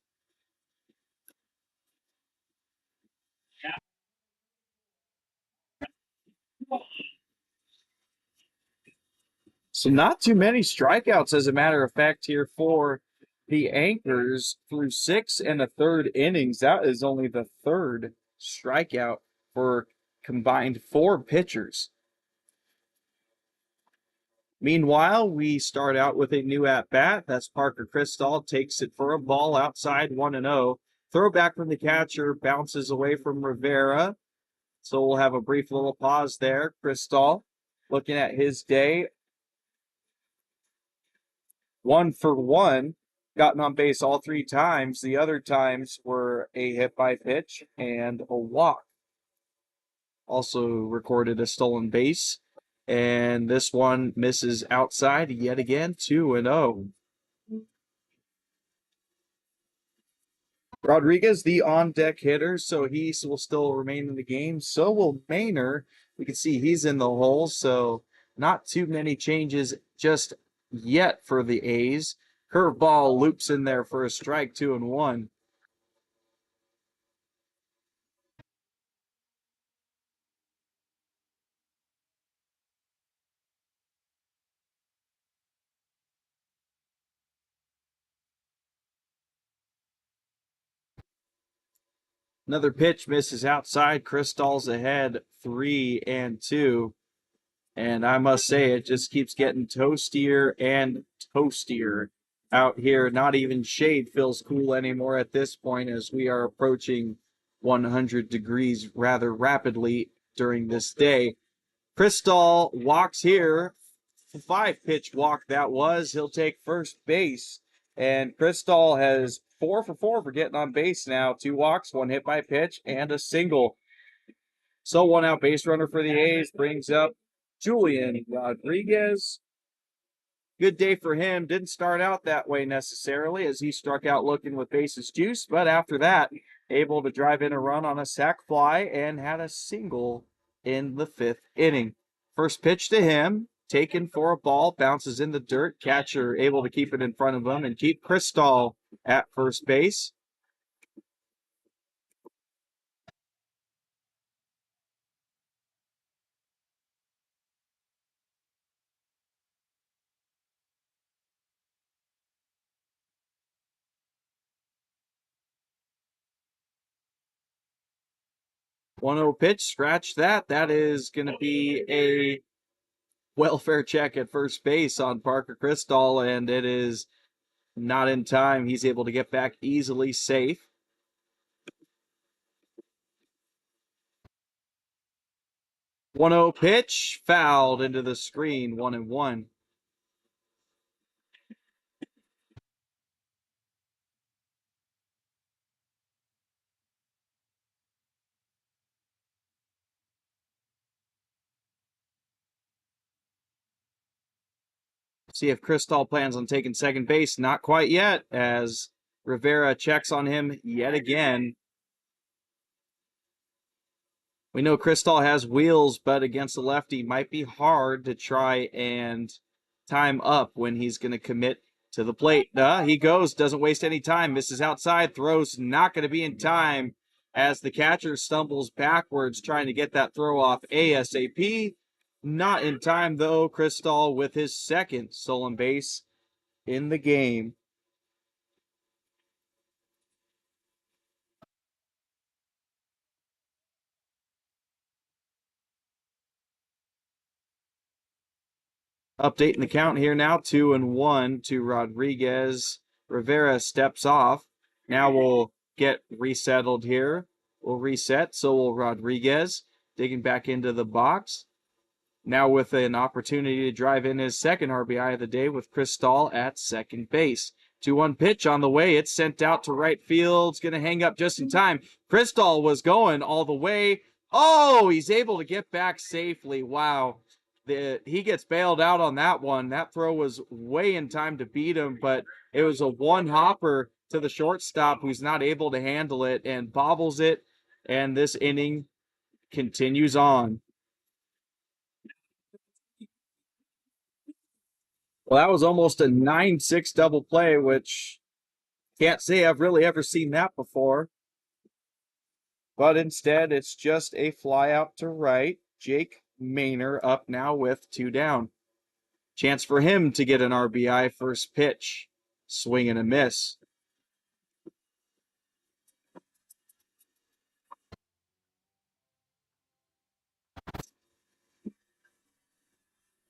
So not too many strikeouts, as a matter of fact, here for the Anchors through 6 1/3 innings. That is only the third strikeout for combined 4 pitchers. Meanwhile, we start out with a new at-bat. That's Parker Cristall, takes it for a ball outside 1-0. Throw back from the catcher, bounces away from Rivera. So we'll have a brief little pause there. Cristall looking at his day. 1 for 1, gotten on base all 3 times. The other times were a hit by pitch and a walk. Also recorded a stolen base. And this one misses outside yet again, 2-0. Rodriguez, the on-deck hitter, so he will still remain in the game. So will Maynor. We can see he's in the hole, so not too many changes just yet for the A's. Curveball loops in there for a strike, 2-1. Another pitch misses outside. Cristall's ahead 3-2. And I must say, it just keeps getting toastier and toastier out here. Not even shade feels cool anymore at this point, as we are approaching 100 degrees rather rapidly during this day. Cristall walks here. 5-pitch walk that was. He'll take first base. And Cristall has 4 for 4 for getting on base now. 2 walks, 1 hit by pitch, and a single. So 1 out base runner for the A's brings up Julian Rodriguez. Good day for him. Didn't start out that way necessarily, as he struck out looking with bases juiced, but after that, able to drive in a run on a sac fly and had a single in the 5th inning. First pitch to him, taken for a ball, bounces in the dirt. Catcher able to keep it in front of him and keep Cristall at first base. 1-0 pitch, scratch that. That is going to be a welfare check at first base on Parker Crystal, and it is not in time. He's able to get back easily, safe. 1-0 pitch, fouled into the screen, 1-1. See if Crystal plans on taking second base. Not quite yet, as Rivera checks on him yet again. We know Crystal has wheels, but against the lefty might be hard to try and time up when he's going to commit to the plate. He goes, doesn't waste any time, misses outside, throws not going to be in time as the catcher stumbles backwards trying to get that throw off ASAP. Not in time, though. Crystal with his second stolen base in the game. Updating the count here now, 2-1 to Rodriguez. Rivera steps off. Now we'll get resettled here. We'll reset, so will Rodriguez. Digging back into the box. Now with an opportunity to drive in his second RBI of the day with Crystal at second base. 2-1 pitch on the way. It's sent out to right field. It's going to hang up just in time. Crystal was going all the way. Oh, he's able to get back safely. Wow. He gets bailed out on that one. That throw was way in time to beat him, but it was a one-hopper to the shortstop who's not able to handle it and bobbles it, and this inning continues on. Well, that was almost a 9-6 double play, which can't say I've really ever seen that before. But instead, it's just a fly out to right. Jake Maynor up now with 2 down. Chance for him to get an RBI first pitch. Swing and a miss.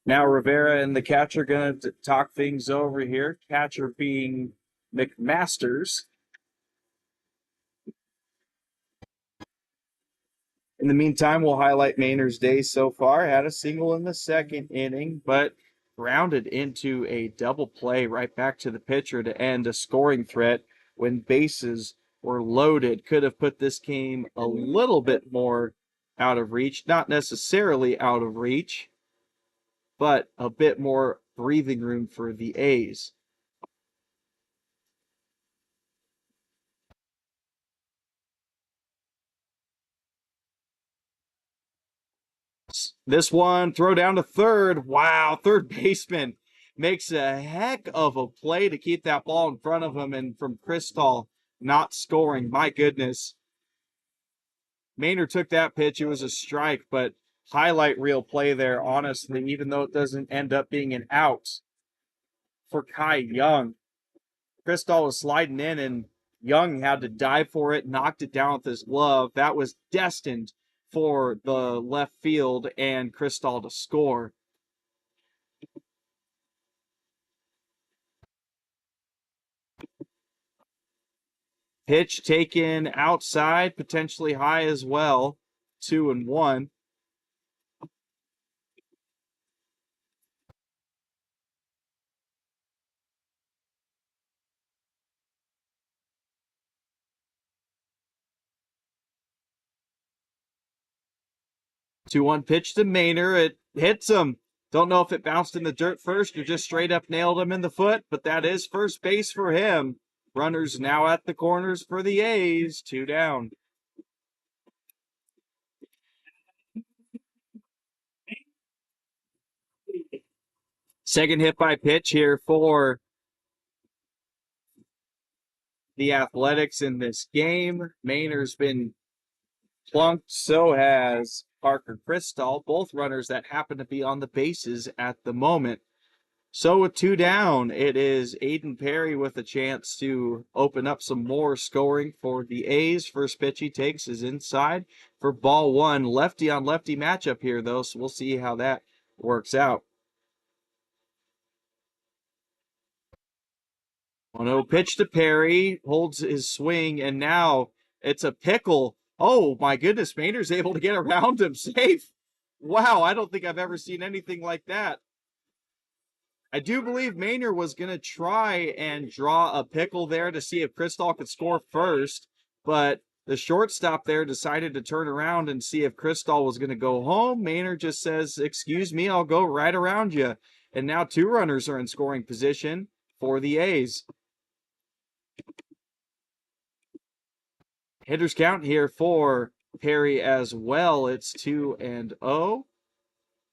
Now Rivera and the catcher going to talk things over here. Catcher being McMasters. In the meantime, we'll highlight Maynor's day so far. Had a single in the second inning, but grounded into a double play right back to the pitcher to end a scoring threat when bases were loaded. Could have put this game a little bit more out of reach. Not necessarily out of reach, but a bit more breathing room for the A's. This one, throw down to third. Wow, third baseman makes a heck of a play to keep that ball in front of him, and from Crystal not scoring. My goodness. Maynard took that pitch. It was a strike, but highlight reel play there, honestly, even though it doesn't end up being an out for Kai Young. Crystal was sliding in, and Young had to dive for it, knocked it down with his glove. That was destined for the left field and Crystal to score. Pitch taken outside, potentially high as well. 2-1. 2-1 pitch to Maynor. It hits him. Don't know if it bounced in the dirt first or just straight up nailed him in the foot, but that is first base for him. Runners now at the corners for the A's. 2 down. Second hit by pitch here for the Athletics in this game. Maynor's been plunked, so has Parker Crystal, both runners that happen to be on the bases at the moment. So with 2 down, it is Aiden Perry with a chance to open up some more scoring for the A's. First pitch he takes is inside for ball 1. Lefty on lefty matchup here, though, so we'll see how that works out. 1-0 pitch to Perry, holds his swing, and now it's a pickle. Oh, my goodness, Maynard's able to get around him safe. Wow, I don't think I've ever seen anything like that. I do believe Maynard was going to try and draw a pickle there to see if Crystal could score first, but the shortstop there decided to turn around and see if Crystal was going to go home. Maynard just says, "Excuse me, I'll go right around you." And now 2 runners are in scoring position for the A's. Hitters count here for Perry as well. It's 2-0.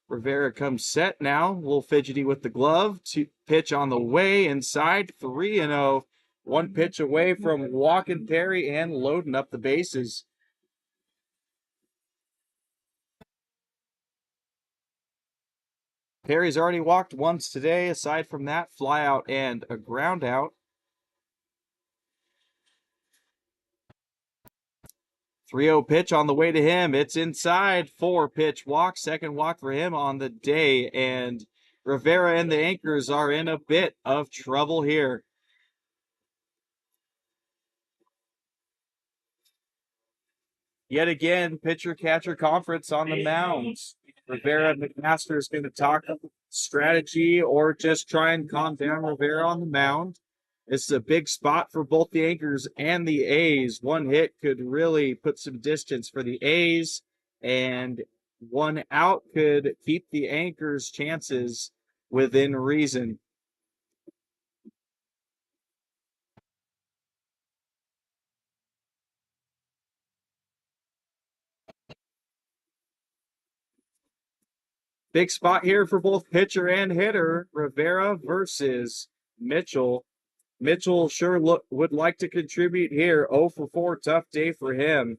Rivera comes set now. A little fidgety with the glove. Pitch on the way inside. 3-0. 1 pitch away from walking Perry and loading up the bases. Perry's already walked once today. Aside from that, fly out and a ground out. 3-0 pitch on the way to him. It's inside. 4-pitch walk. Second walk for him on the day. And Rivera and the Anchors are in a bit of trouble here. Yet again, pitcher-catcher conference on the mound. Rivera and McMaster is going to talk strategy or just try and calm down Rivera on the mound. This is a big spot for both the Anchors and the A's. 1 hit could really put some distance for the A's, and 1 out could keep the Anchors' chances within reason. Big spot here for both pitcher and hitter. Rivera versus Mitchell. Mitchell sure would like to contribute here. 0 for 4, tough day for him.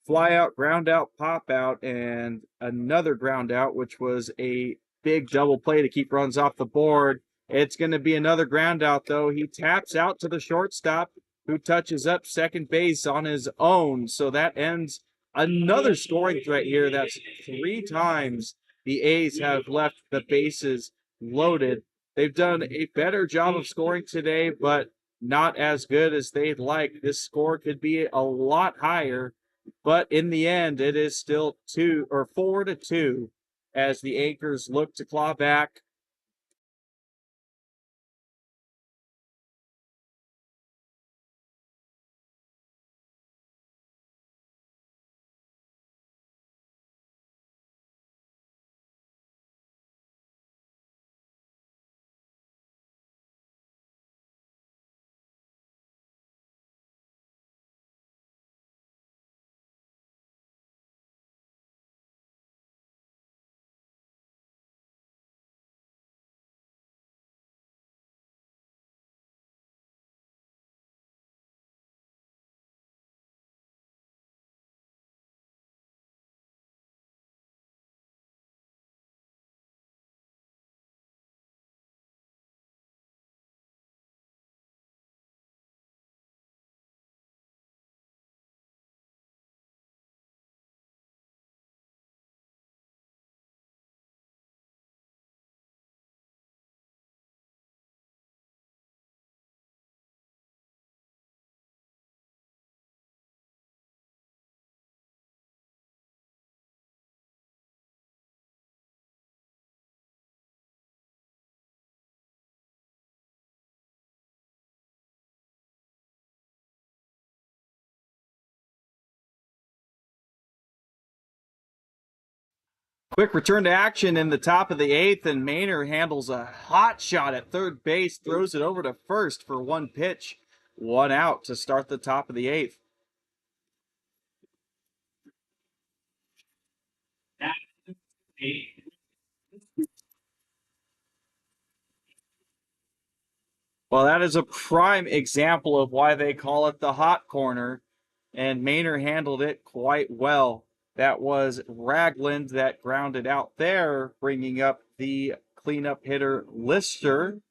Fly out, ground out, pop out, and another ground out, which was a big double play to keep runs off the board. It's going to be another ground out, though. He taps out to the shortstop, who touches up second base on his own. So that ends another scoring threat here. That's 3 times the A's have left the bases loaded. They've done a better job of scoring today, but not as good as they'd like. This score could be a lot higher, but in the end, it is still 4-2 as the Anchors look to claw back. Quick return to action in the top of the 8th, and Maynard handles a hot shot at third base, throws it over to first for 1 pitch, 1 out to start the top of the 8th. Well, that is a prime example of why they call it the hot corner, and Maynard handled it quite well. That was Ragland that grounded out there, bringing up the cleanup hitter Lister.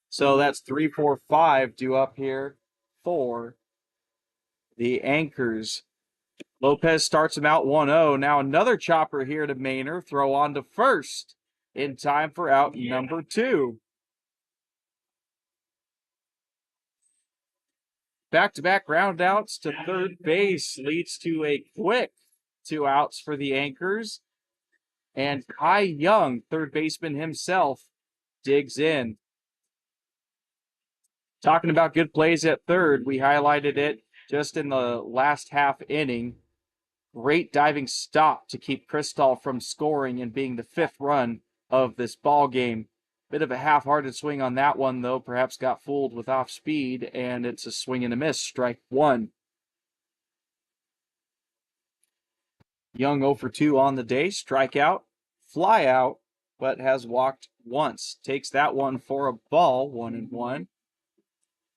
So that's 3, 4, 5 due up here for the Anchors. Lopez starts him out 1-0. Now another chopper here to Maynor. Throw on to first in time for out number 2. Back-to-back roundouts to third base leads to a quick 2 outs for the Anchors. And Kai Young, third baseman himself, digs in. Talking about good plays at third, we highlighted it just in the last half inning. Great diving stop to keep Kristall from scoring and being the 5th run of this ball game. Bit of a half-hearted swing on that one, though. Perhaps got fooled with off speed, and it's a swing and a miss. Strike 1. Young 0 for 2 on the day. Strikeout, fly out, but has walked once. Takes that one for a ball, 1-1.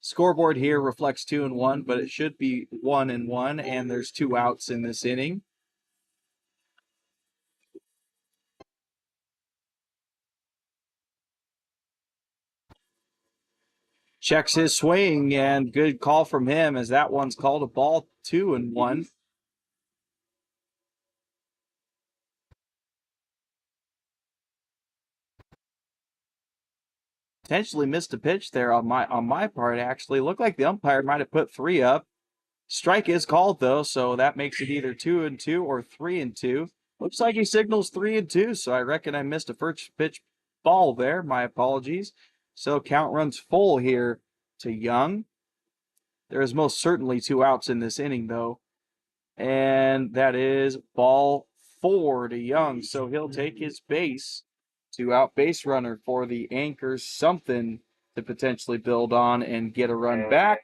Scoreboard here reflects 2-1, but it should be 1-1, and there's 2 outs in this inning. Checks his swing, and good call from him as that one's called a ball, 2-1. Potentially missed a pitch there on my part, actually. Looked like the umpire might have put 3 up. Strike is called, though, so that makes it either 2-2 or 3-2. Looks like he signals 3-2, so I reckon I missed a first pitch ball there. My apologies. So count runs full here to Young. There is most certainly 2 outs in this inning, though. And that is ball 4 to Young, so he'll take his base. 2 out base runner for the Anchors. Something to potentially build on and get a run back.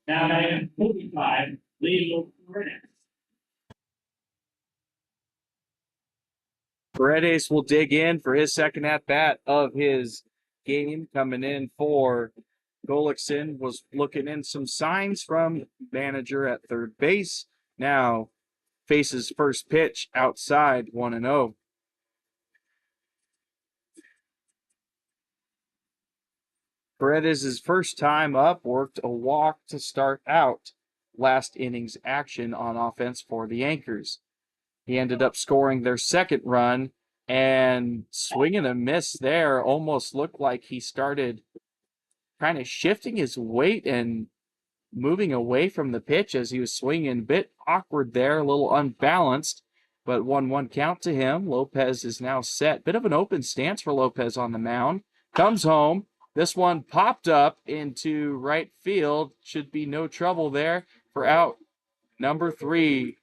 Now batting 45, Leo Paredes. Paredes will dig in for his second at-bat of his game. Coming in for Golickson, was looking in some signs from manager at third base. Now faces first pitch outside, 1-0. Paredes' first time up worked a walk to start out last inning's action on offense for the Anchors. He ended up scoring their second run, and swinging a miss there. Almost looked like he started kind of shifting his weight and moving away from the pitch as he was swinging. A bit awkward there, a little unbalanced, but 1-1 count to him. Lopez is now set. Bit of an open stance for Lopez on the mound. Comes home. This one popped up into right field. Should be no trouble there for out number 3.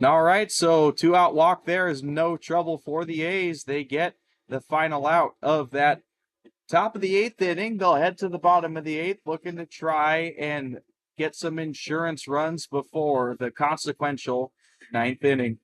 All right, so 2 out walk there is no trouble for the A's. They get the final out of that top of the 8th inning. They'll head to the bottom of the 8th, looking to try and get some insurance runs before the consequential 9th inning.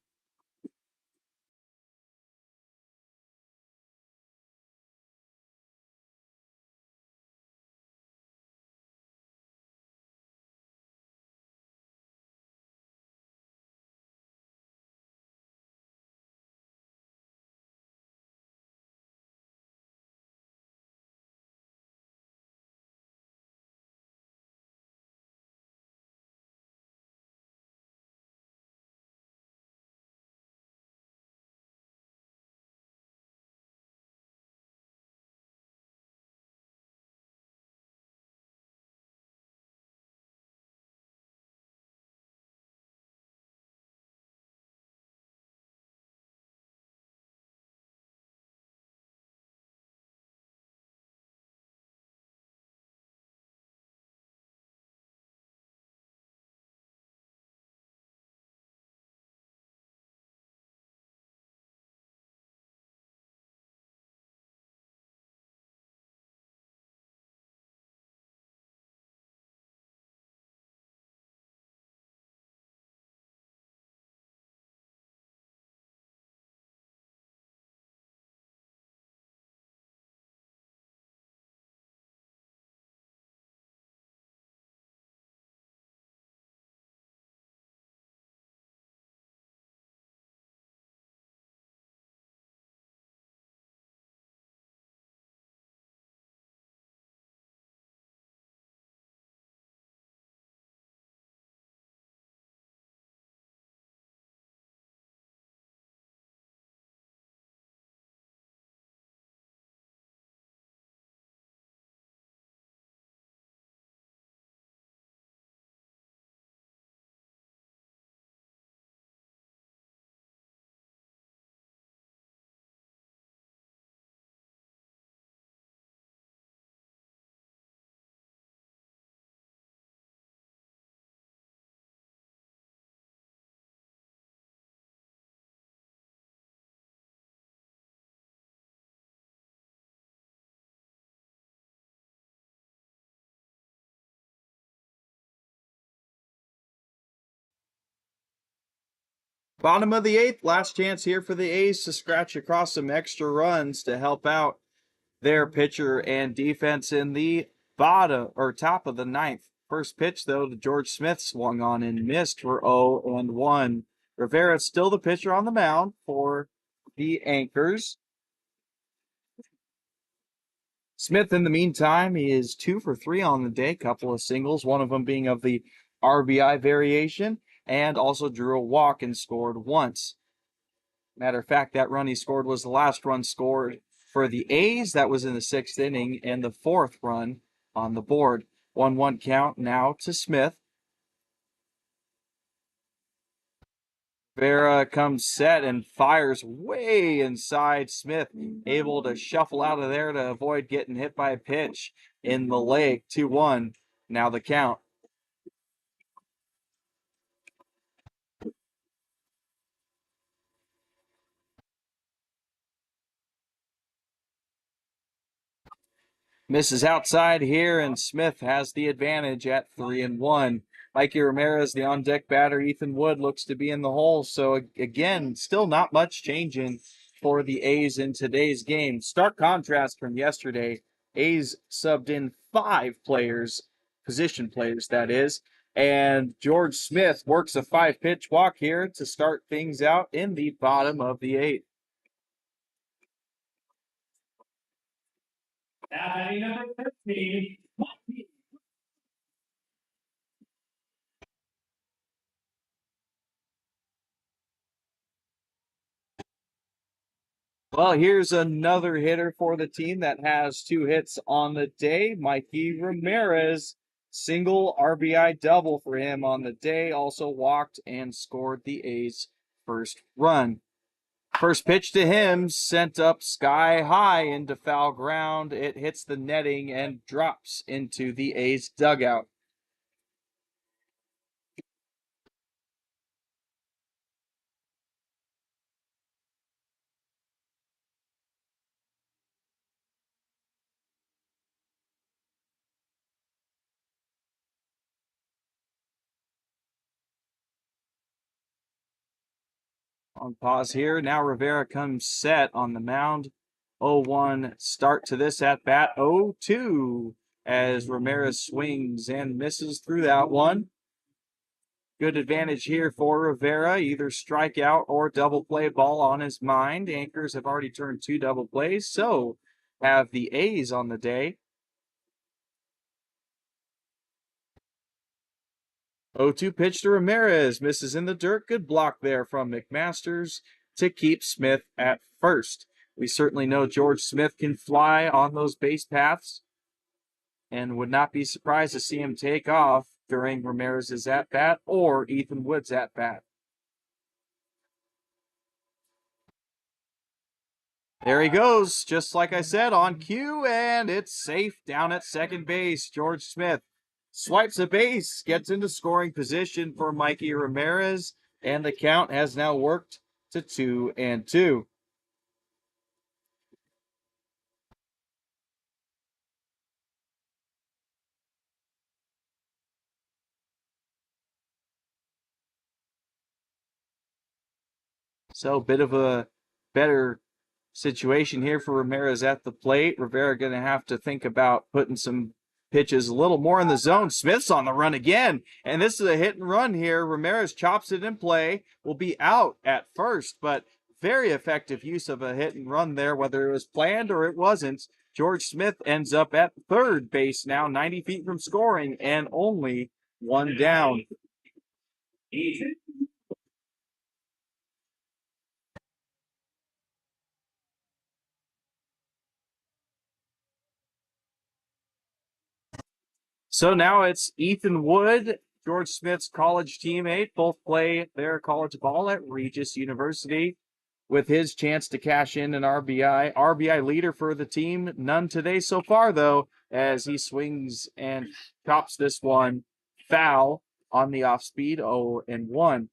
Bottom of the 8th, last chance here for the A's to scratch across some extra runs to help out their pitcher and defense in the bottom or top of the 9th. First pitch, though, to George Smith swung on and missed for 0-1. Rivera still the pitcher on the mound for the Anchors. Smith, in the meantime, he is 2 for 3 on the day, couple of singles, one of them being of the RBI variation, and also drew a walk and scored once. Matter of fact, that run he scored was the last run scored for the A's. That was in the 6th inning and the 4th run on the board. 1-1 count now to Smith. Vera comes set and fires way inside. Smith able to shuffle out of there to avoid getting hit by a pitch in the leg. 2-1. Now the count. Misses outside here, and Smith has the advantage at 3-1. Mikey Ramirez, the on-deck batter. Ethan Wood looks to be in the hole. So, again, still not much changing for the A's in today's game. Stark contrast from yesterday. A's subbed in 5 players, position players, that is. And George Smith works a 5-pitch walk here to start things out in the bottom of the 8th. Now batting number 13, Well, here's another hitter for the team that has 2 hits on the day. Mikey Ramirez, single RBI double for him on the day. Also walked and scored the A's first run. First pitch to him, sent up sky high into foul ground. It hits the netting and drops into the A's dugout. On pause here. Now Rivera comes set on the mound. 0-1 start to this at bat. 0-2 as Ramirez swings and misses through that one. Good advantage here for Rivera, either strikeout or double play ball on his mind. Anchors have already turned 2 double plays, so have the A's on the day. 0-2 pitch to Ramirez, misses in the dirt. Good block there from McMasters to keep Smith at first. We certainly know George Smith can fly on those base paths and would not be surprised to see him take off during Ramirez's at-bat or Ethan Wood's at-bat. There he goes, just like I said, on cue, and it's safe down at second base. George Smith swipes a base, gets into scoring position for Mikey Ramirez, and the count has now worked to 2-2. So, bit of a better situation here for Ramirez at the plate. Rivera going to have to think about putting some pitches a little more in the zone. Smith's on the run again, and this is a hit and run here. Ramirez chops it in play, will be out at first, but very effective use of a hit and run there, whether it was planned or it wasn't. George Smith ends up at third base now, 90 feet from scoring, and only 1 down. So now it's Ethan Wood, George Smith's college teammate. Both play their college ball at Regis University with his chance to cash in an RBI. RBI leader for the team. None today so far, though, as he swings and chops this one foul on the off speed. 0-1.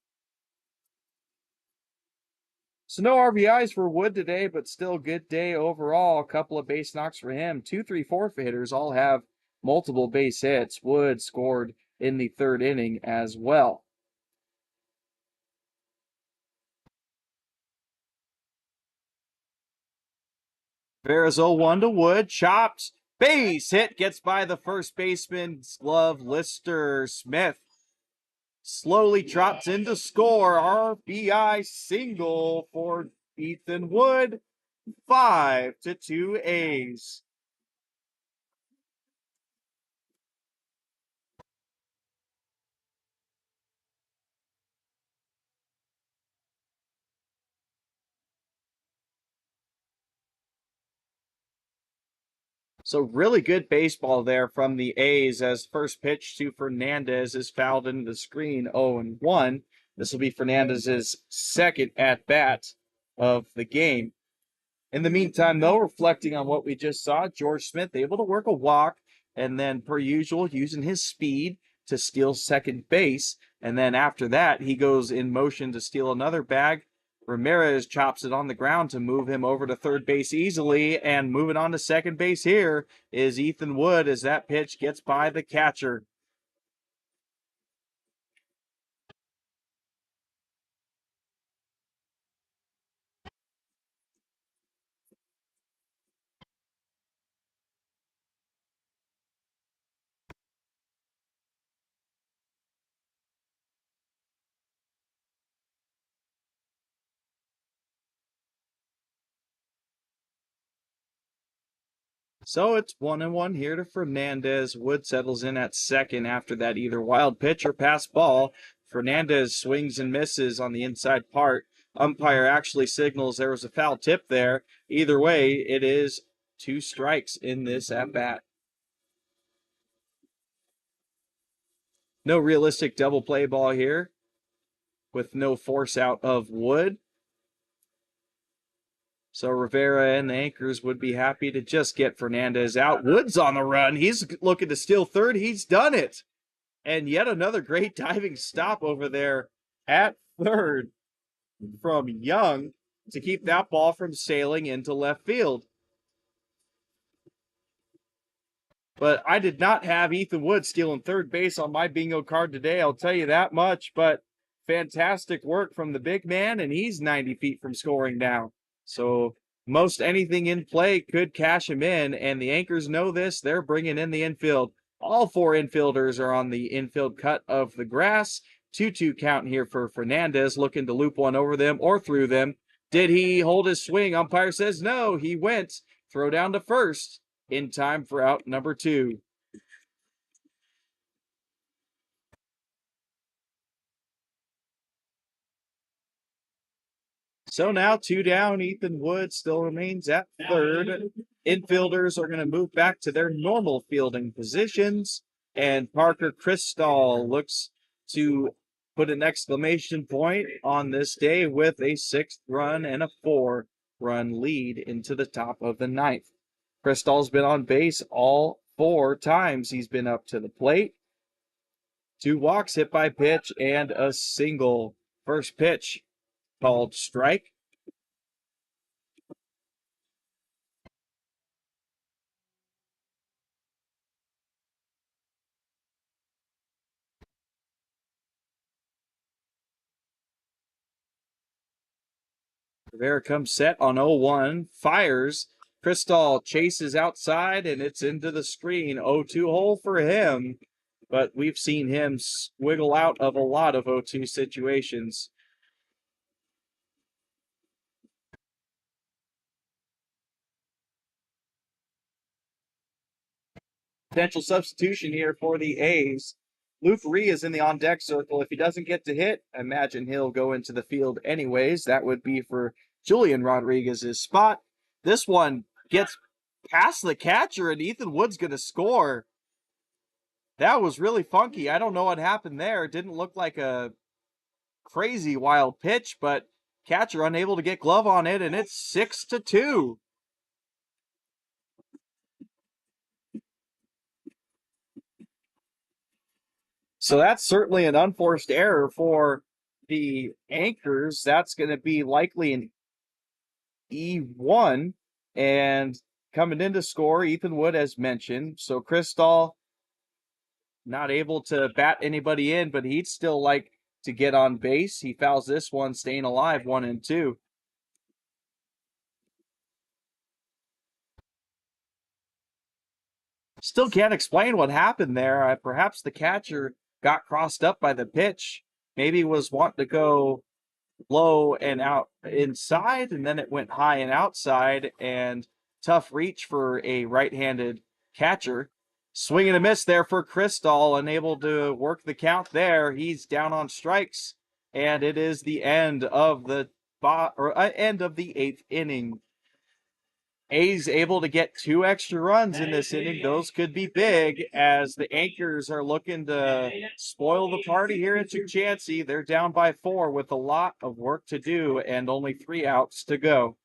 So no RBIs for Wood today, but still good day overall. A couple of base knocks for him. 2, 3, 4 hitters all have multiple base hits. Wood scored in the 3rd inning as well. Rivera's 0-1 to Wood. Chopped. Base hit. Gets by the first baseman's glove, Lister Smith. Slowly drops into score. RBI single for Ethan Wood. 5-2 A's. So really good baseball there from the A's as first pitch to Fernandez is fouled into the screen 0-1. This will be Fernandez's second at bat of the game. In the meantime, though, reflecting on what we just saw, George Smith able to work a walk and then, per usual, using his speed to steal second base. And then after that, he goes in motion to steal another bag. Ramirez chops it on the ground to move him over to third base easily. And moving on to second base here is Ethan Wood as that pitch gets by the catcher. So it's 1-1 here to Fernandez. Wood settles in at second after that either wild pitch or pass ball. Fernandez swings and misses on the inside part. Umpire actually signals there was a foul tip there. Either way, it is 2 strikes in this at-bat. No realistic double play ball here with no force out of Wood. So Rivera and the Anchors would be happy to just get Fernandez out. Wood's on the run. He's looking to steal third. He's done it. And yet another great diving stop over there at third from Young to keep that ball from sailing into left field. But I did not have Ethan Wood stealing third base on my bingo card today, I'll tell you that much. But fantastic work from the big man, and he's 90 feet from scoring now. So most anything in play could cash him in, and the Anchors know this. They're bringing in the infield. All 4 infielders are on the infield cut of the grass. 2-2 count here for Fernandez, looking to loop one over them or through them. Did he hold his swing? Umpire says no. He went. Throw down to first in time for out number 2. So now 2 down. Ethan Wood still remains at third. Infielders are going to move back to their normal fielding positions. And Parker Cristall looks to put an exclamation point on this day with a 6th run and a 4-run lead into the top of the 9th. Cristall's been on base all 4 times he's been up to the plate. 2 walks, hit by pitch, and a single. First pitch called strike. Rivera comes set on 0-1, fires. Cristall chases outside, and it's into the screen. 0-2 hole for him, but we've seen him wiggle out of a lot of 0-2 situations. Potential substitution here for the A's. Luke Rhee is in the on-deck circle. If he doesn't get to hit, I imagine he'll go into the field anyways. That would be for Julian Rodriguez's spot. This one gets past the catcher, and Ethan Wood's going to score. That was really funky. I don't know what happened there. It didn't look like a crazy wild pitch, but catcher unable to get glove on it, and it's 6-2. So that's certainly an unforced error for the Anchors. That's going to be likely an E1. And coming in to score, Ethan Wood, as mentioned. So Cristall not able to bat anybody in, but he'd still like to get on base. He fouls this one, staying alive, 1-2. Still can't explain what happened there. Perhaps the catcher got crossed up by the pitch. Maybe was wanting to go low and out inside, and then it went high and outside, and tough reach for a right-handed catcher. Swing and a miss there for Crystal, unable to work the count there. He's down on strikes, and it is the end of the end of the 8th inning. A's able to get 2 extra runs in this inning. Those could be big as the Anchors are looking to spoil the party here at Chansey. They're down by 4 with a lot of work to do and only 3 outs to go.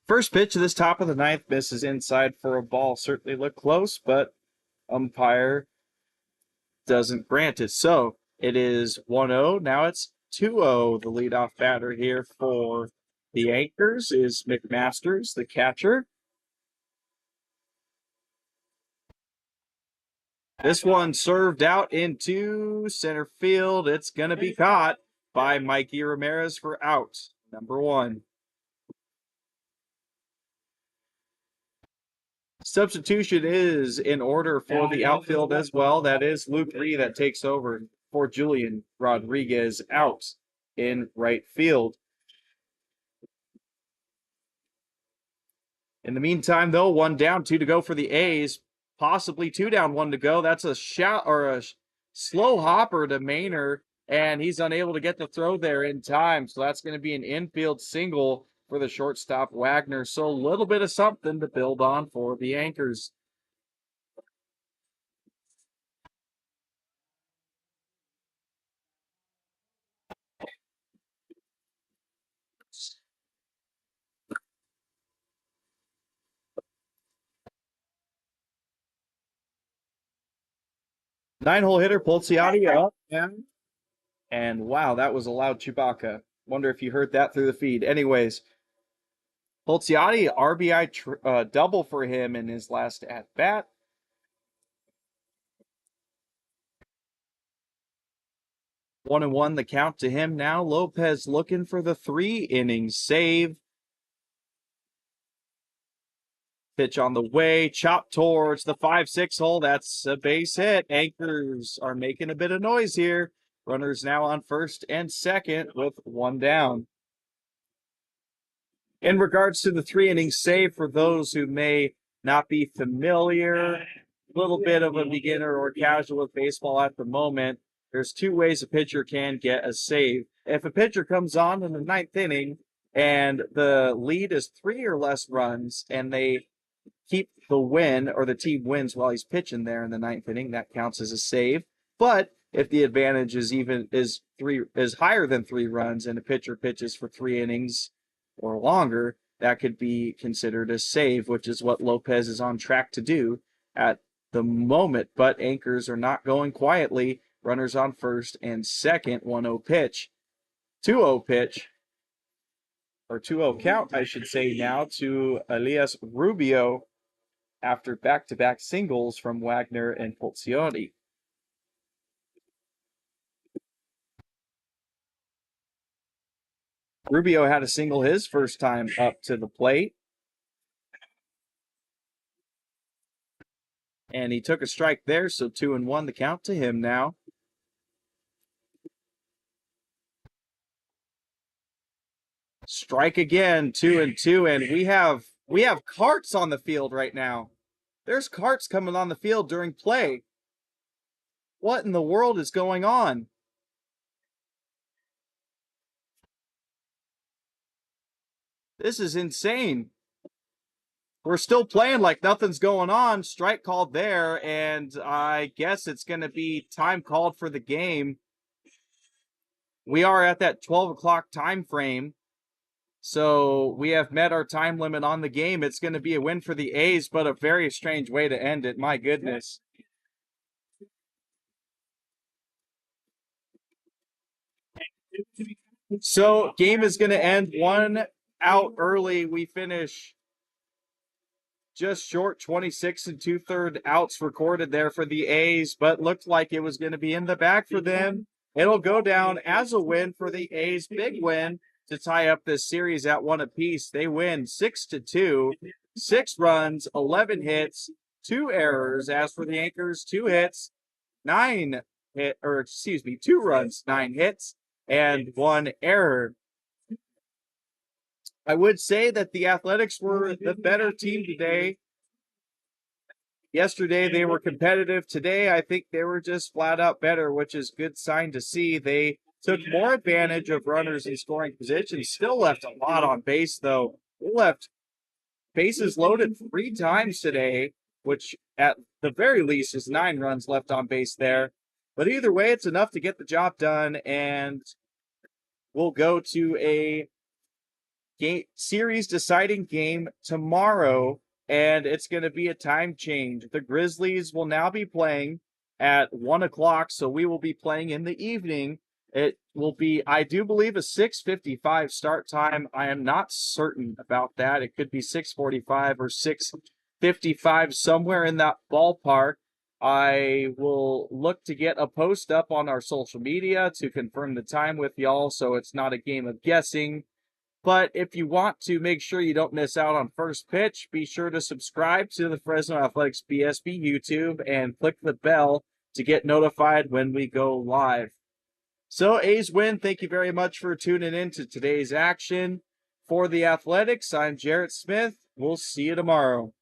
First pitch of this top of the 9th misses inside for a ball. Certainly looked close, but umpire doesn't grant it. So it is 1-0. Now it's 2-0. The leadoff batter here for the Anchors is McMasters, the catcher. This one served out into center field. It's going to be caught by Mikey Ramirez for out, number 1. Substitution is in order for the outfield as well. That is Luke Ree that takes over for Julian Rodriguez out in right field. In the meantime, though, 1 down, 2 to go for the A's. Possibly 2 down, 1 to go. That's a shot or a slow hopper to Maynard, and he's unable to get the throw there in time. So that's going to be an infield single for the shortstop Wagner. So a little bit of something to build on for the Anchors. Nine-hole hitter, Polziati up. And wow, that was a loud Chewbacca. Wonder if you heard that through the feed. Anyways, Polziati, RBI double for him in his last at-bat. One and one, the count to him now. Lopez looking for the 3-inning save. Pitch on the way, chop towards the 5-6 hole. That's a base hit. Anchors are making a bit of noise here. Runners now on first and second with 1 down. In regards to the 3-inning save, for those who may not be familiar, a little bit of a beginner or casual with baseball at the moment, there's 2 ways a pitcher can get a save. If a pitcher comes on in the 9th inning and the lead is 3 or less runs and they keep the win, or the team wins while he's pitching there in the 9th inning, that counts as a save. But if the advantage is higher than 3 runs and a pitcher pitches for 3 innings or longer, that could be considered a save, which is what Lopez is on track to do at the moment. But Anchors are not going quietly. Runners on first and second. 1-0 pitch. 2-0 pitch. Or 2-0 count, I should say now, to Elias Rubio after back-to-back singles from Wagner and Polziati. Rubio had a single his first time up to the plate. And he took a strike there, so 2-1 the count to him now. Strike again, 2-2, and we have carts on the field right now. There's carts coming on the field during play. What in the world is going on? This is insane. We're still playing like nothing's going on. Strike called there, and I guess it's going to be time called for the game. We are at that 12 o'clock time frame, so we have met our time limit on the game. It's going to be a win for the A's, but a very strange way to end it. My goodness. So game is going to end 1 out early. We finish just short 26 2/3 outs recorded there for the A's, but looked like it was going to be in the bag for them. It'll go down as a win for the A's. Big win to tie up this series at 1 apiece. They win 6-2, 6 runs, 11 hits, 2 errors. As for the Anchors, 2 hits, 2 runs, 9 hits, and 1 error. I would say that the Athletics were the better team today. Yesterday, they were competitive. Today, I think they were just flat out better, which is a good sign to see. They took more advantage of runners in scoring positions. Still left a lot on base, though. They left bases loaded 3 times today, which at the very least is 9 runs left on base there. But either way, it's enough to get the job done, and we'll go to a series deciding game tomorrow, and it's going to be a time change. The Grizzlies will now be playing at 1 o'clock, so we will be playing in the evening. It will be, I do believe, a 6:55 start time. I am not certain about that. It could be 6:45 or 6:55, somewhere in that ballpark. I will look to get a post up on our social media to confirm the time with y'all, so it's not a game of guessing. But if you want to make sure you don't miss out on first pitch, be sure to subscribe to the Fresno Athletics BSB YouTube and click the bell to get notified when we go live. So A's win. Thank you very much for tuning in to today's action. For the Athletics, I'm Jarrett Smith. We'll see you tomorrow.